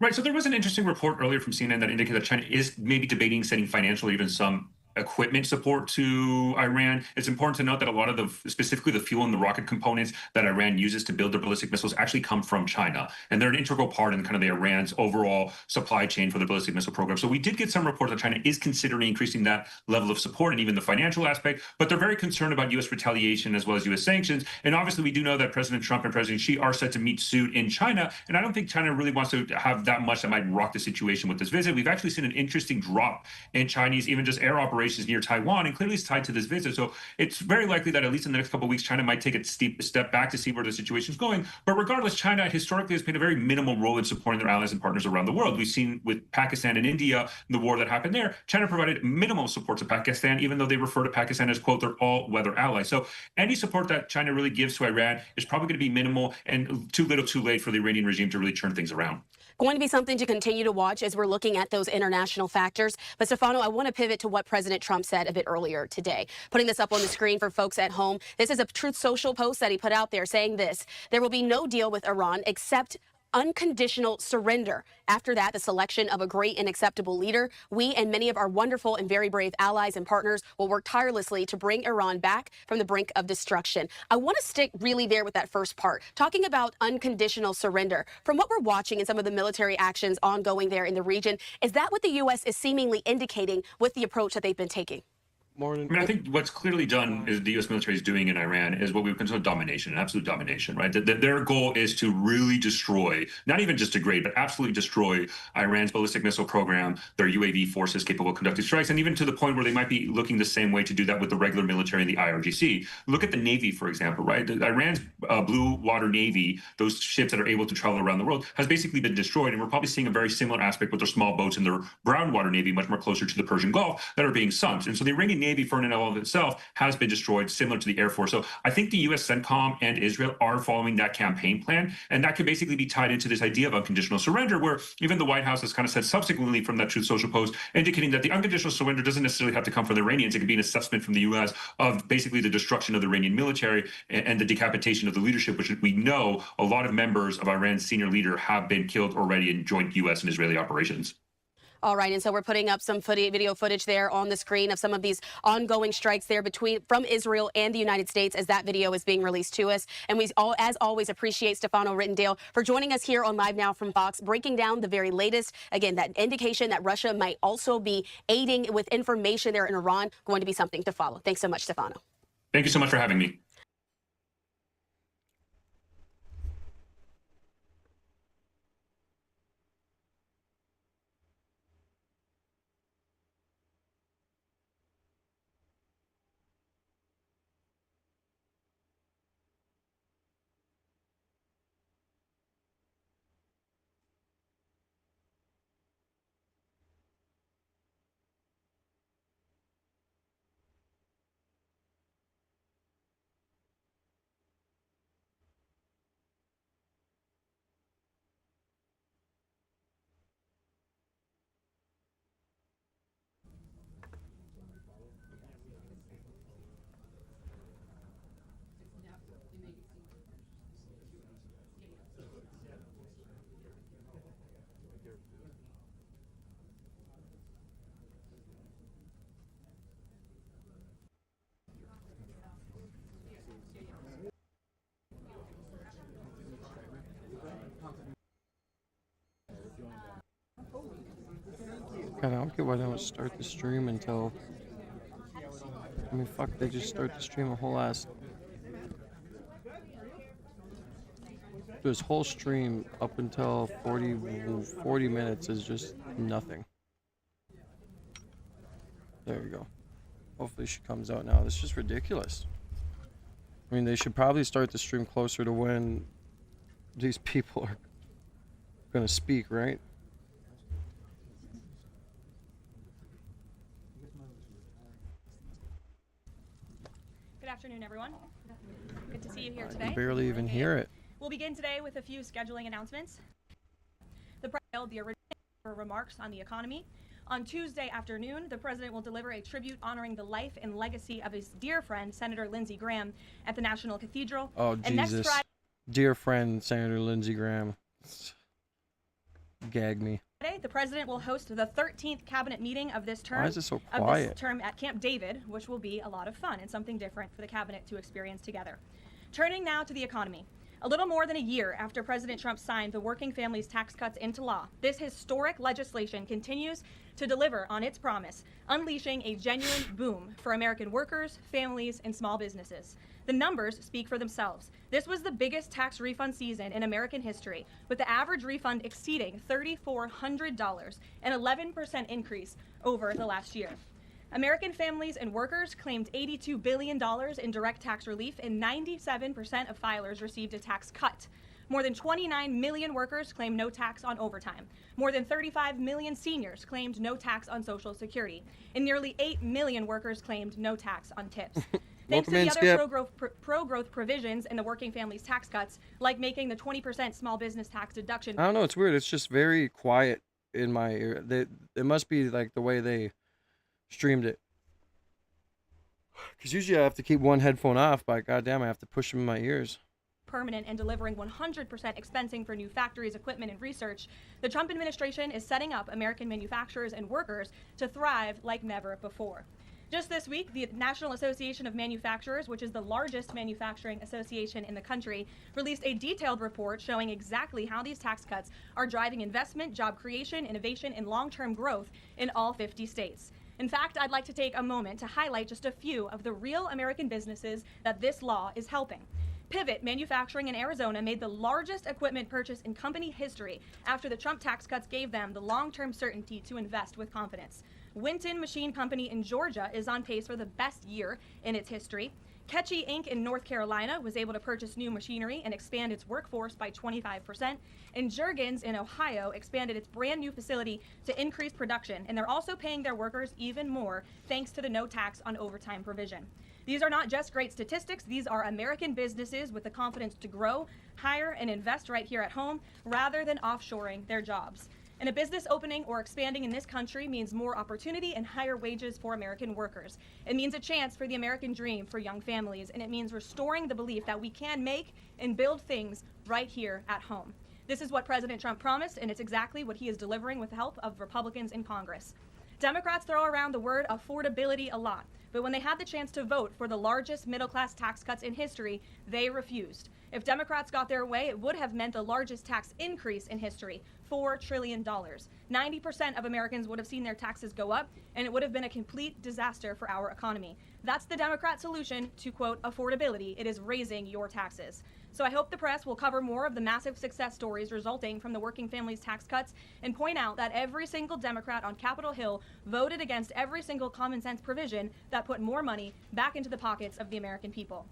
S19: Right. So there was an interesting report earlier from CNN that indicated that China is maybe debating sending financial, even some equipment support to Iran. It's important to note that a lot of the, specifically the fuel and the rocket components that Iran uses to build their ballistic missiles actually come from China. And they're an integral part in kind of the Iran's overall supply chain for the ballistic missile program. So we did get some reports that China is considering increasing that level of support and even the financial aspect, but they're very concerned about U.S. retaliation as well as U.S. sanctions. And obviously we do know that President Trump and President Xi are set to meet soon in China. And I don't think China really wants to have that much that might rock the situation with this visit. We've actually seen an interesting drop in Chinese, even just air operations near Taiwan, and clearly it's tied to this visit. So it's very likely that at least in the next couple of weeks, China might take a steep step back to see where the situation is going. But regardless, China historically has played a very minimal role in supporting their allies and partners around the world. We've seen with Pakistan and India, the war that happened there, China provided minimal support to Pakistan, even though they refer to Pakistan as, quote, their all-weather ally. So any support that China really gives to Iran is probably going to be minimal and too little too late for the Iranian regime to really turn things around.
S18: Going to be something to continue to watch as we're looking at those international factors. But Stefano, I want to pivot to what President Trump said a bit earlier today. Putting this up on the screen for folks at home. This is a Truth Social post that he put out there saying this: there will be no deal with Iran except unconditional surrender. After that, the selection of a great and acceptable leader. We and many of our wonderful and very brave allies and partners will work tirelessly to bring Iran back from the brink of destruction. I want to stick really there with that first part, talking about unconditional surrender. From what we're watching in some of the military actions ongoing there in the region, is that what the U.S. is seemingly indicating with the approach that they've been taking?
S19: I mean, I think what's clearly done is the U.S. military is doing in Iran is what we would consider domination, absolute domination, right? Their goal is to really destroy, not even just degrade, but absolutely destroy Iran's ballistic missile program, their UAV forces capable of conducting strikes, and even to the point where they might be looking the same way to do that with the regular military and the IRGC. Look at the Navy, for example, right? Iran's blue water Navy, those ships that are able to travel around the world, has basically been destroyed, and we're probably seeing a very similar aspect with their small boats and their brown water Navy, much more closer to the Persian Gulf, that are being sunk. And so the Iranian Navy, for and of all of itself, has been destroyed, similar to the Air Force. So I think the U.S. CENTCOM and Israel are following that campaign plan, and that could basically be tied into this idea of unconditional surrender, where even the White House has kind of said subsequently from that Truth Social post, indicating that the unconditional surrender doesn't necessarily have to come from the Iranians. It could be an assessment from the U.S. of basically the destruction of the Iranian military and the decapitation of the leadership, which we know a lot of members of Iran's senior leader have been killed already in joint U.S. and Israeli operations.
S18: All right, and so we're putting up some video footage there on the screen of some of these ongoing strikes there from Israel and the United States as that video is being released to us. And we all, as always, appreciate Stefano Rittendale for joining us here on Live Now from Fox, breaking down the very latest. Again, that indication that Russia might also be aiding with information there in Iran, going to be something to follow. Thanks so much, Stefano.
S19: Thank you so much for having me.
S1: God, I don't get why they don't start the stream until I mean, fuck, they just start the stream a whole ass. This whole stream up until 40 minutes is just nothing. There you go. Hopefully she comes out now. This is just ridiculous. I mean, they should probably start the stream closer to when these people are gonna speak, right?
S20: Good afternoon, everyone. Good to see you here
S1: I
S20: today.
S1: can barely even hear it.
S20: We'll begin today with a few scheduling announcements. The president held the original remarks on the economy. On Tuesday afternoon, the president will deliver a tribute honoring the life and legacy of his dear friend, Senator Lindsey Graham, at the National Cathedral.
S1: Oh,
S20: And next
S1: Jesus.
S20: Friday,
S1: Dear friend, Senator Lindsey Graham. Gag me.
S20: the president will host the 13th cabinet meeting of this term.
S1: Why is it so
S20: Of
S1: quiet?
S20: this term at Camp David, which will be a lot of fun and something different for the cabinet to experience together. Turning now to the economy. A little more than a year after President Trump signed the Working Families Tax Cuts into law, this historic legislation continues to deliver on its promise, unleashing a genuine boom for American workers, families, and small businesses. The numbers speak for themselves. This was the biggest tax refund season in American history, with the average refund exceeding $3,400, an 11% increase over the last year. American families and workers claimed $82 billion in direct tax relief, and 97% of filers received a tax cut. More than 29 million workers claimed no tax on overtime. More than 35 million seniors claimed no tax on Social Security. And nearly 8 million workers claimed no tax on tips. Thanks to the other pro-growth provisions in the Working Families Tax Cuts, like making the 20% small business tax deduction.
S1: I don't know. It's weird. It's just very quiet in my ear. It must be like the way they streamed it. Because usually I have to keep one headphone off, but goddamn, I have to push them in my ears.
S20: Permanent and delivering 100% expensing for new factories, equipment, and research, the Trump administration is setting up American manufacturers and workers to thrive like never before. Just this week, the National Association of Manufacturers, which is the largest manufacturing association in the country, released a detailed report showing exactly how these tax cuts are driving investment, job creation, innovation, and long-term growth in all 50 states. In fact, I'd like to take a moment to highlight just a few of the real American businesses that this law is helping. Pivot Manufacturing in Arizona made the largest equipment purchase in company history after the Trump tax cuts gave them the long-term certainty to invest with confidence. Winton Machine Company in Georgia is on pace for the best year in its history. Ketchy Inc. in North Carolina was able to purchase new machinery and expand its workforce by 25%. And Juergens in Ohio expanded its brand new facility to increase production. And they're also paying their workers even more thanks to the no tax on overtime provision. These are not just great statistics. These are American businesses with the confidence to grow, hire, and invest right here at home rather than offshoring their jobs. And a business opening or expanding in this country means more opportunity and higher wages for American workers. It means a chance for the American dream for young families, and it means restoring the belief that we can make and build things right here at home. This is what President Trump promised, and it's exactly what he is delivering with the help of Republicans in Congress. Democrats throw around the word affordability a lot, but when they had the chance to vote for the largest middle-class tax cuts in history, they refused. If Democrats got their way, it would have meant the largest tax increase in history, $4 trillion. 90% of Americans would have seen their taxes go up, and it would have been a complete disaster for our economy. That's the Democrat solution to, quote, affordability. It is raising your taxes. So I hope the press will cover more of the massive success stories resulting from the Working Families tax cuts and point out that every single Democrat on Capitol Hill voted against every single common sense provision that put more money back into the pockets of the American people.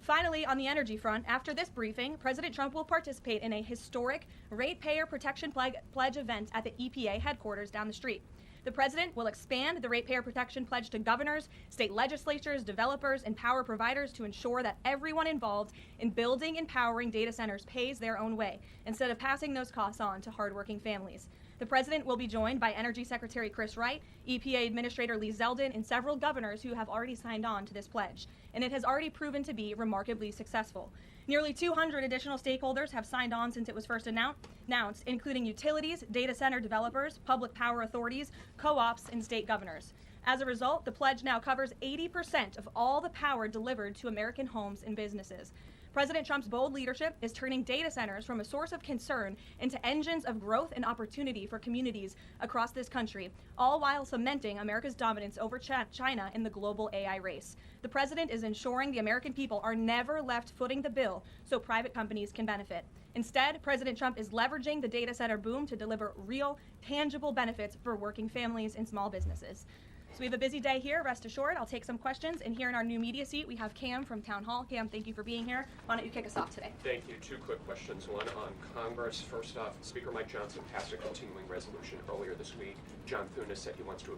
S20: Finally, on the energy front, after this briefing, President Trump will participate in a historic ratepayer protection pledge event at the EPA headquarters down the street. The president will expand the ratepayer protection pledge to governors, state legislatures, developers, and power providers to ensure that everyone involved in building and powering data centers pays their own way, instead of passing those costs on to hardworking families. The president will be joined by Energy Secretary Chris Wright, EPA Administrator Lee Zeldin, and several governors who have already signed on to this pledge, and it has already proven to be remarkably successful. Nearly 200 additional stakeholders have signed on since it was first announced, including utilities, data center developers, public power authorities, co-ops, and state governors. As a result, the pledge now covers 80% of all the power delivered to American homes and businesses. President Trump's bold leadership is turning data centers from a source of concern into engines of growth and opportunity for communities across this country, all while cementing America's dominance over China in the global AI race. The president is ensuring the American people are never left footing the bill so private companies can benefit. Instead, President Trump is leveraging the data center boom to deliver real, tangible benefits for working families and small businesses. So we have a busy day here, rest assured. I'll take some questions. And here in our new media seat, we have Cam from Town Hall. Cam, thank you for being here. Why don't you kick us off today?
S21: Thank you. Two quick questions. One on Congress. First off, Speaker Mike Johnson passed a continuing resolution earlier this week. John Thune has said he wants to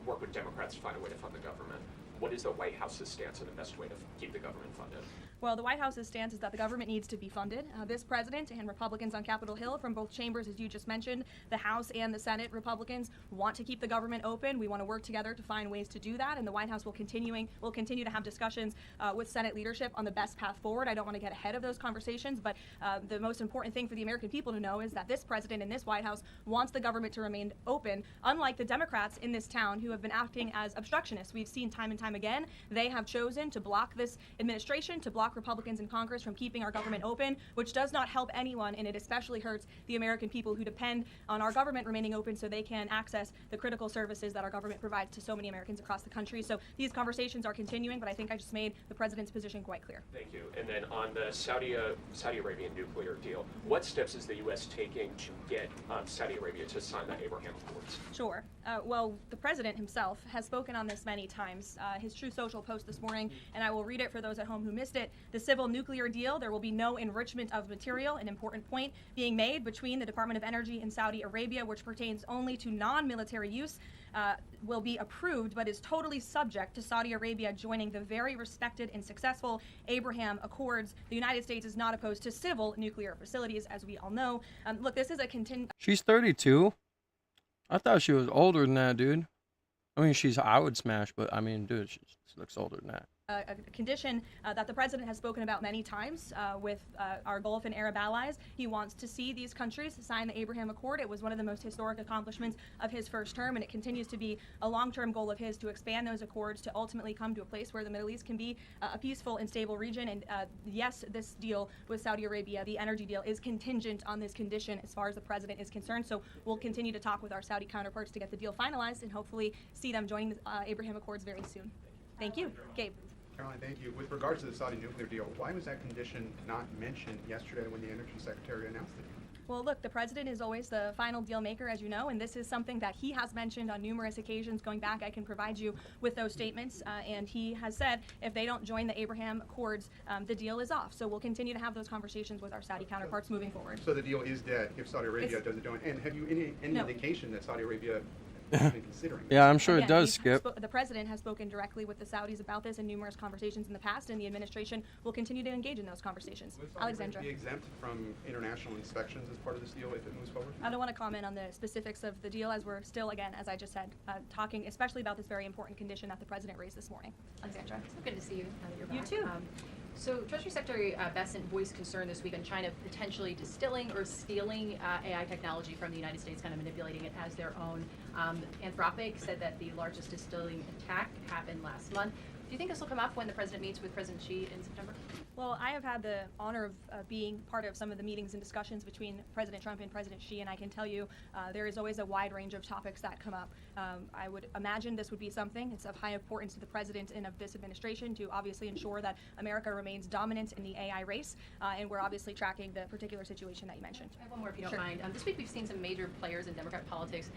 S21: work with Democrats to find a way to fund the government. What is the White House's stance on the best way to keep the government funded?
S20: Well, the White House's stance is that the government needs to be funded. This president and Republicans on Capitol Hill from both chambers, as you just mentioned, the House and the Senate Republicans want to keep the government open. We want to work together to find ways to do that, and the White House will continue to have discussions with Senate leadership on the best path forward. I don't want to get ahead of those conversations, but the most important thing for the American people to know is that this president and this White House wants the government to remain open, unlike the Democrats in this town who have been acting as obstructionists. We've seen time and time again, they have chosen to block this administration, to block Republicans in Congress from keeping our government open, which does not help anyone, and it especially hurts the American people who depend on our government remaining open so they can access the critical services that our government provides to so many Americans across the country. So these conversations are continuing, but I think I just made the president's position quite clear.
S21: Thank you. And then on the Saudi Arabian nuclear deal, what steps is the U.S. taking to get Saudi Arabia to sign the Abraham Accords?
S20: Sure. Well, the president himself has spoken on this many times. His True Social post this morning, and I will read it for those at home who missed it. The civil nuclear deal, there will be no enrichment of material, an important point being made between the Department of Energy and Saudi Arabia, which pertains only to non-military use, will be approved, but is totally subject to Saudi Arabia joining the very respected and successful Abraham Accords. The United States is not opposed to civil nuclear facilities, as we all know. Look, this is a
S1: She's 32. I thought she was older than that, dude. I mean, I would smash, but I mean, dude, she looks older than that.
S20: A condition that the president has spoken about many times with our Gulf and Arab allies. He wants to see these countries sign the Abraham Accord. It was one of the most historic accomplishments of his first term, and it continues to be a long-term goal of his to expand those accords to ultimately come to a place where the Middle East can be a peaceful and stable region. And yes, this deal with Saudi Arabia, the energy deal, is contingent on this condition as far as the president is concerned. So we'll continue to talk with our Saudi counterparts to get the deal finalized and hopefully see them joining the Abraham Accords very soon. Thank you. Gabe.
S22: Caroline, thank you. With regards to the Saudi nuclear deal, why was that condition not mentioned yesterday when the Energy Secretary announced it?
S20: Well, look, the president is always the final deal maker, as you know, and this is something that he has mentioned on numerous occasions going back. I can provide you with those statements, and he has said if they don't join the Abraham Accords, the deal is off. So we'll continue to have those conversations with our Saudi counterparts moving forward.
S22: So the deal is dead if Saudi Arabia doesn't join. And have you any indication that Saudi Arabia considering?
S1: Yeah, I'm sure
S20: Again,
S1: it does, Skip.
S20: The president has spoken directly with the Saudis about this in numerous conversations in the past, and the administration will continue to engage in those conversations.
S22: Will Saudi
S20: Alexandra.
S22: Arabia be exempt from international inspections as part of this deal if it moves forward?
S20: I don't want to comment on the specifics of the deal, as we're still, again, as I just said, talking especially about this very important condition that the president raised this morning. Alexandra.
S23: It's so good to see you now that you're back.
S20: You too.
S23: So Treasury Secretary Bessent voiced concern this week on China potentially distilling or stealing AI technology from the United States, kind of manipulating it as their own. Anthropic said that the largest distilling attack happened last month. Do you think this will come up when the president meets with President Xi in September?
S20: Well, I have had the honor of being part of some of the meetings and discussions between President Trump and President Xi, and I can tell you there is always a wide range of topics that come up. I would imagine this would be something. It's of high importance to the president and of this administration to obviously ensure that America remains dominant in the AI race, and we're obviously tracking the particular situation that you mentioned.
S23: I have one more if you don't
S20: Sure.
S23: mind. This week we've seen some major players in Democrat politics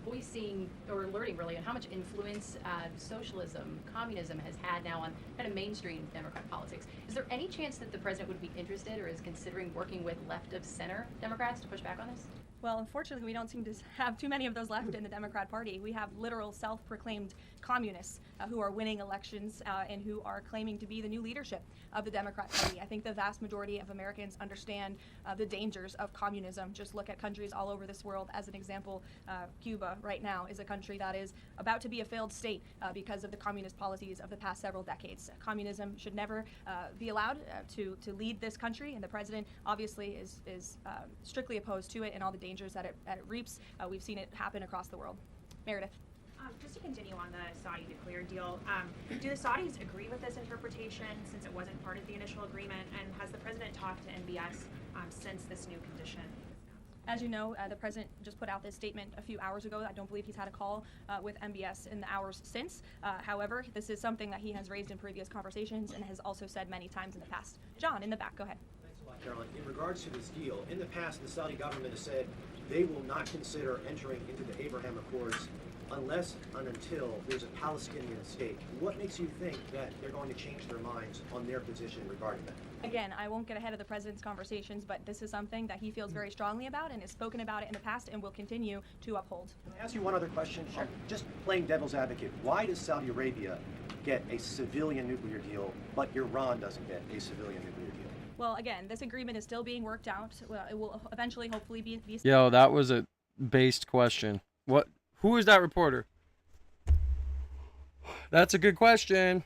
S23: voicing or alerting really on how much influence socialism, communism has had now on kind of mainstream Democrat politics. Is there any chance that the president would be interested or is considering working with left of center Democrats to push back on this?
S20: Well, unfortunately, we don't seem to have too many of those left in the Democrat Party. We have literal self-proclaimed communists who are winning elections and who are claiming to be the new leadership of the Democrat Party. I think the vast majority of Americans understand the dangers of communism. Just look at countries all over this world. As an example, Cuba right now is a country that is about to be a failed state because of the communist policies of the past several decades. Communism should never be allowed to lead this country, and the president obviously is strictly opposed to it and all the dangers that it reaps. We've seen it happen across the world. Meredith.
S2: just to continue on the Saudi nuclear deal, do the Saudis agree with this interpretation since it wasn't part of the initial agreement? And has the president talked to NBS since this new condition?
S20: As you know, the president just put out this statement a few hours ago. I don't believe he's had a call with MBS in the hours since. However, this is something that he has raised in previous conversations and has also said many times in the past. John, in the back, go ahead.
S3: Thanks a lot, Carolyn. In regards to this deal, in the past, the Saudi government has said they will not consider entering into the Abraham Accords unless and until there's a Palestinian state. What makes you think that they're going to change their minds on their position regarding that?
S20: Again, I won't get ahead of the president's conversations, but this is something that he feels very strongly about and has spoken about it in the past and will continue to uphold.
S3: Can I ask you one other question? Sure. Just playing devil's advocate, why does Saudi Arabia get a civilian nuclear deal, but Iran doesn't get a civilian nuclear deal?
S20: Well, again, this agreement is still being worked out. Well, it will eventually, hopefully, be.
S1: Yo, that was a based question. What? Who is that reporter? That's a good question.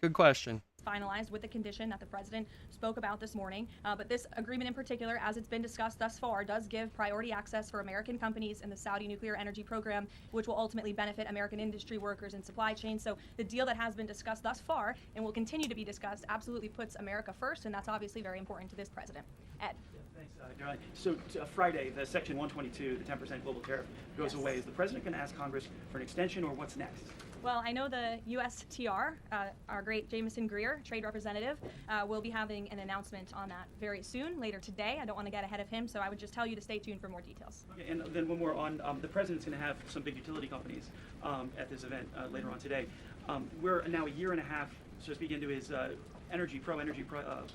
S1: Good question.
S20: Finalized with the condition that the president spoke about this morning. But this agreement in particular, as it's been discussed thus far, does give priority access for American companies in the Saudi nuclear energy program, which will ultimately benefit American industry workers and supply chains. So the deal that has been discussed thus far and will continue to be discussed absolutely puts America first, and that's obviously very important to this president. Ed.
S5: Thanks, Caroline. So Friday, the Section 122, the 10% global tariff, goes away. Is the president going to ask Congress for an extension, or what's next?
S20: Well, I know the USTR, our great Jameson Greer, trade representative, will be having an announcement on that very soon, later today. I don't want to get ahead of him, so I would just tell you to stay tuned for more details.
S5: Okay, and then one more on the president's going to have some big utility companies at this event later on today. We're now a year and a half, so to speak, into his pro-energy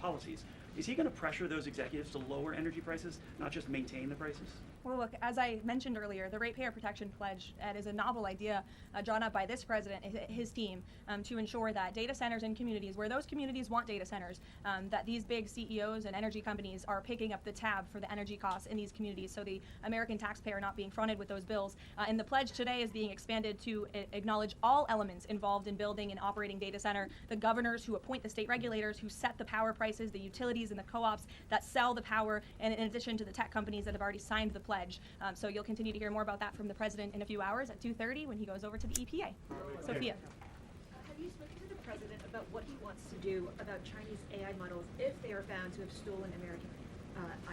S5: policies. Is he going to pressure those executives to lower energy prices, not just maintain the prices?
S20: Well, look, as I mentioned earlier, the Ratepayer Protection Pledge is a novel idea drawn up by this president, his team, to ensure that data centers in communities, where those communities want data centers, that these big CEOs and energy companies are picking up the tab for the energy costs in these communities, so the American taxpayer not being fronted with those bills. And the pledge today is being expanded to acknowledge all elements involved in building and operating data center, the governors who appoint the state regulators who set the power prices, the utilities and the co-ops that sell the power, and in addition to the tech companies that have already signed the pledge. So you'll continue to hear more about that from the president in a few hours at 2:30 when he goes over to the EPA. Sophia.
S24: Have you spoken to the president about what he wants to do about Chinese AI models if they are found to have stolen American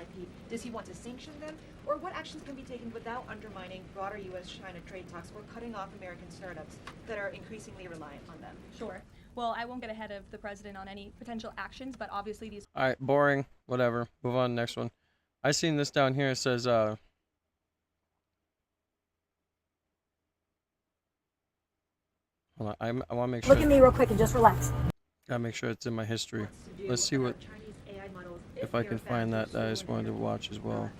S24: IP? Does he want to sanction them? Or what actions can be taken without undermining broader U.S.-China trade talks or cutting off American startups that are increasingly reliant on them?
S20: Sure. Well, I won't get ahead of the president on any potential actions, but obviously these...
S1: All right, boring. Whatever. Move on, next one. I seen this down here. It says, hold on, I want to make sure.
S8: Look at me real quick and just relax.
S1: Gotta make sure it's in my history. Let's see what, if I can find that I just wanted to watch as well.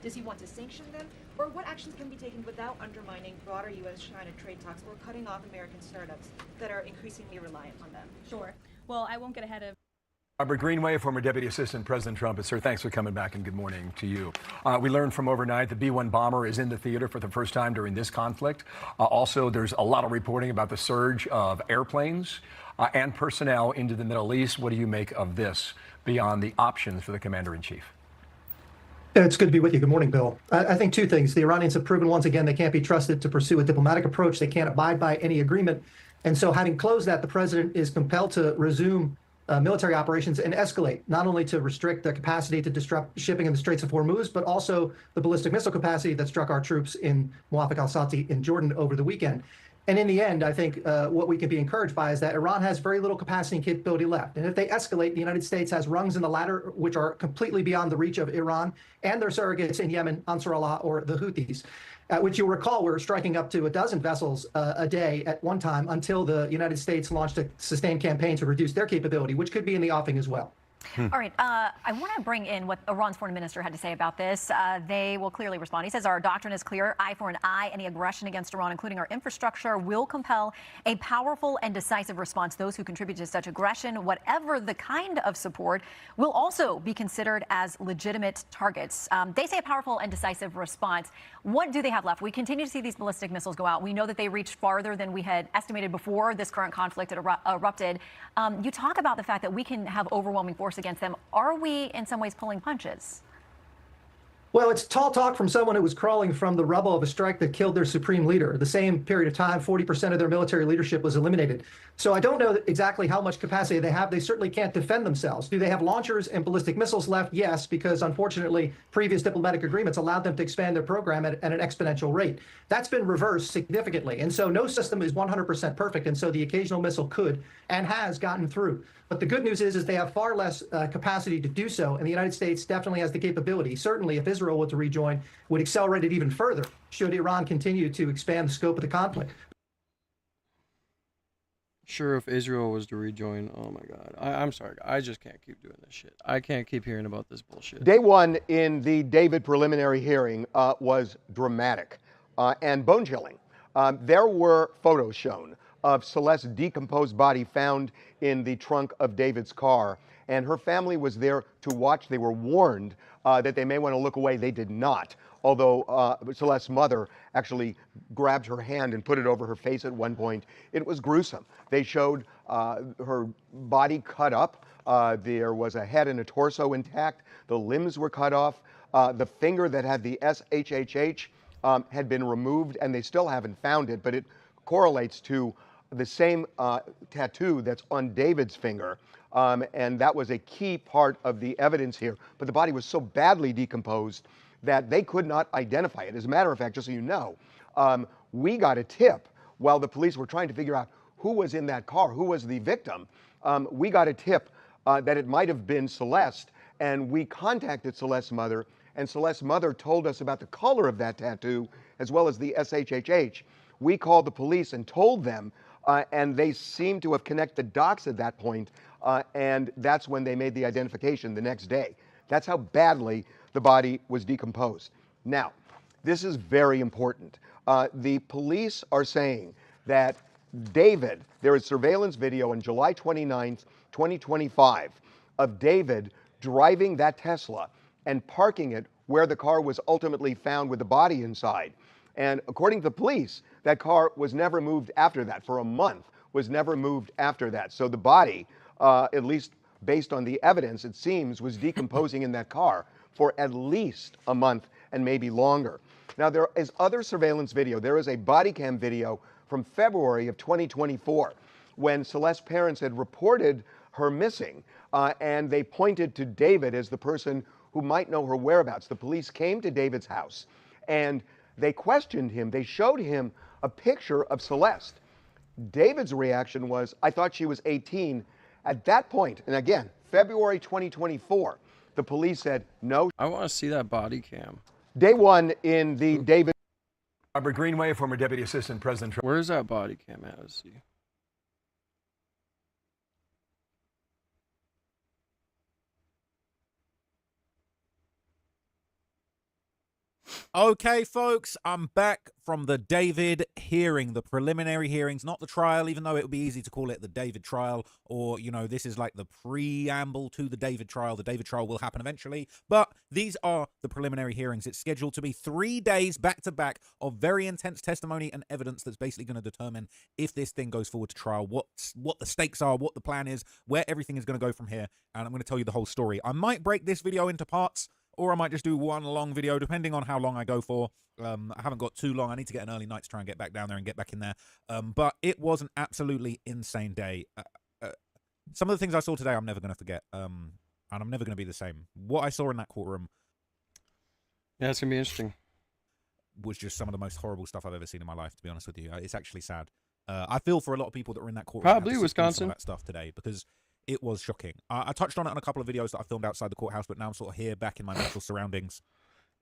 S24: Does he want to sanction them? Or what actions can be taken without undermining broader U.S.-China trade talks or cutting off American startups that are increasingly reliant on them?
S20: Sure. Well, I won't get ahead of...
S25: Robert Greenway, former Deputy Assistant President Trump. Sir, thanks for coming back and good morning to you. We learned from overnight the B-1 bomber is in the theater for the first time during this conflict. Also, there's a lot of reporting about the surge of airplanes and personnel into the Middle East. What do you make of this beyond the options for the Commander-in-Chief?
S26: It's good to be with you. Good morning, Bill. I think two things. The Iranians have proven once again they can't be trusted to pursue a diplomatic approach. They can't abide by any agreement. And so having closed that, the president is compelled to resume military operations and escalate, not only to restrict the capacity to disrupt shipping in the Straits of Hormuz, but also the ballistic missile capacity that struck our troops in Muwafaq al-Sati in Jordan over the weekend. And in the end, I think what we can be encouraged by is that Iran has very little capacity and capability left. And if they escalate, the United States has rungs in the ladder which are completely beyond the reach of Iran and their surrogates in Yemen, Ansar Allah or the Houthis, which you'll recall were striking up to a dozen vessels a day at one time until the United States launched a sustained campaign to reduce their capability, which could be in the offing as well.
S27: All right. I want to bring in what Iran's foreign minister had to say about this. They will clearly respond. He says our doctrine is clear. Eye for an eye. Any aggression against Iran, including our infrastructure, will compel a powerful and decisive response. Those who contribute to such aggression, whatever the kind of support, will also be considered as legitimate targets. They say a powerful and decisive response. What do they have left? We continue to see these ballistic missiles go out. We know that they reached farther than we had estimated before this current conflict had erupted. You talk about the fact that we can have overwhelming force against them. Are we in some ways pulling punches?
S26: Well, it's tall talk from someone who was crawling from the rubble of a strike that killed their supreme leader. The same period of time, 40% of their military leadership was eliminated. So I don't know exactly how much capacity they have. They certainly can't defend themselves. Do they have launchers and ballistic missiles left? Yes, because unfortunately, previous diplomatic agreements allowed them to expand their program at an exponential rate. That's been reversed significantly. And so no system is 100% perfect. And so the occasional missile could and has gotten through. But the good news is they have far less capacity to do so. And the United States definitely has the capability. Certainly, if Israel were to rejoin, would accelerate it even further should Iran continue to expand the scope of the conflict.
S1: Sure, if Israel was to rejoin, oh my God. I'm sorry. I just can't keep doing this shit. I can't keep hearing about this bullshit.
S4: Day one in the David preliminary hearing was dramatic and bone-chilling. There were photos shown of Celeste's decomposed body found in the trunk of David's car, and her family was there to watch. They were warned that they may want to look away. They did not, although Celeste's mother actually grabbed her hand and put it over her face at one point. It was gruesome. They showed her body cut up. There was a head and a torso intact. The limbs were cut off. The finger that had the SHHH had been removed, and they still haven't found it, but it correlates to the same tattoo that's on David's finger. And that was a key part of the evidence here. But the body was so badly decomposed that they could not identify it. As a matter of fact, just so you know, we got a tip while the police were trying to figure out who was in that car, who was the victim. We got a tip that it might have been Celeste, and we contacted Celeste's mother, and Celeste's mother told us about the color of that tattoo as well as the SHHH. We called the police and told them, and they seemed to have connected dots at that point, and that's when they made the identification the next day. That's how badly the body was decomposed. Now, this is very important. The police are saying that David, there is surveillance video on July 29th, 2025, of David driving that Tesla and parking it where the car was ultimately found with the body inside. And according to the police, that car was never moved after that. For a month, was never moved after that. So the body, at least based on the evidence, it seems, was decomposing in that car for at least a month and maybe longer. Now, there is other surveillance video. There is a body cam video from February of 2024 when Celeste's parents had reported her missing, and they pointed to David as the person who might know her whereabouts. The police came to David's house, and they questioned him. They showed him a picture of Celeste. David's reaction was, I thought she was 18. At that point, and again, February 2024, the police said, no.
S1: I want to see that body cam.
S4: Day one in the David.
S25: Robert Greenway, former Deputy Assistant President Trump.
S1: Where's that body cam at? Let's see.
S6: Okay, folks, I'm back from the David hearing, the preliminary hearings, not the trial, even though it would be easy to call it the David trial, or, you know, this is like the preamble to the David trial. The David trial will happen eventually, but these are the preliminary hearings. It's scheduled to be 3 days back to back of very intense testimony and evidence that's basically going to determine if this thing goes forward to trial, what the stakes are, what the plan is, where everything is going to go from here, and I'm going to tell you the whole story. I might break this video into parts, or I might just do one long video, depending on how long I go for. I haven't got too long. I need to get an early night to try and get back down there and get back in there. But it was an absolutely insane day. Some of the things I saw today, I'm never going to forget. And I'm never going to be the same. What I saw in that courtroom...
S1: Yeah, it's going to be interesting.
S6: ...was just some of the most horrible stuff I've ever seen in my life, to be honest with you. It's actually sad. I feel for a lot of people that were in that courtroom.
S1: Probably Wisconsin.
S6: Some of that stuff today, because... it was shocking. I touched on it on a couple of videos that I filmed outside the courthouse, but now I'm sort of here back in my natural surroundings.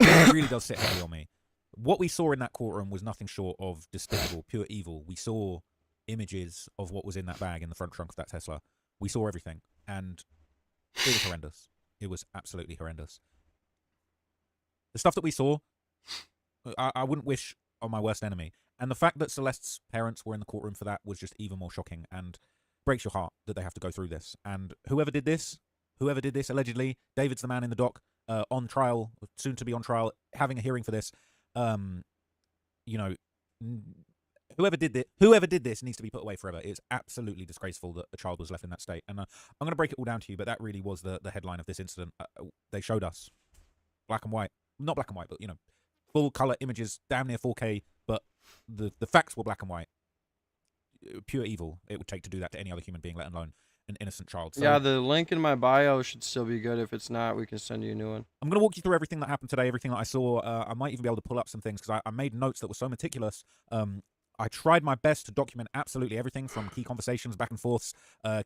S6: It really does sit heavy on me. What we saw in that courtroom was nothing short of despicable, pure evil. We saw images of what was in that bag in the front trunk of that Tesla. We saw everything, and it was horrendous. It was absolutely horrendous. The stuff that we saw, I wouldn't wish on my worst enemy. And the fact that Celeste's parents were in the courtroom for that was just even more shocking, and breaks your heart that they have to go through this. And whoever did this, allegedly, David's the man in the dock, on trial, soon to be on trial, having a hearing for this. You know, whoever did this needs to be put away forever. It's absolutely disgraceful that a child was left in that state. And I'm going to break it all down to you, but that really was the headline of this incident. They showed us, black and white, not black and white, but full color images, damn near 4K. But the facts were black and white. Pure evil it would take to do that to any other human being, let alone an innocent child. So,
S1: yeah, the link in my bio should still be good. If it's not, we can send you a new one.
S6: I'm going to walk you through everything that happened today, everything that I saw. I might even be able to pull up some things because I made notes that were so meticulous. I tried my best to document absolutely everything from key conversations, back and forths,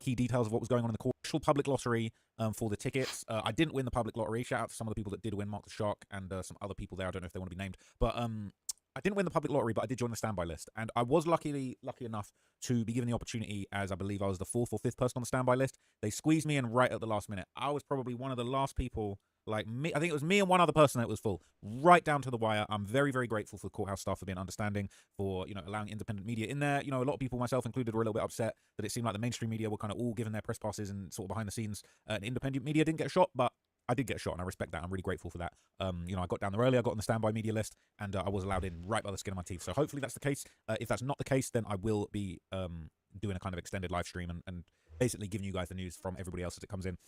S6: key details of what was going on in the actual public lottery for the tickets. I didn't win the public lottery. Shout out to some of the people that did win, Mark the Shark, and some other people there. I don't know if they want to be named. But I didn't win the public lottery, but I did join the standby list. And I was lucky enough to be given the opportunity, as I believe I was the 4th or 5th person on the standby list. They squeezed me in right at the last minute. I was probably one of the last people, like me. I think it was me and one other person that was full, right down to the wire. I'm very, very grateful for the courthouse staff for being understanding, for allowing independent media in there. A lot of people, myself included, were a little bit upset that it seemed like the mainstream media were kind of all given their press passes and sort of behind the scenes. And independent media didn't get a shot, but I did get a shot, and I respect that. I'm really grateful for that. I got down there early. I got on the standby media list, and I was allowed in right by the skin of my teeth. So hopefully that's the case. If that's not the case, then I will be doing a kind of extended live stream and basically giving you guys the news from everybody else as it comes in.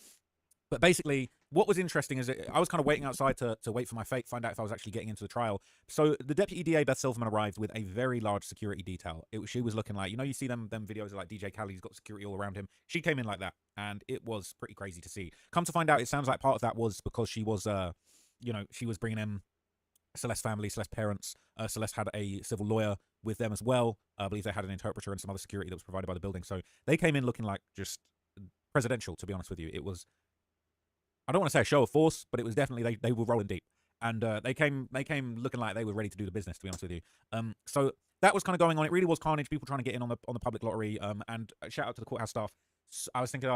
S6: But basically, what was interesting is I was kind of waiting outside to wait for my fate, find out if I was actually getting into the trial. So the Deputy DA, Beth Silverman, arrived with a very large security detail. She was looking like, you see them videos of like DJ Khaled's got security all around him. She came in like that, and it was pretty crazy to see. Come to find out, it sounds like part of that was because she was, she was bringing in Celeste's family, Celeste's parents. Celeste had a civil lawyer with them as well. I believe they had an interpreter and some other security that was provided by the building. So they came in looking like just presidential, to be honest with you. It was, I don't want to say a show of force, but it was definitely, they were rolling deep. And they came looking like they were ready to do the business, to be honest with you. So that was kind of going on. It really was carnage, people trying to get in on the public lottery. And shout out to the courthouse staff. I was thinking,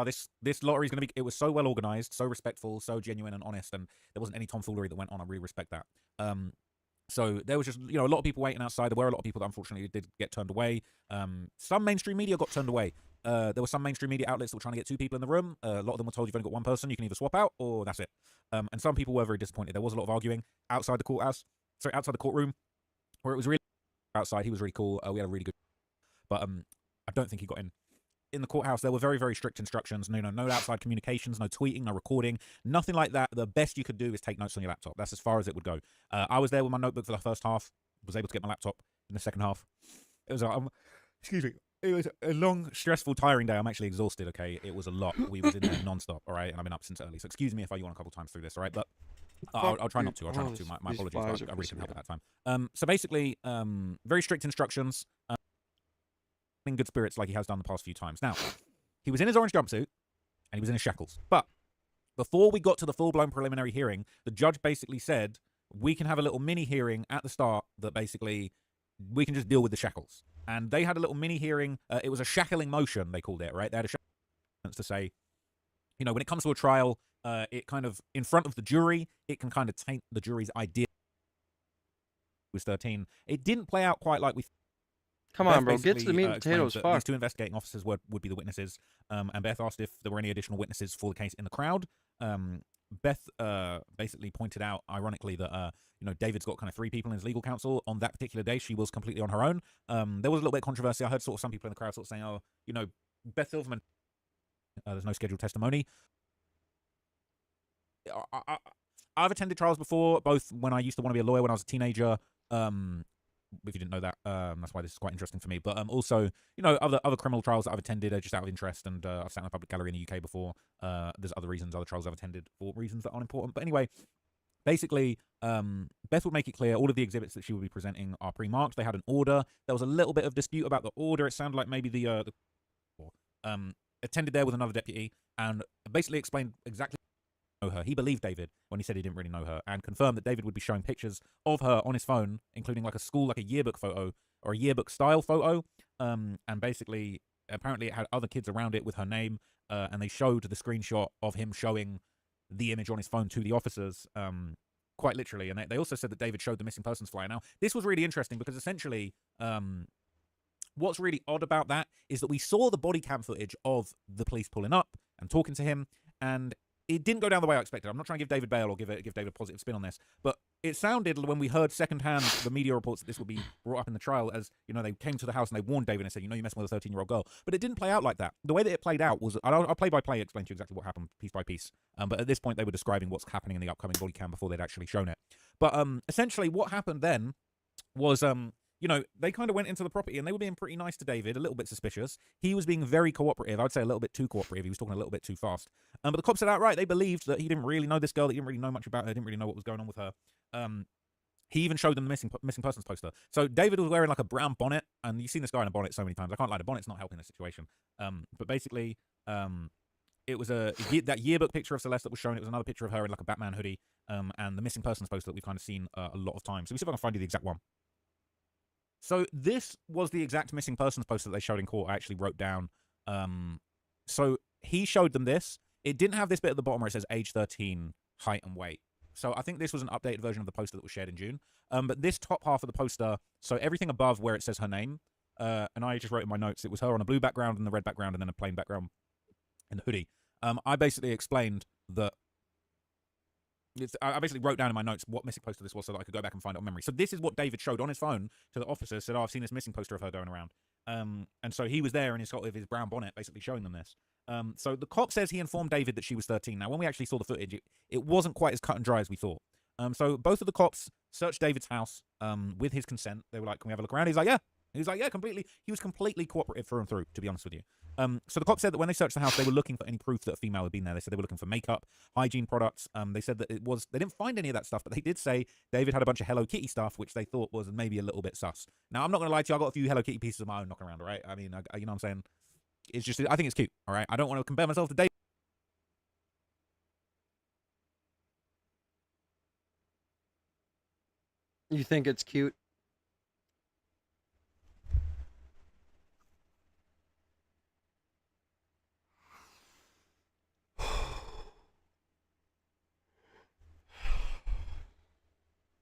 S6: this lottery is going to be, it was so well organized, so respectful, so genuine and honest, and there wasn't any tomfoolery that went on. I really respect that. So there was just, a lot of people waiting outside. There were a lot of people that unfortunately did get turned away. Some mainstream media got turned away. There were some mainstream media outlets that were trying to get 2 people in the room. A lot of them were told you've only got 1 person. You can either swap out or that's it. And some people were very disappointed. There was a lot of arguing outside the outside the courtroom, where it was really outside. He was really cool. We had a really good, but I don't think he got in. In the courthouse, there were very, very strict instructions. No outside communications, no tweeting, no recording, nothing like that. The best you could do is take notes on your laptop. That's as far as it would go. I was there with my notebook for the first half. Was able to get my laptop in the second half. It was excuse me. It was a long, stressful, tiring day. I'm actually exhausted, okay? It was a lot. We was in there non-stop, all right? And I've been up since early. So excuse me if I yawn a couple times through this, all right? But I'll try not to. I'll try not to. My apologies. I really couldn't help at that time. So basically, very strict instructions. In good spirits like he has done the past few times. Now, he was in his orange jumpsuit, and he was in his shackles. But before we got to the full-blown preliminary hearing, the judge basically said, we can have a little mini hearing at the start that basically we can just deal with the shackles. And they had a little mini hearing. It was a shackling motion, they called it, right? They had a shackling to say, when it comes to a trial, it kind of, in front of the jury, it can kind of taint the jury's idea. It was 13. It didn't play out quite like we
S1: Come on, bro. Get to the meat and potatoes. Fuck.
S6: These 2 investigating officers would be the witnesses. And Beth asked if there were any additional witnesses for the case in the crowd. Beth basically pointed out, ironically, that David's got kind of 3 people in his legal counsel. On that particular day, she was completely on her own. There was a little bit of controversy. I heard sort of some people in the crowd sort of saying, Beth Silverman, there's no scheduled testimony. I've attended trials before, both when I used to want to be a lawyer when I was a teenager. If you didn't know that, that's why this is quite interesting for me. But also, other criminal trials that I've attended are just out of interest, and I've sat in a public gallery in the UK before. There's other trials I've attended for reasons that aren't important. But anyway, basically, Beth would make it clear all of the exhibits that she would be presenting are pre-marked. They had an order. There was a little bit of dispute about the order. It sounded like maybe the attended there with another deputy and basically explained exactly her. He believed David when he said he didn't really know her, and confirmed that David would be showing pictures of her on his phone, including like a yearbook photo or a yearbook style photo. And basically, apparently it had other kids around it with her name, and they showed the screenshot of him showing the image on his phone to the officers, quite literally. And they also said that David showed the missing persons flyer. Now, this was really interesting because essentially, what's really odd about that is that we saw the body cam footage of the police pulling up and talking to him, and it didn't go down the way I expected. I'm not trying to give David bail or give David a positive spin on this, but it sounded when we heard secondhand the media reports that this would be brought up in the trial as, you know, they came to the house and they warned David and said, you know, you're messing with a 13-year-old girl. But it didn't play out like that. The way that it played out was, I'll play by play explain to you exactly what happened piece by piece. But at this point, they were describing what's happening in the upcoming body cam before they'd actually shown it. But essentially what happened then was, you know, they kind of went into the property and they were being pretty nice to David, a little bit suspicious. He was being very cooperative. I would say a little bit too cooperative. He was talking a little bit too fast. But the cops said outright they believed that he didn't really know this girl, that he didn't really know much about her, didn't really know what was going on with her. He even showed them the missing persons poster. So David was wearing like a brown bonnet, and you've seen this guy in a bonnet so many times. I can't lie, the bonnet's not helping the situation. But basically, it was that yearbook picture of Celeste that was shown. It was another picture of her in like a Batman hoodie, and the missing persons poster that we've kind of seen a lot of times. So we see if I can find you the exact one. So this was the exact missing persons poster that they showed in court. I actually wrote down. So he showed them this. It didn't have this bit at the bottom where it says age 13, height and weight. So I think this was an updated version of the poster that was shared in June. But this top half of the poster, so everything above where it says her name, and I just wrote in my notes, it was her on a blue background and the red background and then a plain background in the hoodie. I basically explained that I basically wrote down in my notes what missing poster this was so that I could go back and find it on memory. So this is what David showed on his phone to the officers, said, oh, I've seen this missing poster of her going around. And so he was there and he's got with his brown bonnet basically showing them this. So the cop says he informed David that she was 13. Now, when we actually saw the footage, it wasn't quite as cut and dry as we thought. So both of the cops searched David's house with his consent. They were like, can we have a look around? He's like, yeah. He was like, yeah, completely. He was completely cooperative through and through, to be honest with you. So the cops said that when they searched the house, they were looking for any proof that a female had been there. They said they were looking for makeup, hygiene products. They said that they didn't find any of that stuff, but they did say David had a bunch of Hello Kitty stuff, which they thought was maybe a little bit sus. Now, I'm not going to lie to you. I got a few Hello Kitty pieces of my own knocking around, all right? I mean, you know what I'm saying? It's just, I think it's cute, all right? I don't want to compare myself to David.
S1: You think it's cute?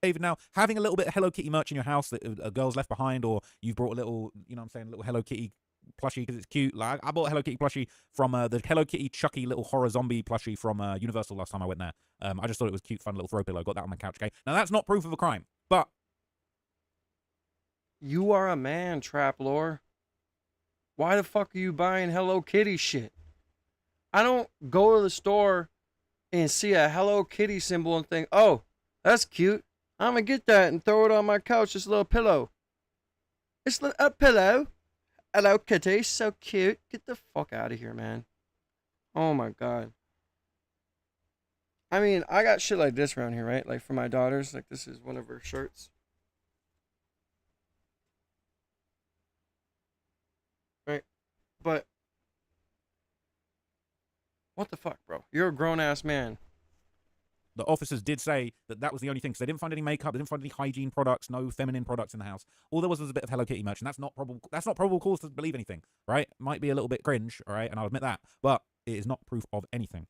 S6: David, now, having a little bit of Hello Kitty merch in your house that a girl's left behind, or you've brought a little, you know what I'm saying, a little Hello Kitty plushie because it's cute. Like, I bought a Hello Kitty plushie from the Hello Kitty Chucky little horror zombie plushie from Universal last time I went there. I just thought it was a cute, fun little throw pillow. Got that on my couch, okay? Now, that's not proof of a crime, but...
S1: You are a man, Trap Lore. Why the fuck are you buying Hello Kitty shit? I don't go to the store and see a Hello Kitty symbol and think, oh, that's cute. I'm gonna get that and throw it on my couch, this little pillow. It's a pillow. Hello Kitty, so cute. Get the fuck out of here, man. Oh my god. I mean, I got shit like this around here, right? Like for my daughters, like this is one of her shirts. Right? But what the fuck, bro? You're a grown-ass man.
S6: The officers did say that that was the only thing, because they didn't find any makeup, they didn't find any hygiene products, no feminine products in the house. All there was a bit of Hello Kitty merch, and that's not probable cause to believe anything, right? Might be a little bit cringe, all right, and I'll admit that, but it is not proof of anything.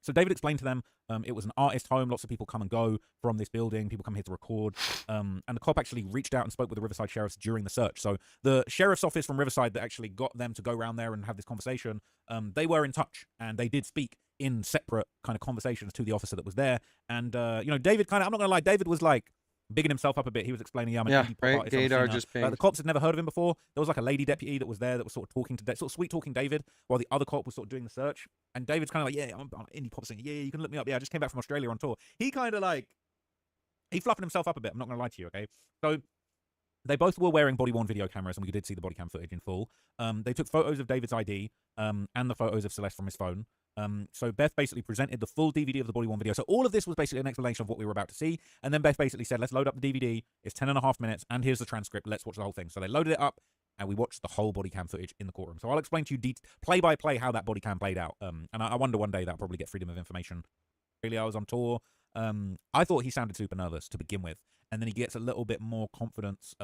S6: So David explained to them it was an artist home. Lots of people come and go from this building. People come here to record. And the cop actually reached out and spoke with the Riverside sheriffs during the search. So the sheriff's office from Riverside that actually got them to go around there and have this conversation, they were in touch, and they did speak in separate kind of conversations to the officer that was there. And, you know, David kind of, I'm not going to lie, David was like bigging himself up a bit. He was explaining, yeah, I'm an indie pop artist.
S1: Gaydar just
S6: the cops had never heard of him before. There was like a lady deputy that was there that was sort of talking to, sort of sweet talking David while the other cop was sort of doing the search. And David's kind of like, yeah, I'm an indie pop singer. Yeah, you can look me up. Yeah, I just came back from Australia on tour. He kind of like, he fluffing himself up a bit. I'm not going to lie to you, okay? So they both were wearing body-worn video cameras, and we did see the body cam footage in full. They took photos of David's ID and the photos of Celeste from his phone. So Beth basically presented the full DVD of the body-worn video. So all of this was basically an explanation of what we were about to see. And then Beth basically said, let's load up the DVD. It's 10.5 minutes, and here's the transcript. Let's watch the whole thing. So they loaded it up, and we watched the whole body cam footage in the courtroom. So I'll explain to you play by play how that body cam played out. And I wonder one day that'll probably get freedom of information. Really, I was on tour. I thought he sounded super nervous to begin with, and then he gets a little bit more confidence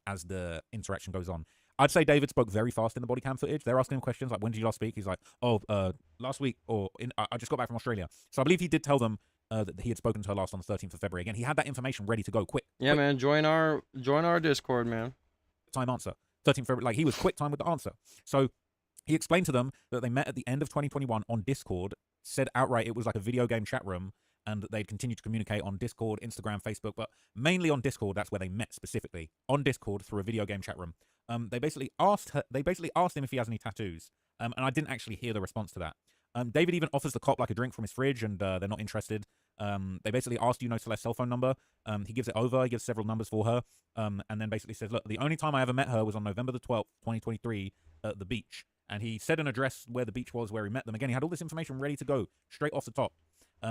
S6: as the interaction goes on. I'd say David spoke very fast in the body cam footage. They're asking him questions like, when did you last speak? He's like, oh, last week, or I just got back from Australia. So I believe he did tell them that he had spoken to her last on the 13th of February. Again, he had that information ready to go quick.
S1: Yeah, man, join our Discord, man.
S6: Time answer. 13th February, like he was quick time with the answer. So he explained to them that they met at the end of 2021 on Discord, said outright it was like a video game chat room, and that they'd continue to communicate on Discord, Instagram, Facebook, but mainly on Discord. That's where they met specifically, on Discord through a video game chat room. They basically asked him if he has any tattoos, and I didn't actually hear the response to that. David even offers the cop like a drink from his fridge, and they're not interested. They basically asked, you know, Celeste's cell phone number. He gives it over. He gives several numbers for her, and then basically says, look, the only time I ever met her was on November the 12th, 2023, at the beach. And he said an address where the beach was, where he met them. Again, he had all this information ready to go, straight off the top.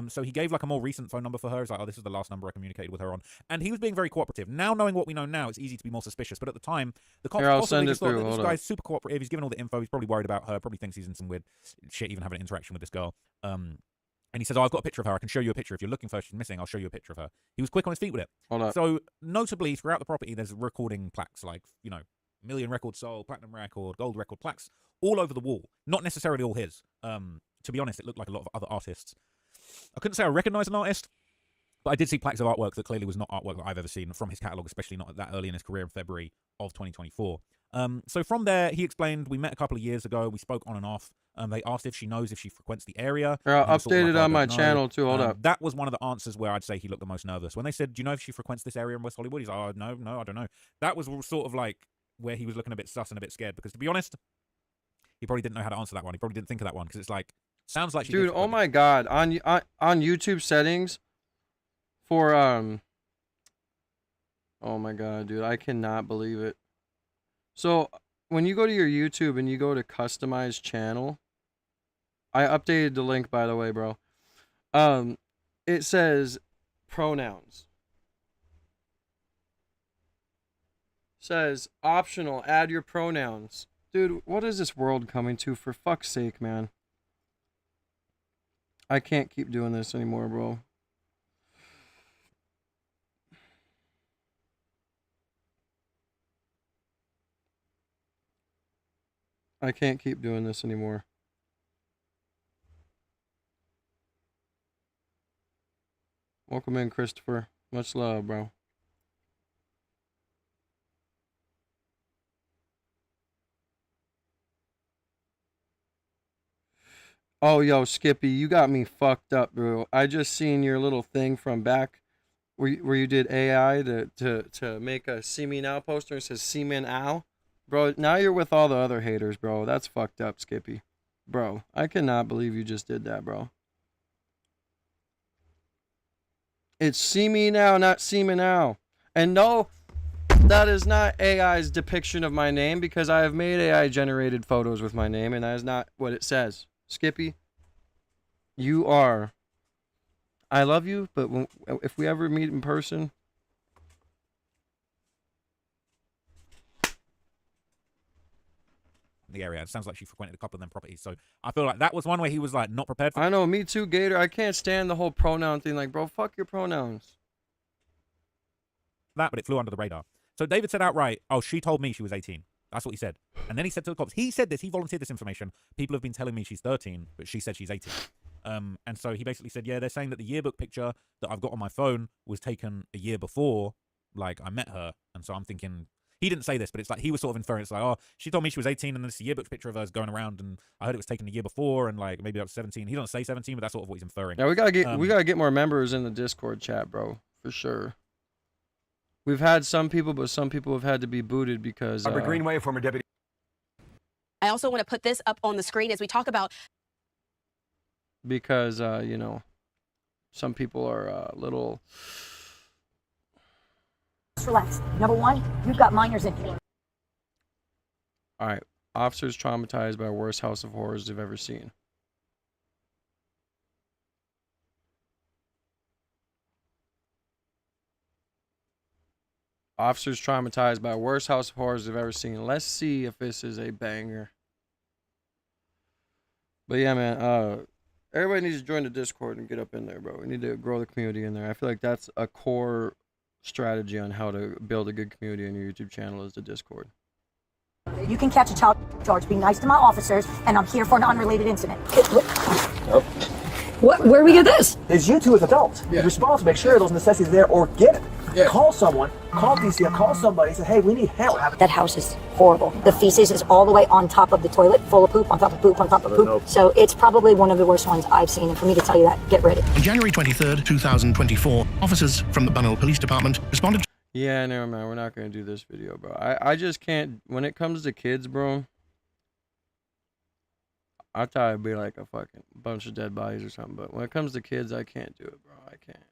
S6: So he gave like a more recent phone number for her. He's like, oh, this is the last number I communicated with her on. And he was being very cooperative. Now, knowing what we know now, it's easy to be more suspicious. But at the time, the cops possibly just thought that this guy's super cooperative. He's given all the info. He's probably worried about her. Probably thinks he's in some weird shit, even having an interaction with this girl. And he says, oh, I've got a picture of her. I can show you a picture. If you're looking for her, she's missing. I'll show you a picture of her. He was quick on his feet with it.
S1: Hold up.
S6: So notably, throughout the property, there's recording plaques like, you know, million record sold, platinum record, gold record plaques all over the wall. Not necessarily all his. To be honest, it looked like a lot of other artists. I couldn't say I recognize an artist, but I did see plaques of artwork that clearly was not artwork that I've ever seen from his catalog, especially not that early in his career in February of 2024. So from there, he explained, we met a couple of years ago. We spoke on and off. They asked if she knows if she frequents the area.
S1: Updated on my channel too. Hold up.
S6: That was one of the answers where I'd say he looked the most nervous. When they said, do you know if she frequents this area in West Hollywood? He's like, oh, no, I don't know. That was sort of like where he was looking a bit sus and a bit scared, because to be honest, he probably didn't know how to answer that one. He probably didn't think of that one, because it's like, sounds like she
S1: dude, oh my god, on YouTube settings for oh my god, dude, I cannot believe it. So when you go to your YouTube and you go to customize channel, I updated the link, by the way, bro. It says pronouns. Says optional, add your pronouns. Dude, what is this world coming to, for fuck's sake, man? I can't keep doing this anymore, bro. I can't keep doing this anymore. Welcome in, Christopher. Much love, bro. Oh, yo, Skippy, you got me fucked up, bro. I just seen your little thing from back where you did AI to make a See Me Now poster. It says See Me Now. Bro, now you're with all the other haters, bro. That's fucked up, Skippy. Bro, I cannot believe you just did that, bro. It's See Me Now, not See Me Now. And no, that is not AI's depiction of my name, because I have made AI-generated photos with my name, and that is not what it says. Skippy, you are. I love you, but if we ever meet in person,
S6: the area. It sounds like she frequented a couple of them properties. So I feel like that was one where he was like not prepared for.
S1: I know, me too, Gator. I can't stand the whole pronoun thing. Like, bro, fuck your pronouns.
S6: That, but it flew under the radar. So David said outright, oh, she told me she was 18. That's what he said. And then he said to the cops, he said this, he volunteered this information. People have been telling me she's 13, but she said she's 18. And so he basically said, yeah, they're saying that the yearbook picture that I've got on my phone was taken a year before, like, I met her. And so I'm thinking, he didn't say this, but it's like, he was sort of inferring, it's like, oh, she told me she was 18, and this yearbook picture of hers going around, and I heard it was taken a year before, and like, maybe I was 17. He doesn't say 17, but that's sort of what he's inferring.
S1: Yeah, we gotta get more members in the Discord chat, bro, for sure. We've had some people, but some people have had to be booted because
S25: Greenway, former deputy.
S18: I also want to put this up on the screen as we talk about,
S1: because you know, some people are a little.
S8: Just relax. Number one, you've got minors in here.
S1: All right, officers traumatized by worst house of horrors they've ever seen. Officers traumatized by worst house of horrors they've ever seen. Let's see if this is a banger. But yeah, man, everybody needs to join the Discord and get up in there, bro. We need to grow the community in there. I feel like that's a core strategy on how to build a good community on your YouTube channel is the Discord.
S8: You can catch a child charge. Be nice to my officers, and I'm here for an unrelated incident. Where do we get this?
S3: It's you two as adults. You're responsible to make sure those necessities are there or get it.
S7: Call someone, call DCF, call somebody, say, hey, we need help.
S8: That house is horrible. The feces is all the way on top of the toilet, full of poop, on top of poop, on top of poop. So it's probably one of the worst ones I've seen. And for me to tell you that, get ready.
S9: On January 23rd, 2024, officers from the Bunnell Police Department responded.
S1: Yeah, never mind. We're not going to do this video, bro. I just can't. When it comes to kids, bro, I thought it'd be like a fucking bunch of dead bodies or something. But when it comes to kids, I can't do it, bro. I can't.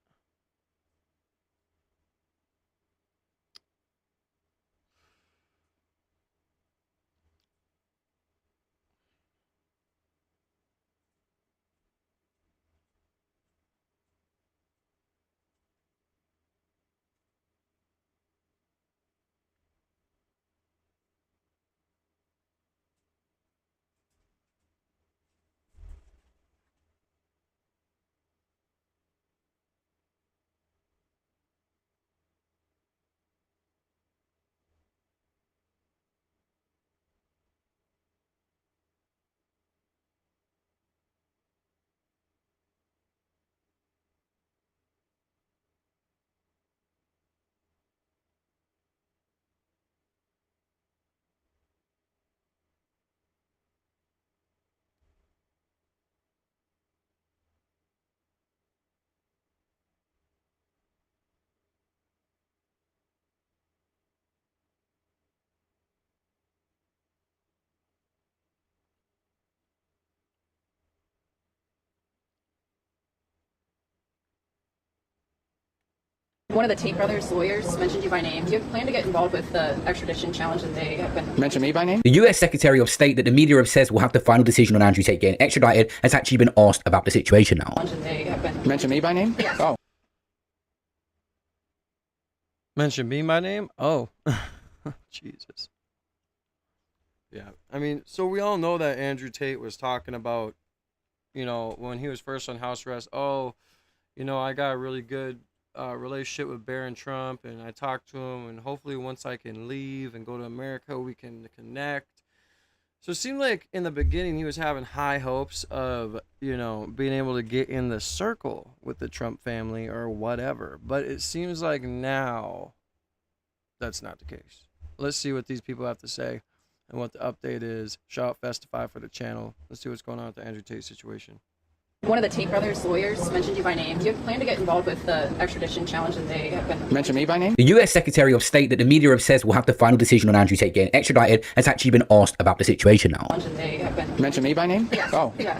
S10: One of the Tate brothers' lawyers mentioned you by name. Do you have a plan to get involved with the extradition challenge that they have been...
S11: Mention me by name?
S12: The US Secretary of State that the media have said will have the final decision on Andrew Tate getting extradited has actually been asked about the situation now.
S10: They have been...
S11: Mention me by name?
S10: Yes.
S11: Oh.
S1: Mention me by name? Oh. Jesus. Yeah. I mean, so we all know that Andrew Tate was talking about, you know, when he was first on house arrest, oh, you know, I got a really good relationship with Barron Trump, and I talked to him, and hopefully once I can leave and go to America, we can connect. So it seemed like in the beginning he was having high hopes of, you know, being able to get in the circle with the Trump family or whatever. But it seems like now that's not the case. Let's see what these people have to say and what the update is. Shout out Festify for the channel. Let's see what's going on with the Andrew Tate situation.
S10: One of the Tate brothers' lawyers mentioned you by name. Do you have a plan to get involved with the extradition challenge that they have been...
S11: Mention me by name?
S12: The US Secretary of State that the media have said will have the final decision on Andrew Tate getting extradited has actually been asked about the situation now.
S10: They have been...
S11: Mention me by name?
S10: Yes.
S11: Oh.
S10: Yeah.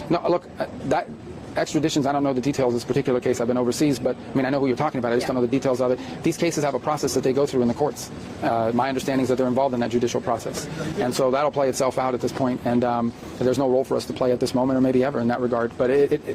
S11: No, look, that extraditions, I don't know the details of this particular case. I've been overseas, but I mean, I know who you're talking about. I just don't know the details of it. These cases have a process that they go through in the courts. My understanding is that they're involved in that judicial process. And so that'll play itself out at this point. And there's no role for us to play at this moment or maybe ever in that regard. But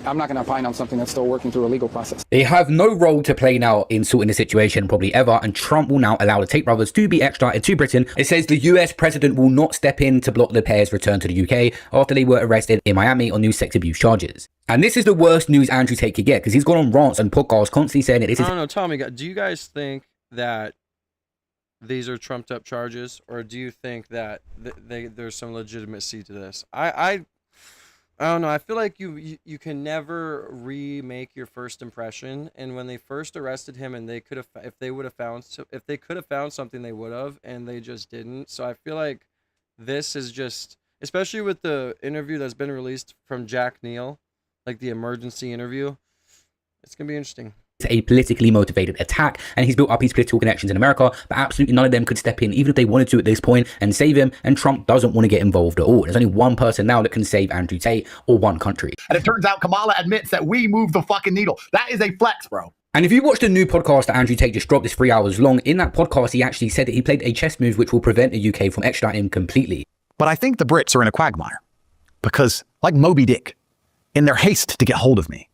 S11: I'm not going to opine on something that's still working through a legal process.
S12: They have no role to play now in sorting the situation, probably ever, and Trump will now allow the Tate brothers to be extradited to Britain. It says the US president will not step in to block the pair's return to the UK after they were arrested in Miami on new sex abuse charges. And this is the worst news Andrew Tate could get, because he's gone on rants and podcasts constantly saying that this is...
S1: I don't know, Tommy, do you guys think that these are trumped up charges, or do you think that there's some legitimacy to this? I don't know. I feel like you can never remake your first impression. And when they first arrested him, and they could have, if they could have found something, they would have, and they just didn't. So I feel like this is just, especially with the interview that's been released from Jack Neal, like the emergency interview, it's gonna be interesting.
S12: It's a politically motivated attack, and he's built up his political connections in America, but absolutely none of them could step in, even if they wanted to at this point, and save him, and Trump doesn't want to get involved at all. There's only one person now that can save Andrew Tate, or one country.
S16: And it turns out Kamala admits that we move the fucking needle. That is a flex, bro.
S12: And if you watched a new podcast that Andrew Tate just dropped, this 3 hours long, in that podcast he actually said that he played a chess move which will prevent the UK from extraditing him completely.
S16: But I think the Brits are in a quagmire, because like Moby Dick, in their haste to get hold of me,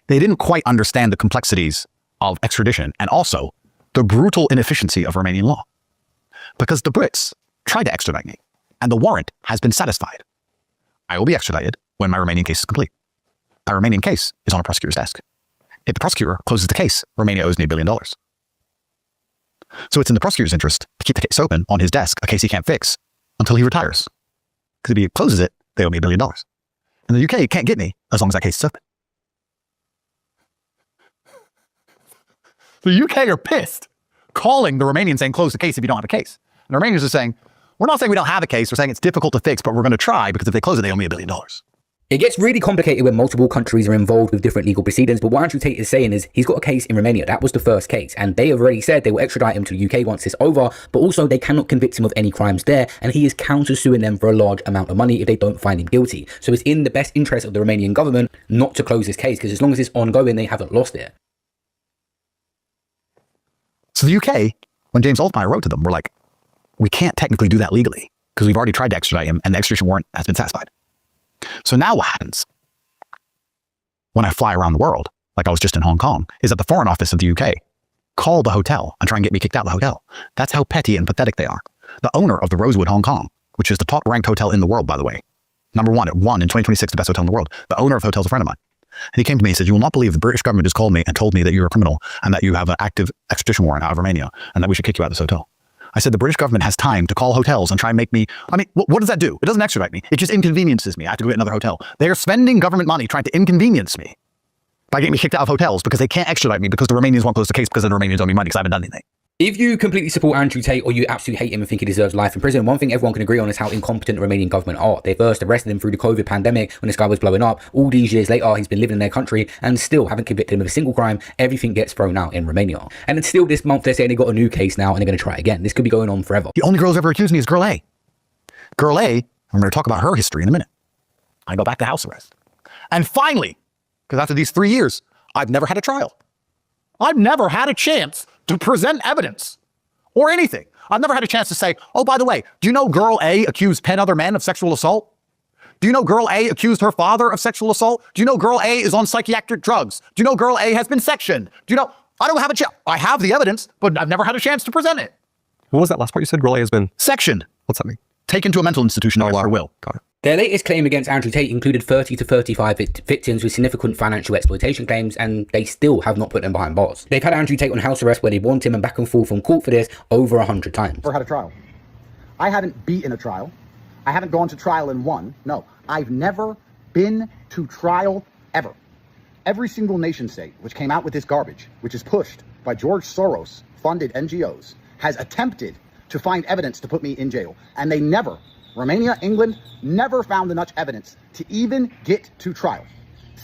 S16: they didn't quite understand the complexities of extradition and also the brutal inefficiency of Romanian law. Because the Brits tried to extradite me, and the warrant has been satisfied. I will be extradited when my Romanian case is complete. My Romanian case is on a prosecutor's desk. If the prosecutor closes the case, Romania owes me $1 billion. So it's in the prosecutor's interest to keep the case open on his desk, a case he can't fix, until he retires. Because if he closes it, they owe me $1 billion. And the UK can't get me as long as that case is open.
S13: So the UK are pissed, calling the Romanians saying, close the case if you don't have a case. And the Romanians are saying, we're not saying we don't have a case, we're saying it's difficult to fix, but we're going to try because if they close it, they owe me $1 billion.
S12: It gets really complicated when multiple countries are involved with different legal proceedings, but what Andrew Tate is saying is he's got a case in Romania. That was the first case, and they have already said they will extradite him to the UK once it's over, but also they cannot convict him of any crimes there, and he is counter-suing them for a large amount of money if they don't find him guilty. So it's in the best interest of the Romanian government not to close this case, because as long as it's ongoing, they haven't lost it.
S13: So the UK, when James Altmaier wrote to them, were like, we can't technically do that legally because we've already tried to extradite him and the extradition warrant has been satisfied. So now what happens when I fly around the world, like I was just in Hong Kong, is that the Foreign Office of the UK call the hotel and try and get me kicked out of the hotel. That's how petty and pathetic they are. The owner of the Rosewood Hong Kong, which is the top ranked hotel in the world, by the way, number one, it won in 2026 the best hotel in the world. The owner of the hotel is a friend of mine. And he came to me and said, you will not believe the British government just called me and told me that you're a criminal and that you have an active extradition warrant out of Romania and that we should kick you out of this hotel. I said, the British government has time to call hotels and try and make me, I mean, what does that do? It doesn't extradite me. It just inconveniences me. I have to go get another hotel. They are spending government money trying to inconvenience me by getting me kicked out of hotels because they can't extradite me because the Romanians won't close the case because the Romanians owe me money because I haven't done anything.
S12: If you completely support Andrew Tate or you absolutely hate him and think he deserves life in prison, one thing everyone can agree on is how incompetent the Romanian government are. They first arrested him through the COVID pandemic when this guy was blowing up. All these years later, he's been living in their country and still haven't convicted him of a single crime. Everything gets thrown out in Romania. And then still this month, they're saying they got a new case now and they're going to try it again. This could be going on forever.
S13: The only girl who's ever accused me is Girl A. Girl A, I'm going to talk about her history in a minute. I go back to house arrest. And finally, because after these 3 years, I've never had a trial. I've never had a chance to present evidence. Or anything. I've never had a chance to say, oh, by the way, do you know Girl A accused 10 other men of sexual assault? Do you know Girl A accused her father of sexual assault? Do you know Girl A is on psychiatric drugs? Do you know Girl A has been sectioned? Do you know, I don't have a chance. I have the evidence, but I've never had a chance to present it.
S14: What was that last part you said? Girl A has been
S13: sectioned.
S14: What's that mean?
S13: Taken to a mental institution against her will.
S14: Got it.
S12: Their latest claim against Andrew Tate included 30 to 35 victims with significant financial exploitation claims, and they still have not put them behind bars. They've had Andrew Tate on house arrest where they want him and back and forth from court for this over 100 times.
S15: Never had a trial. I haven't beaten a trial. I haven't gone to trial and won. No, I've never been to trial ever. Every single nation state which came out with this garbage, which is pushed by George Soros funded NGOs, has attempted to find evidence to put me in jail, and they never, Romania, England, never found enough evidence to even get to trial.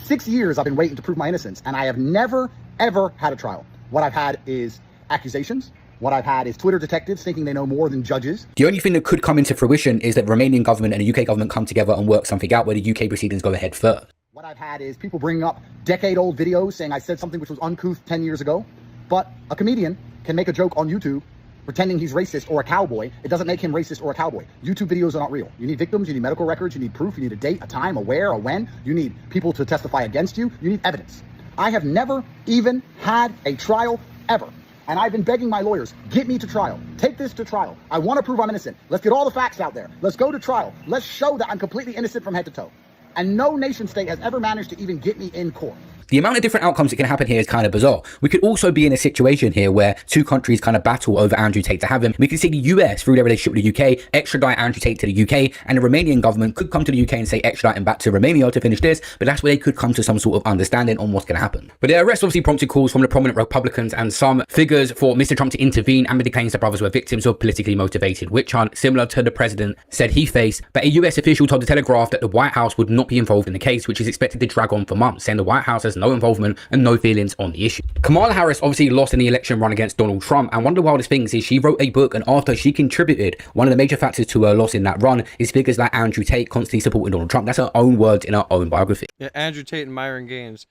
S15: 6 years I've been waiting to prove my innocence, and I have never, ever had a trial. What I've had is accusations. What I've had is Twitter detectives thinking they know more than judges.
S12: The only thing that could come into fruition is that the Romanian government and the UK government come together and work something out where the UK proceedings go ahead first.
S15: What I've had is people bringing up decade-old videos saying I said something which was uncouth 10 years ago. But a comedian can make a joke on YouTube pretending he's racist or a cowboy. It doesn't make him racist or a cowboy. YouTube videos are not real. You need victims, you need medical records, you need proof, you need a date, a time, a where, a when. You need people to testify against you. You need evidence. I have never even had a trial ever. And I've been begging my lawyers, get me to trial. Take this to trial. I want to prove I'm innocent. Let's get all the facts out there. Let's go to trial. Let's show that I'm completely innocent from head to toe. And no nation state has ever managed to even get me in court.
S12: The amount of different outcomes that can happen here is kind of bizarre. We could also be in a situation here where two countries kind of battle over Andrew Tate to have him. We could see the US, through their relationship with the UK, extradite Andrew Tate to the UK, and the Romanian government could come to the UK and say extradite him back to Romania to finish this, but that's where they could come to some sort of understanding on what's going to happen. But their arrest obviously prompted calls from the prominent Republicans and some figures for Mr. Trump to intervene amid the claims the brothers were victims of politically motivated witch hunt, similar to the president said he faced. But a US official told the Telegraph that the White House would not be involved in the case, which is expected to drag on for months, saying the White House has no involvement and no feelings on the issue. Kamala Harris obviously lost in the election run against Donald Trump, and one of the wildest things is she wrote a book, and after she contributed, one of the major factors to her loss in that run is figures like Andrew Tate constantly supporting Donald Trump. That's her own words in her own biography.
S1: Yeah, Andrew Tate and Myron Gaines.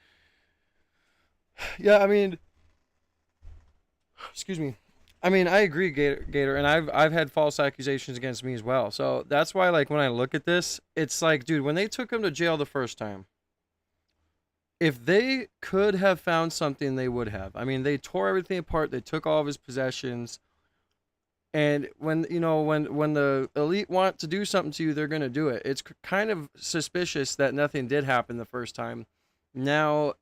S1: Yeah, I mean, excuse me. I mean, I agree, Gator, and I've had false accusations against me as well. So that's why, like, when I look at this, it's like, dude, when they took him to jail the first time, if they could have found something, they would have. I mean, they tore everything apart. They took all of his possessions. And when, you know, when the elite want to do something to you, they're going to do it. It's kind of suspicious that nothing did happen the first time. Now,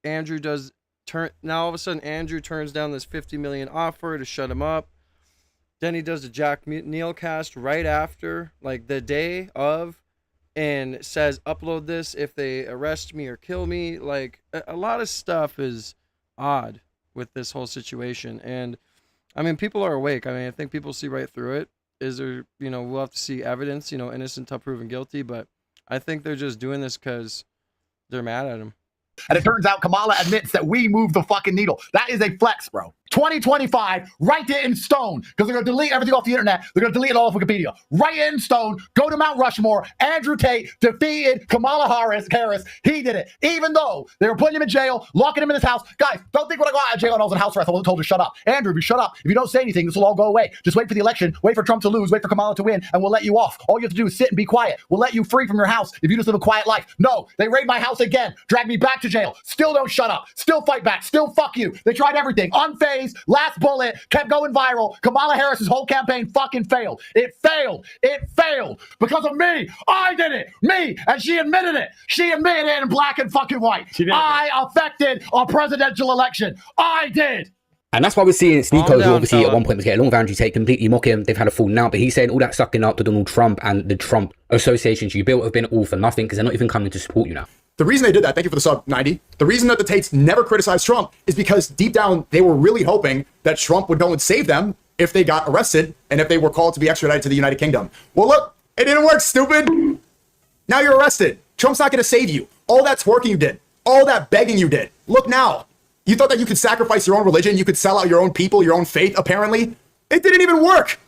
S1: now all of a sudden, Andrew turns down this $50 million offer to shut him up. Then he does the Jack Neal cast right after, like the day of, and says, upload this if they arrest me or kill me. Like, a lot of stuff is odd. with this whole situation. And I mean, people are awake. I mean, I think people see right through it. Is there, we'll have to see evidence, innocent till proven guilty, but I think they're just doing this because they're mad at him.
S15: And it turns out Kamala admits that we move the fucking needle. That is a flex, bro. 2025, write it in stone, because they're going to delete everything off the internet. They're going to delete it all off Wikipedia. Write it in stone. Go to Mount Rushmore. Andrew Tate defeated Kamala Harris. He did it. Even though they were putting him in jail, locking him in his house. Guys, don't think when I go out of jail and I was in house arrest, I wasn't told to shut up. Andrew, if you shut up, if you don't say anything, this will all go away. Just wait for the election. Wait for Trump to lose. Wait for Kamala to win, and we'll let you off. All you have to do is sit and be quiet. We'll let you free from your house if you just live a quiet life. No, they raid my house again. Drag me back to jail. Still don't shut up. Still fight back. Still fuck you. They tried everything. Unfazed. Last bullet. Kept going viral. Kamala Harris's whole campaign fucking failed. It failed. It failed because of me. I did it. Me. And she admitted it. She admitted it in black and fucking white. I affected our presidential election. I did.
S12: And that's why we're seeing Sneako, who obviously at one point was getting along with Andrew Tate, completely mock him. They've had a falling out, but he's saying all that sucking up to Donald Trump and the Trump associations you built have been all for nothing because they're not even coming to support you now.
S16: The reason they did that, thank you for the sub 90, the reason that the Tates never criticized Trump is because deep down they were really hoping that Trump would go and save them if they got arrested and if they were called to be extradited to the United Kingdom. Well, look, it didn't work, stupid. Now you're arrested. Trump's not going to save you. All that twerking you did, all that begging you did. Look now. You thought that you could sacrifice your own religion, you could sell out your own people, your own faith, apparently. It didn't even work.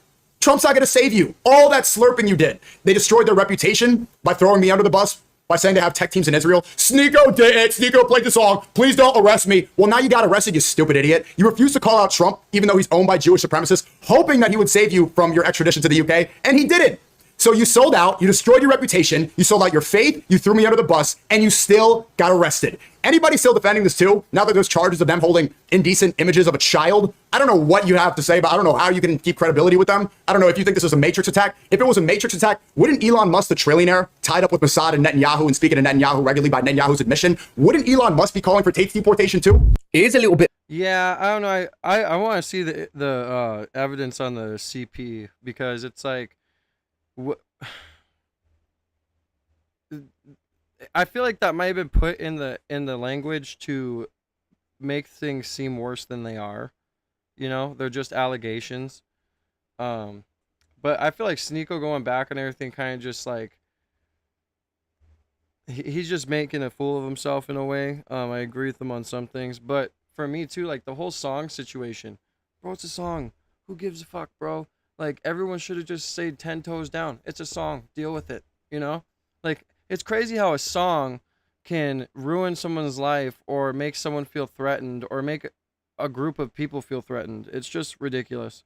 S16: Trump's not going to save you. All that slurping you did. They destroyed their reputation by throwing me under the bus, by saying they have tech teams in Israel. Sneako did it. Sneako played the song. Please don't arrest me. Well, now you got arrested, you stupid idiot. You refused to call out Trump, even though he's owned by Jewish supremacists, hoping that he would save you from your extradition to the UK, and he didn't. So you sold out, you destroyed your reputation, you sold out your faith, you threw me under the bus, and you still got arrested. Anybody still defending this too? Now that there's charges of them holding indecent images of a child? I don't know what you have to say, but I don't know how you can keep credibility with them. I don't know if you think this was a Matrix attack. If it was a Matrix attack, wouldn't Elon Musk, the trillionaire, tied up with Mossad and Netanyahu and speaking to Netanyahu regularly by Netanyahu's admission, wouldn't Elon Musk be calling for Tate's deportation too?
S12: It is a little bit.
S1: Yeah, I don't know. I want to see the evidence on the CP because it's like, I feel like that might have been put in the language to make things seem worse than they are. They're just allegations. But I feel like Sneako going back and everything kind of just like he's just making a fool of himself in a way. I agree with him on some things, but for me too, like the whole song situation, bro, it's a song. Who gives a fuck, bro? Like everyone should have just stayed 10 toes down. It's a song. Deal with it. Like. It's crazy how a song can ruin someone's life or make someone feel threatened or make a group of people feel threatened. It's just ridiculous.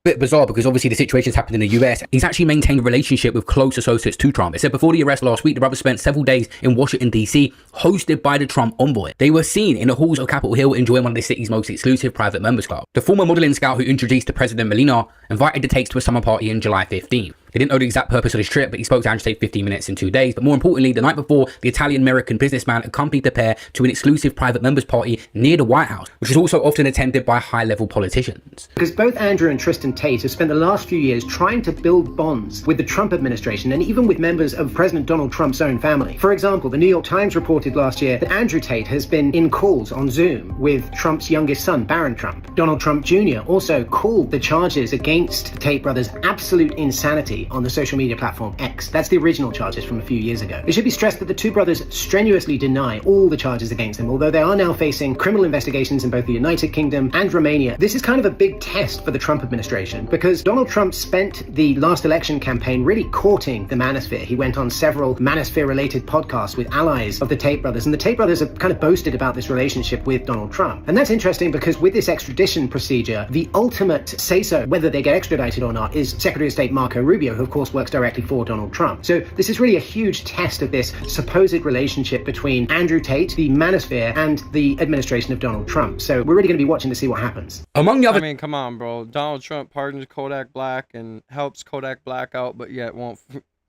S12: Bit bizarre because obviously the situation's happened in the US. He's actually maintained a relationship with close associates to Trump. It said before the arrest last week, the brothers spent several days in Washington, D.C., hosted by the Trump envoy. They were seen in the halls of Capitol Hill enjoying one of the city's most exclusive private members club. The former modeling scout who introduced to President Melania invited the Tates to a summer party in July 15. They didn't know the exact purpose of his trip, but he spoke to Andrew Tate 15 minutes in 2 days. But more importantly, the night before, the Italian-American businessman accompanied the pair to an exclusive private members party near the White House, which is also often attended by high-level politicians.
S3: Because both Andrew and Tristan Tate have spent the last few years trying to build bonds with the Trump administration and even with members of President Donald Trump's own family. For example, the New York Times reported last year that Andrew Tate has been in calls on Zoom with Trump's youngest son, Barron Trump. Donald Trump Jr. also called the charges against the Tate brothers absolute insanity on the social media platform X. That's the original charges from a few years ago. It should be stressed that the two brothers strenuously deny all the charges against them, although they are now facing criminal investigations in both the United Kingdom and Romania. This is kind of a big test for the Trump administration because Donald Trump spent the last election campaign really courting the manosphere. He went on several manosphere-related podcasts with allies of the Tate brothers, and the Tate brothers have kind of boasted about this relationship with Donald Trump. And that's interesting because with this extradition procedure, the ultimate say-so whether they get extradited or not is Secretary of State Marco Rubio, who of course works directly for Donald Trump. So this is really a huge test of this supposed relationship between Andrew Tate, the manosphere, and the administration of Donald Trump. So we're really going to be watching to see what happens.
S12: Among the other...
S1: I mean, come on, bro. Donald Trump pardons Kodak Black and helps Kodak Black out, but yet won't...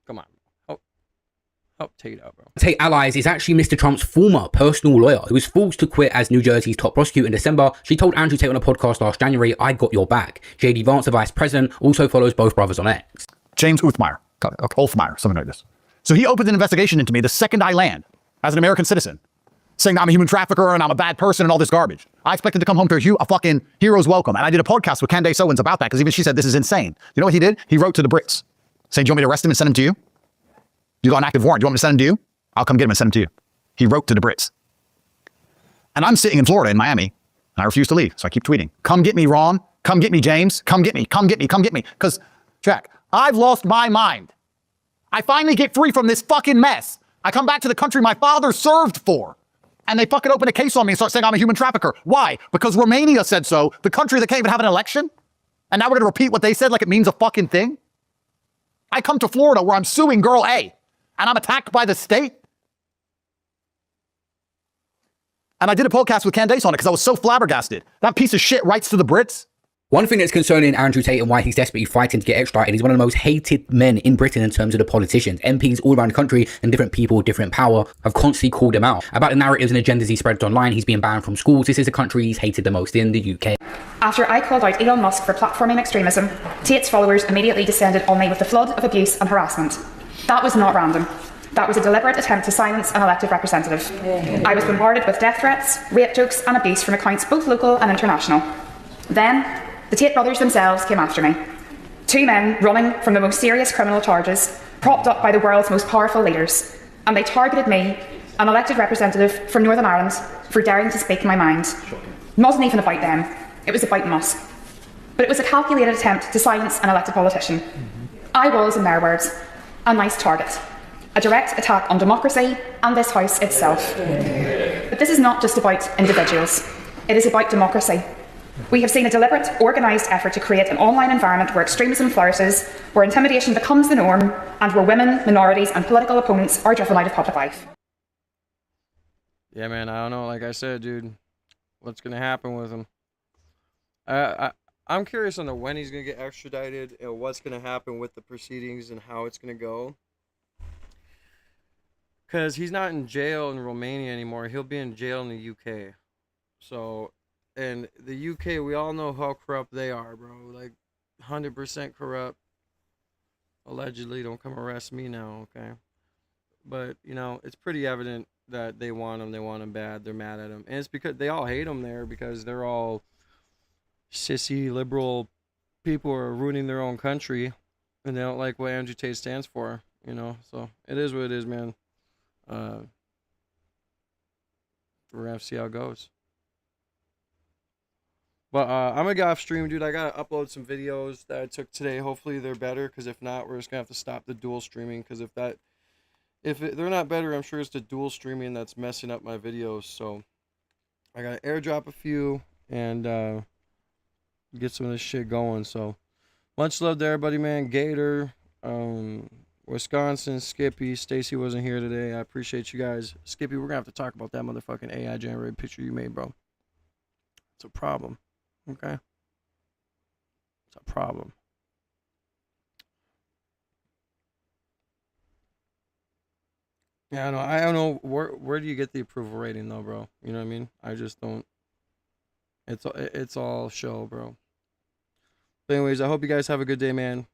S1: Come on. Help Tate out, bro.
S12: Tate Allies is actually Mr. Trump's former personal lawyer who was forced to quit as New Jersey's top prosecutor in December. She told Andrew Tate on a podcast last January, "I got your back." JD Vance, the vice president, also follows both brothers on X.
S13: James Uthmeyer, Ulfmeyer, something like this. So he opened an investigation into me the second I land as an American citizen, saying that I'm a human trafficker and I'm a bad person and all this garbage. I expected to come home to a fucking hero's welcome. And I did a podcast with Candace Owens about that because even she said this is insane. You know what he did? He wrote to the Brits saying, do you want me to arrest him and send him to you? You got an active warrant. Do you want me to send him to you? I'll come get him and send him to you. He wrote to the Brits. And I'm sitting in Florida, in Miami, and I refuse to leave. So I keep tweeting, come get me, Ron. Come get me, James. Come get me. Come get me. Come get me. Because, Jack, I've lost my mind. I finally get free from this fucking mess. I come back to the country my father served for. And they fucking open a case on me and start saying I'm a human trafficker. Why? Because Romania said so, the country that can't even have an election? And now we're gonna repeat what they said like it means a fucking thing? I come to Florida where I'm suing girl A, and I'm attacked by the state? And I did a podcast with Candace on it because I was so flabbergasted. That piece of shit writes to the Brits.
S12: One thing that's concerning Andrew Tate and why he's desperately fighting to get extradited, he's one of the most hated men in Britain in terms of the politicians. MPs all around the country and different people, different power have constantly called him out about the narratives and agendas he spreads online. He's being banned from schools. This is the country he's hated the most in, the UK.
S2: After I called out Elon Musk for platforming extremism, Tate's followers immediately descended on me with a flood of abuse and harassment. That was not random. That was a deliberate attempt to silence an elected representative. I was bombarded with death threats, rape jokes and abuse from accounts both local and international. Then, the Tate brothers themselves came after me. Two men running from the most serious criminal charges, propped up by the world's most powerful leaders. And they targeted me, an elected representative from Northern Ireland, for daring to speak my mind. It wasn't even about them. It was about Musk. But it was a calculated attempt to silence an elected politician. I was, in their words, a nice target. A direct attack on democracy and this House itself. But this is not just about individuals. It is about democracy. We have seen a deliberate, organised effort to create an online environment where extremism flourishes, where intimidation becomes the norm, and where women, minorities and political opponents are driven out of public life.
S1: Yeah, man, I don't know. Like I said, dude, what's going to happen with him? I'm curious on when he's going to get extradited and what's going to happen with the proceedings and how it's going to go. Because he's not in jail in Romania anymore. He'll be in jail in the UK. So... And the UK, we all know how corrupt they are, bro. Like, 100% corrupt. Allegedly, don't come arrest me now, okay? But, you know, it's pretty evident that they want him. They want him bad. They're mad at him. And it's because they all hate him there because they're all sissy, liberal people who are ruining their own country. And they don't like what Andrew Tate stands for, you know? So, it is what it is, man. We're going to have to see how it goes. But I'm going to get off stream, dude. I got to upload some videos that I took today. Hopefully they're better, because if not, we're just going to have to stop the dual streaming. Because they're not better, I'm sure it's the dual streaming that's messing up my videos. So I got to airdrop a few and get some of this shit going. So much love to everybody, man. Gator, Wisconsin, Skippy, Stacy wasn't here today. I appreciate you guys. Skippy, we're going to have to talk about that motherfucking AI generated picture you made, bro. It's a problem. Okay, it's a problem. Yeah, I don't know where do you get the approval rating though, bro? You know what I mean? I just don't. It's all show, bro. But anyways, I hope you guys have a good day, man.